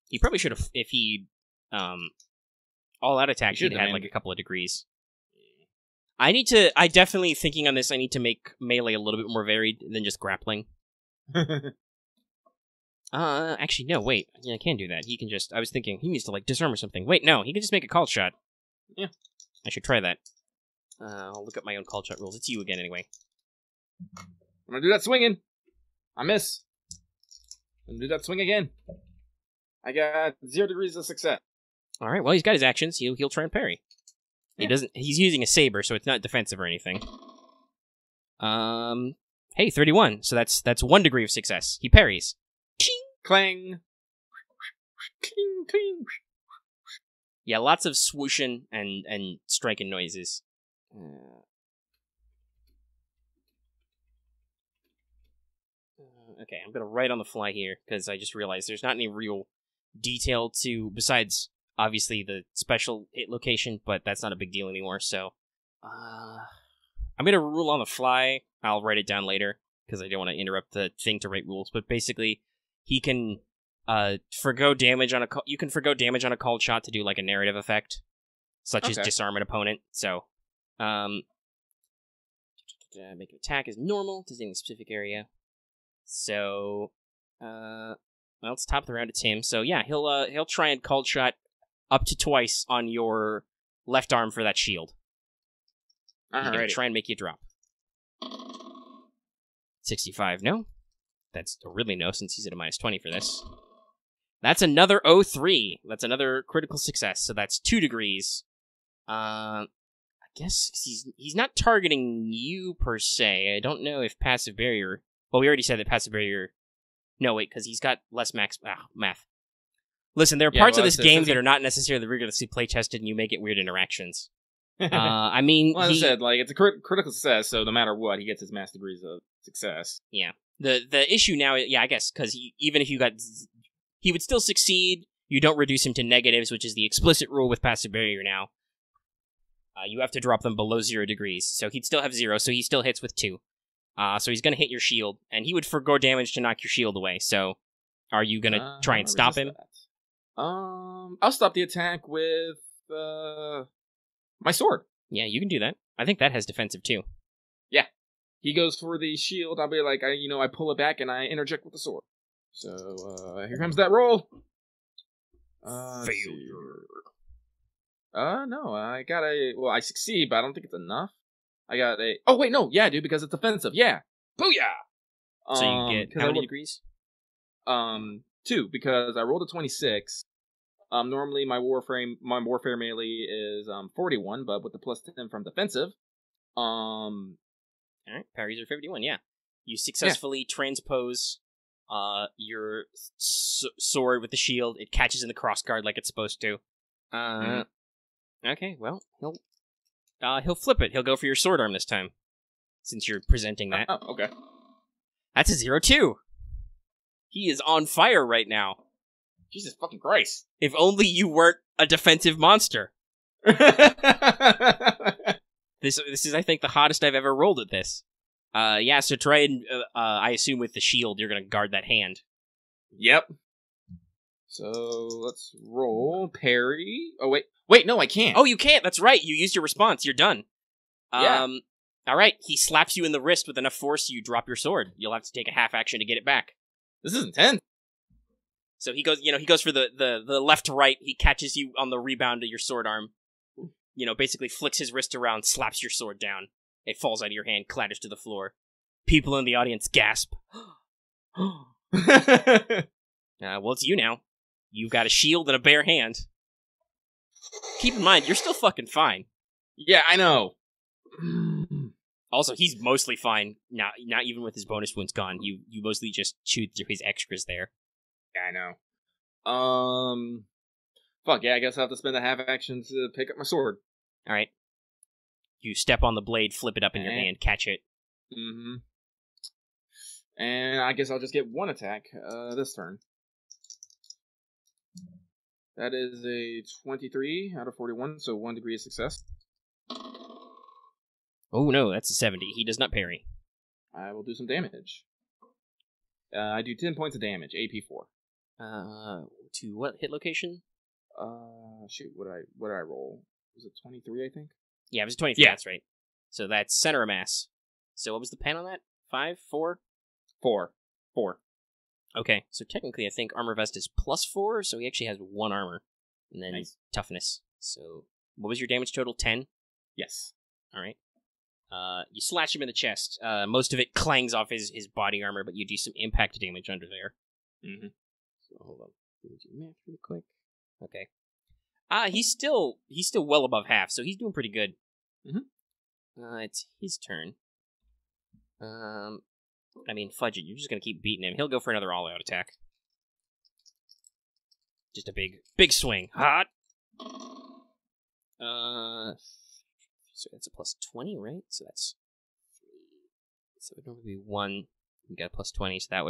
He probably should have, if he, all-out attack, he'd had, a couple of degrees. I definitely, thinking on this, I need to make melee a little bit more varied than just grappling. Actually, no, wait. Yeah, I can't do that. He can just, I was thinking, he needs to, disarm or something. Wait, no, he can just make a call shot. Yeah. I should try that. I'll look up my own call shot rules. It's you again, anyway. I'm gonna do that swinging. I miss. I'm gonna do that swing again. I got 0 degrees of success. Alright, well, he's got his actions. He'll try and parry. Yeah. He's using a saber, so it's not defensive or anything. Hey, 31. So that's 1 degree of success. He parries. Clang. Cling, cling. Yeah, lots of swooshing and striking noises. Okay, I'm gonna write on the fly here, because I just realized there's not any real detail to, besides, obviously, the special hit location, but that's not a big deal anymore, so... I'm gonna rule on the fly. I'll write it down later, because I don't want to interrupt the thing to write rules, but basically, he can forgo damage on you can forgo damage on a called shot to do, like, a narrative effect, such as disarm an opponent, so... make an attack as normal, designating a specific area. So, well, it's top of the round. It's him. So yeah, he'll try and called shot up to twice on your left arm for that shield. He's gonna try and make you drop. 65. No, that's a really no, since he's at a -20 for this. That's another 03. That's another critical success. So that's 2 degrees. I guess he's not targeting you per se. I don't know if passive barrier. Well, we already said that passive barrier. No, wait, because he's got less math. Listen, there are parts of this game that are not necessarily rigorously play tested, and you may get weird interactions. I mean, well, as I said, like, it's a critical success, so no matter what, he gets his mass degrees of success. Yeah. The issue now, I guess, because even if you got, he would still succeed. You don't reduce him to negatives, which is the explicit rule with passive barrier now. You have to drop them below 0 degrees, so he'd still have 0, so he still hits with 2. So he's going to hit your shield, and he would forgo damage to knock your shield away, so are you going to try and stop him? I'll stop the attack with my sword. Yeah, you can do that. I think that has defensive, too. Yeah. He goes for the shield, I'll be like, I pull it back, and I interject with the sword. So, here comes that roll. Failure. No, I got I succeed, but I don't think it's enough. I got oh wait, no, yeah, dude, because it's offensive, yeah. Booyah! So you get how many degrees? 2, because I rolled a 26. Normally my warfare melee is 41, but with the +10 from defensive, Alright, parries are 51, yeah. You successfully transpose your sword with the shield. It catches in the crossguard like it's supposed to. Okay, well, he'll flip it. He'll go for your sword arm this time, since you're presenting that. Oh, okay. That's a 0-2. He is on fire right now. Jesus fucking Christ. If only you weren't a defensive monster. This is, I think, the hottest I've ever rolled at this. Yeah, so try and, I assume with the shield, you're going to guard that hand. Yep. So, let's roll parry. Oh, wait, no, I can't. Oh, you can't. That's right. You used your response. You're done. Yeah. All right. He slaps you in the wrist with enough force, you drop your sword. You'll have to take a half action to get it back. This is intense. So he goes for the left to right. He catches you on the rebound of your sword arm. Basically flicks his wrist around, slaps your sword down. It falls out of your hand, clatters to the floor. People in the audience gasp. Well, it's you now. You've got a shield and a bare hand. Keep in mind, you're still fucking fine. Yeah, I know. Also, he's mostly fine. Not even with his bonus wounds gone. You mostly just chewed through his extras there. Yeah, I know. Fuck, yeah, I guess I'll have to spend a half action to pick up my sword. Alright. You step on the blade, flip it up in your hand, catch it. Mm-hmm. And I guess I'll just get one attack this turn. That is a 23 out of 41, so 1 degree of success. Oh no, that's a 70. He does not parry. I will do some damage. I do 10 points of damage, AP 4. To what hit location? Shoot, what did I roll? Was it 23, I think? Yeah, it was 23, that's right. So that's center of mass. So what was the pen on that? 5? 4? 4. Okay, so technically I think armor vest is +4, so he actually has 1 armor. And then toughness. So what was your damage total? 10? Yes. Alright. You slash him in the chest. Most of it clangs off his body armor, but you do some impact damage under there. Mm-hmm. So hold on. Let me do math real quick. Okay. He's still well above half, so he's doing pretty good. Mm-hmm. It's his turn. Fudge it. You're just gonna keep beating him. He'll go for another all-out attack. Just a big swing. Hot. So that's a +20, right? So that's 3. So it would normally be 1 You got a plus 20, so that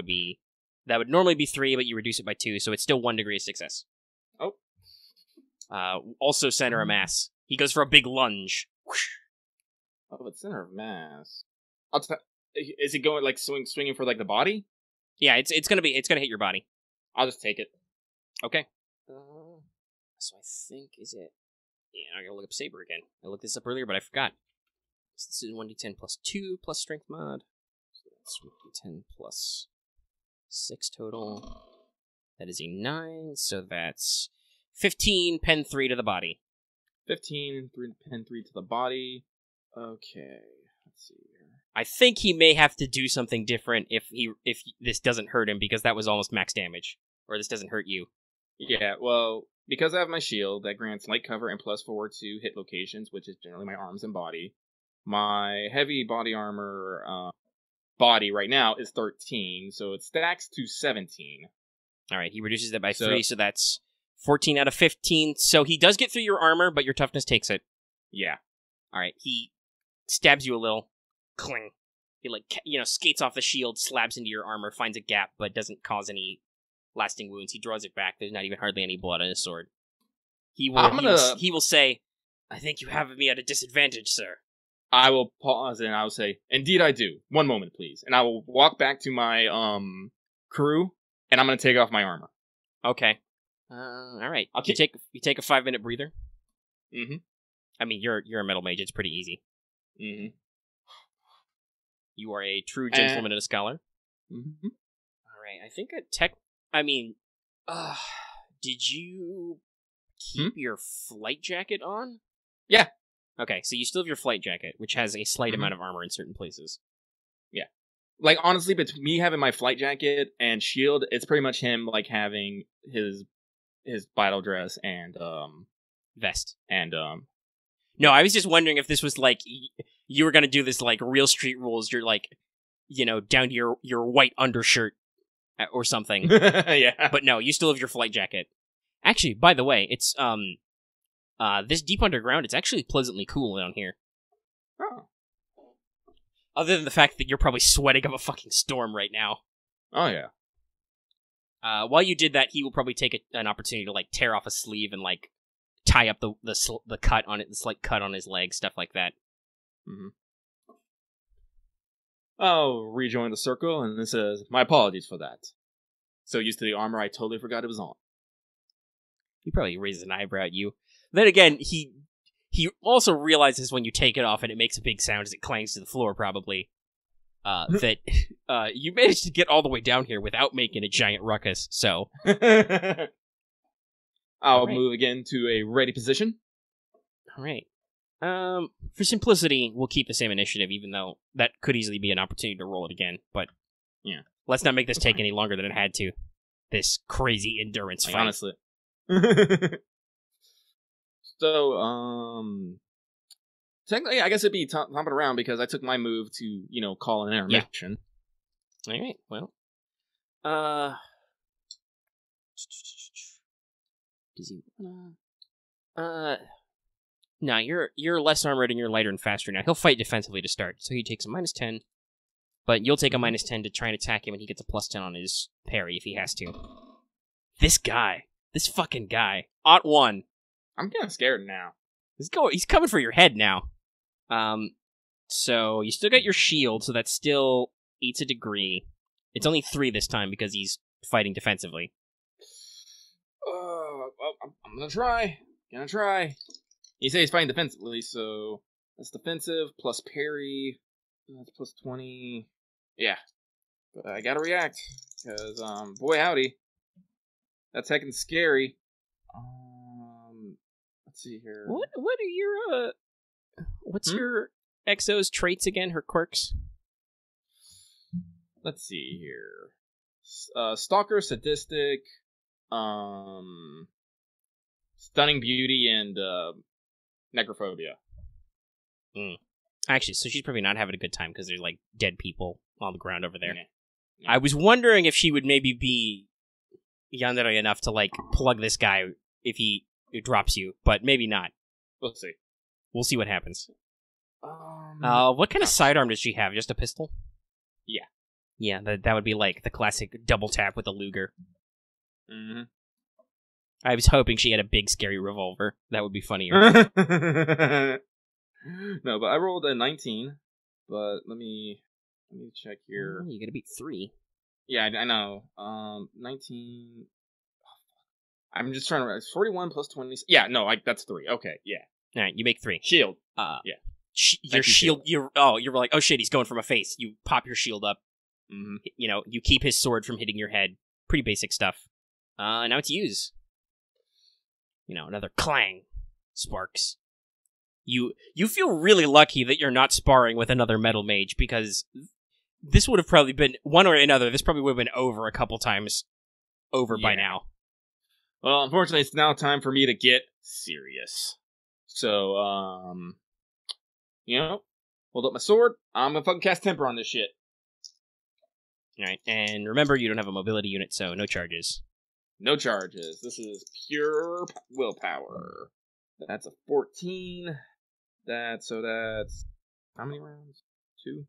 would normally be 3, but you reduce it by 2, so it's still 1 degree of success. Oh. Also center of mass. He goes for a big lunge. Oh, but center of mass. Is it going like swinging for like the body? Yeah, it's gonna hit your body. I'll just take it. Okay. So I think is it? Yeah, I gotta look up Saber again. I looked this up earlier, but I forgot. So this is 1d10 plus 2 plus strength mod. So that's 1d10 plus 6 total. That is a 9, so that's 15 pen 3 to the body. 15 pen 3 to the body. Okay. Let's see here. I think he may have to do something different if this doesn't hurt him, because that was almost max damage. Or this doesn't hurt you. Yeah, well, because I have my shield that grants light cover and +4 to hit locations, which is generally my arms and body. My heavy body armor body right now is 13, so it stacks to 17. Alright, he reduces that by 3, so that's 14 out of 15. So he does get through your armor, but your toughness takes it. Yeah. Alright, he stabs you a little. Cling. He, skates off the shield, slabs into your armor, finds a gap, but doesn't cause any lasting wounds. He draws it back. There's not even hardly any blood on his sword. He will say, "I think you have me at a disadvantage, sir." I will pause and I will say, "Indeed I do. One moment, please." And I will walk back to my crew, and I'm going to take off my armor. Okay. Alright. You take a 5-minute breather? Mm-hmm. I mean, you're a metal mage. It's pretty easy. Mm-hmm. You are a true gentleman and a scholar. Mm-hmm. Alright, I think did you keep your flight jacket on? Yeah. Okay, so you still have your flight jacket, which has a slight amount of armor in certain places. Yeah. Like, honestly, between me having my flight jacket and shield, it's pretty much him, like, having his battle dress and, vest. And, No, I was just wondering if this was, like, you were gonna do this, like, real street rules, you're, like, down to your white undershirt or something. Yeah. But no, you still have your flight jacket. Actually, by the way, it's, this deep underground, it's actually pleasantly cool down here. Oh. Other than the fact that you're probably sweating up a fucking storm right now. Oh, yeah. While you did that, he will probably take an opportunity to, like, tear off a sleeve and, like, tie up the cut on it, the slight cut on his leg, stuff like that. Mm-hmm. I'll rejoin the circle, and it says, "My apologies for that. So used to the armor, I totally forgot it was on." He probably raises an eyebrow at you. Then again, he also realizes when you take it off and it makes a big sound as it clangs to the floor, probably, that you managed to get all the way down here without making a giant ruckus, so... I'll move again to a ready position. Alright. For simplicity, we'll keep the same initiative, even though that could easily be an opportunity to roll it again, but... Yeah. Let's not make this take any longer than it had to. This crazy endurance fight. Honestly. So, technically, I guess it'd be thumping around because I took my move to, call an intermission. Yeah. Alright, well. Does he no, you're less armored and you're lighter and faster now. He'll fight defensively to start, so he takes a -10. But you'll take a -10 to try and attack him, and he gets a +10 on his parry if he has to. This fucking guy. Ot 1. I'm getting scared now. He's coming for your head now. So you still got your shield, so that still eats a degree. It's only 3 this time because he's fighting defensively. I'm gonna try. You say he's fighting defensively, so that's defensive plus parry. That's plus 20. Yeah. But I gotta react, because, boy howdy. That's heckin' scary. Let's see here. What are your, what's your Exo's traits again, her quirks? Let's see here. Stalker, sadistic, stunning beauty, and, necrophobia. Actually, so she's probably not having a good time because there's, like, dead people on the ground over there. Yeah. I was wondering if she would maybe be yandere enough to, like, plug this guy if he drops you, but maybe not. We'll see. We'll see what happens. What kind of sidearm does she have? Just a pistol? Yeah. Yeah, that would be like the classic double tap with a Luger. Mm-hmm. I was hoping she had a big, scary revolver. That would be funnier. No, but I rolled a 19. But let me check here. You gotta beat 3. Yeah, I know. 19. I'm just trying to. It's 41 plus 20. Yeah, no, that's 3. Okay, yeah. All right, you make 3. Shield. Yeah. Your shield. You're like, oh shit, he's going for my face. You pop your shield up. Mm-hmm. You know, you keep his sword from hitting your head. Pretty basic stuff. Now it's use. You know, another clang. Sparks. You feel really lucky that you're not sparring with another metal mage, because this would have probably been, one or another, this probably would have been over a couple times by now. Well, unfortunately, it's now time for me to get serious. So, hold up my sword. I'm gonna fucking cast Temper on this shit. Alright, and remember, you don't have a mobility unit, so no charges. No charges. This is pure willpower. That's a 14. That's how many rounds? 2?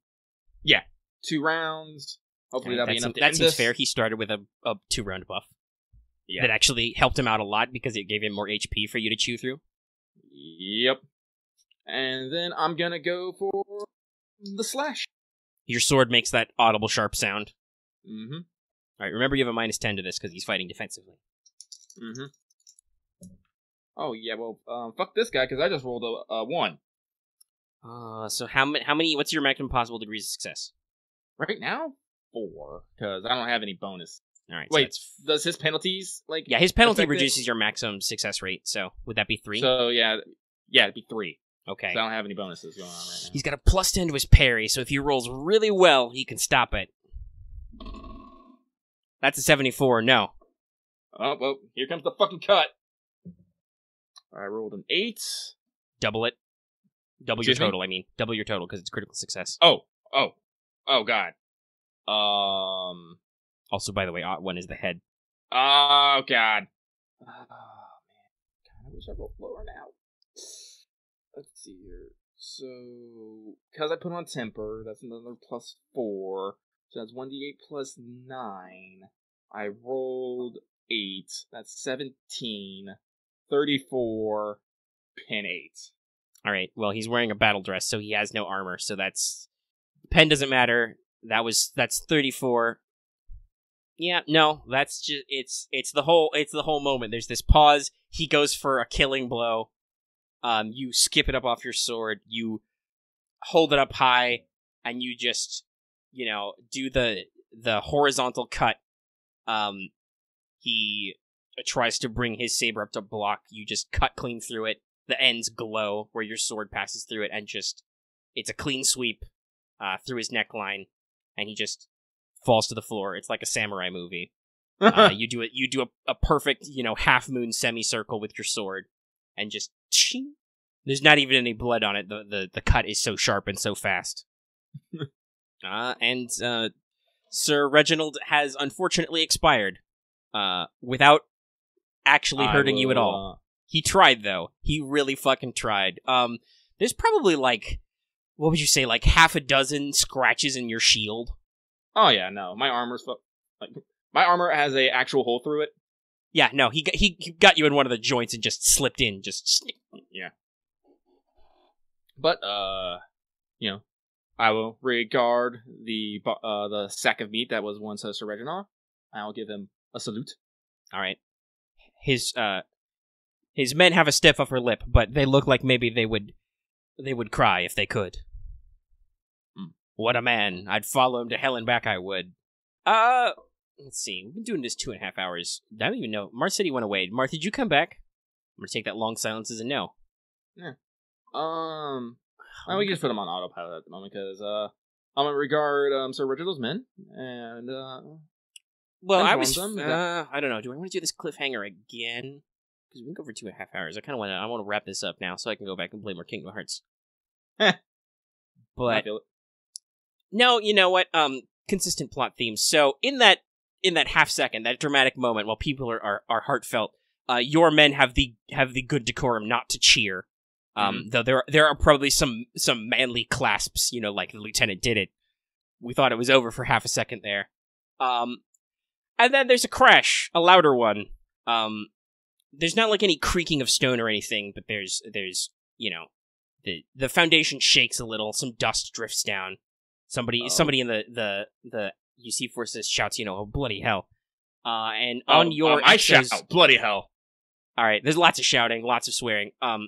Yeah, 2 rounds. Hopefully that'll be enough to end this. That seems fair. He started with a 2-round buff. Yeah. That actually helped him out a lot because it gave him more HP for you to chew through. Yep. And then I'm gonna go for the slash. Your sword makes that audible sharp sound. Mm-hmm. Alright, remember you have a -10 to this because he's fighting defensively. Mm-hmm. Oh, yeah, well, fuck this guy, because I just rolled a 1. So how many, what's your maximum possible degrees of success? Right now? 4, because I don't have any bonus. Alright. Wait, does his penalties, like... Yeah, his penalty reduces your maximum success rate, so would that be 3? So, yeah, it'd be 3. Okay. So I don't have any bonuses going on right now. He's got a +10 to his parry, so if he rolls really well, he can stop it. That's a 74, no. Oh, well, here comes the fucking cut. I rolled an 8. Double it. Double your total, I mean. Double your total, because it's critical success. Oh, God. Also, by the way, one is the head. Oh, God. Oh, man. I wish I rolled lower now. Let's see here. So, because I put on Temper, that's another +4. So that's 1d8 plus 9. I rolled 8. That's 17. 34. Pin 8. Alright, well, he's wearing a battle dress, so he has no armor, so that's... Pen doesn't matter. That's 34. Yeah, no, that's just... It's the whole moment. There's this pause. He goes for a killing blow. You skip it up off your sword. You hold it up high, and you just... do the horizontal cut. He tries to bring his saber up to block. You just cut clean through it. The ends glow where your sword passes through it, and it's a clean sweep through his neckline, and he just falls to the floor. It's like a samurai movie. You do a perfect, half moon semicircle with your sword, and just ching. There's not even any blood on it. The cut is so sharp and so fast. And Sir Reginald has unfortunately expired, without actually hurting you at all. He tried, though. He really fucking tried. There's probably, what would you say, half a dozen scratches in your shield? Oh, yeah, no. My armor's my armor has a actual hole through it. Yeah, no, he got you in one of the joints and just slipped in, Yeah. But, I will regard the sack of meat that was once Sir Reginald. I'll give him a salute. All right. His men have a stiff upper lip, but they look like maybe they would cry if they could. What a man. I'd follow him to hell and back, I would. Let's see. We've been doing this 2.5 hours. I don't even know. Marth said he went away. Marth, did you come back? I'm going to take that long silence as a no. Yeah. We can just put him on autopilot at the moment, because I'm going to regard Sir Reginald's men, and well, I don't know. Do I want to do this cliffhanger again? Because we can go for 2.5 hours. I want to wrap this up now so I can go back and play more Kingdom Hearts. But no, you know what? Consistent plot themes. So in that half second, that dramatic moment, while people are heartfelt, your men have the good decorum not to cheer. Though there are probably some manly clasps, like the lieutenant did it. we thought it was over for half a second there. And then there's a crash, a louder one. There's not like any creaking of stone or anything, but there's the foundation shakes a little, some dust drifts down. Somebody in the UC forces shouts, oh, bloody hell. And on your I shout, bloody hell. All right, there's lots of shouting, lots of swearing. On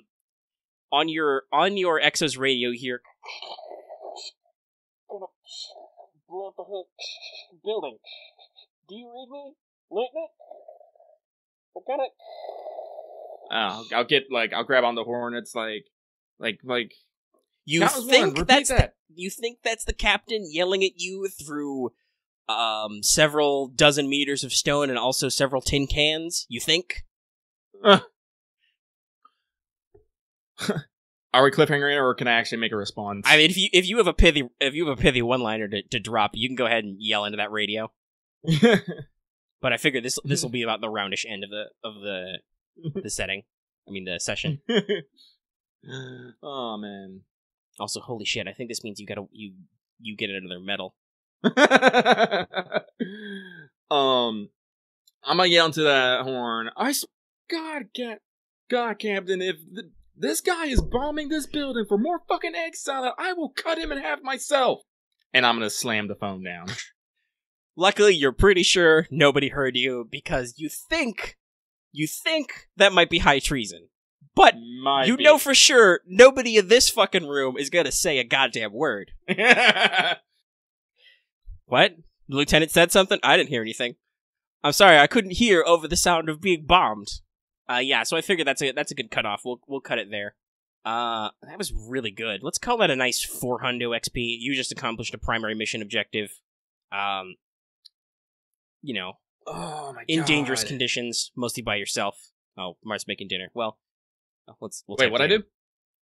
your Exo's radio here. Gonna blow up the whole building. Do you read me, Lieutenant? I got it. I'll grab on the horn. It's like. You think that's the captain yelling at you through several dozen meters of stone and also several tin cans? You think? Are we cliffhangering, or can I actually make a response? I mean, if you have a pithy one-liner to drop, you can go ahead and yell into that radio. But I figure this will be about the roundish end of the setting. I mean, the session. Oh man! Also, holy shit! I think this means you get another medal. I'm gonna yell into that horn. God, Captain, if this guy is bombing this building for more fucking egg salad, I will cut him in half myself. And I'm gonna slam the phone down. Luckily, you're pretty sure nobody heard you because you think that might be high treason. But you know for sure nobody in this fucking room is gonna say a goddamn word. What? The lieutenant said something? I didn't hear anything. I'm sorry, I couldn't hear over the sound of being bombed. Yeah, so I figured that's a good cutoff. We'll cut it there. That was really good. Let's call that a nice 400 XP. You just accomplished a primary mission objective. Oh my God. In dangerous conditions, mostly by yourself. Oh, Marth's making dinner. Well, we'll wait, what I do?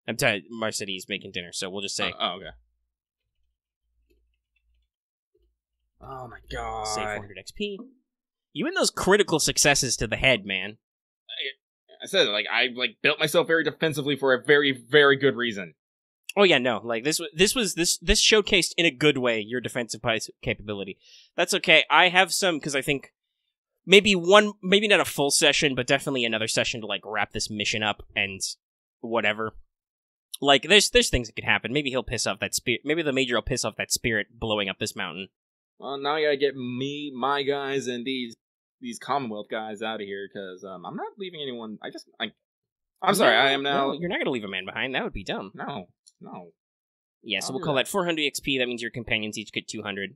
I'm telling Marth said he's making dinner, so we'll just say. Okay. Oh my God. Save 400 XP. You win those critical successes to the head, man. I said, I built myself very defensively for a very, very good reason. Oh yeah, no, this showcased in a good way your defensive capability. That's okay. I have some, because I think maybe not a full session, but definitely another session to wrap this mission up and whatever. There's things that could happen. Maybe he'll piss off that spirit. Maybe the Major will piss off that spirit blowing up this mountain. Well, now I gotta get my guys, and these Commonwealth guys out of here, because I'm not leaving anyone. I'm sorry, I am now. No, you're not gonna leave a man behind. That would be dumb. No. Yeah, so we'll call that 400 XP. That means your companions each get 200.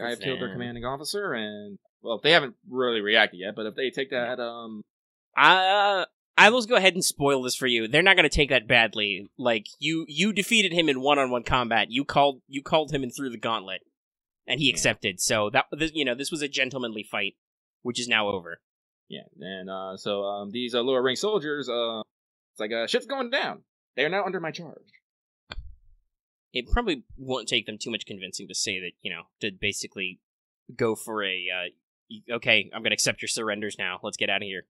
I have killed their commanding officer, and they haven't really reacted yet. But if they take that, I will go ahead and spoil this for you. They're not gonna take that badly. You defeated him in one-on-one combat. You called him and threw the gauntlet, and he accepted. So this was a gentlemanly fight, which is now over. Yeah, and so these lower rank soldiers, it's like shit's going down. They are now under my charge. It probably won't take them too much convincing to say that, to basically go for okay, I'm going to accept your surrenders now. Let's get out of here.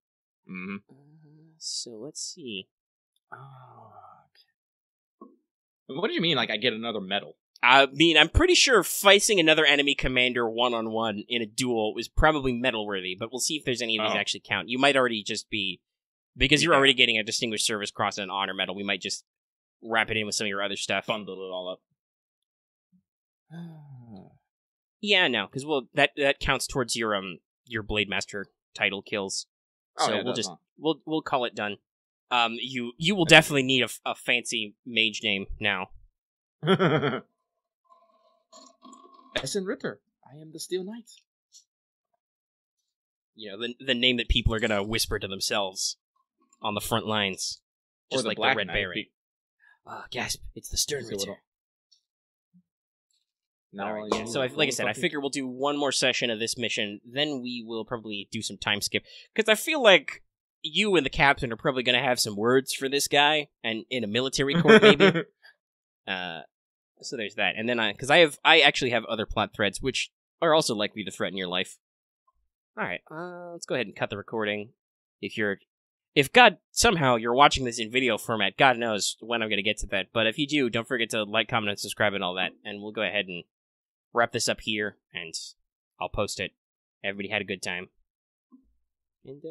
Mm-hmm. So let's see. What do you mean, I get another medal? I mean, I'm pretty sure facing another enemy commander one-on-one in a duel is probably medal-worthy, but we'll see if there's any of these actually count. You might already just be... Because you're already getting a Distinguished Service Cross and an Honor Medal, we might just wrap it in with some of your other stuff. Bundle it all up. Yeah, no, because that counts towards your Blade Master title kills. So we'll call it done. You will definitely need a fancy mage name now. Essen Ritter. I am the Steel Knight. The name that people are gonna whisper to themselves on the front lines, just like the Red Beret. Gasp! It's the Stern Ritter. No, yeah. So, like I said, I figure we'll do one more session of this mission, then we will probably do some time skip, because I feel like you and the captain are probably going to have some words for this guy, and in a military court, maybe. So there's that, and then because I actually have other plot threads which are also likely to threaten your life. All right, let's go ahead and cut the recording. If somehow you're watching this in video format, God knows when I'm going to get to that. But if you do, don't forget to like, comment, and subscribe and all that. And we'll go ahead and wrap this up here, and I'll post it. Everybody had a good time. And,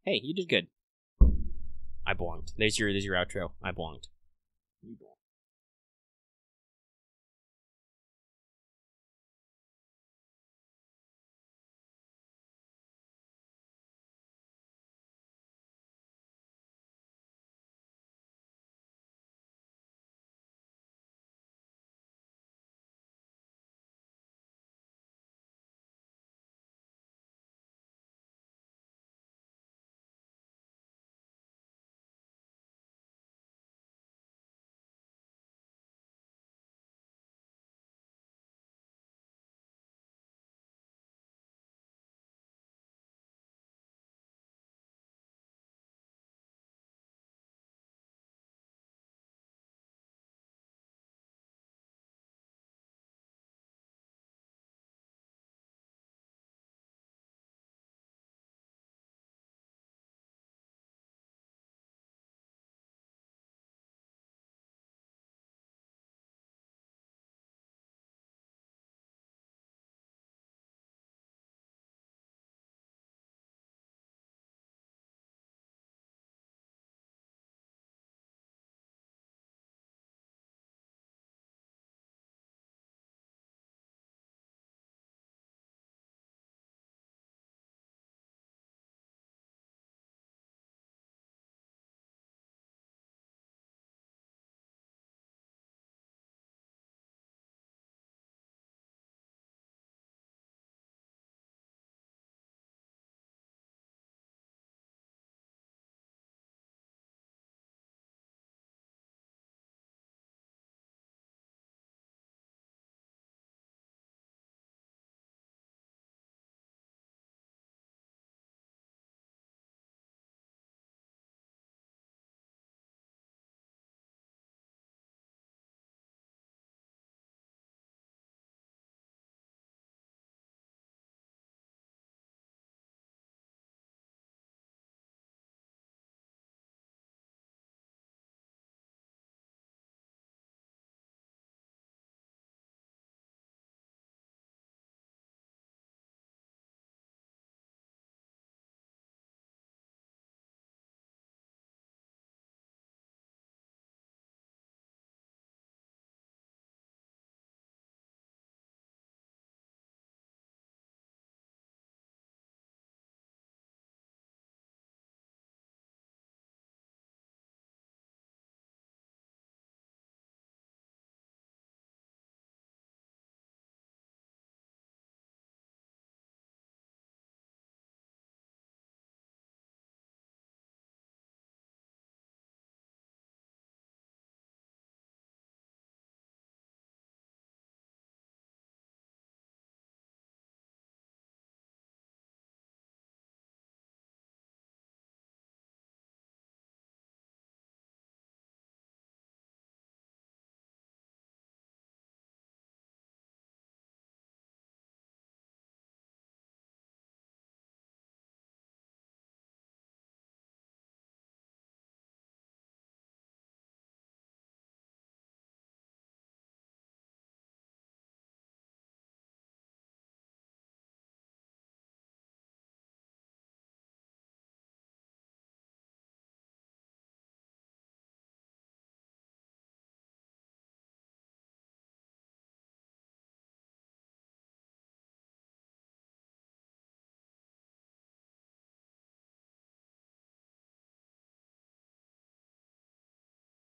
hey, you did good. I belonged. There's your outro. I belonged. You belonged.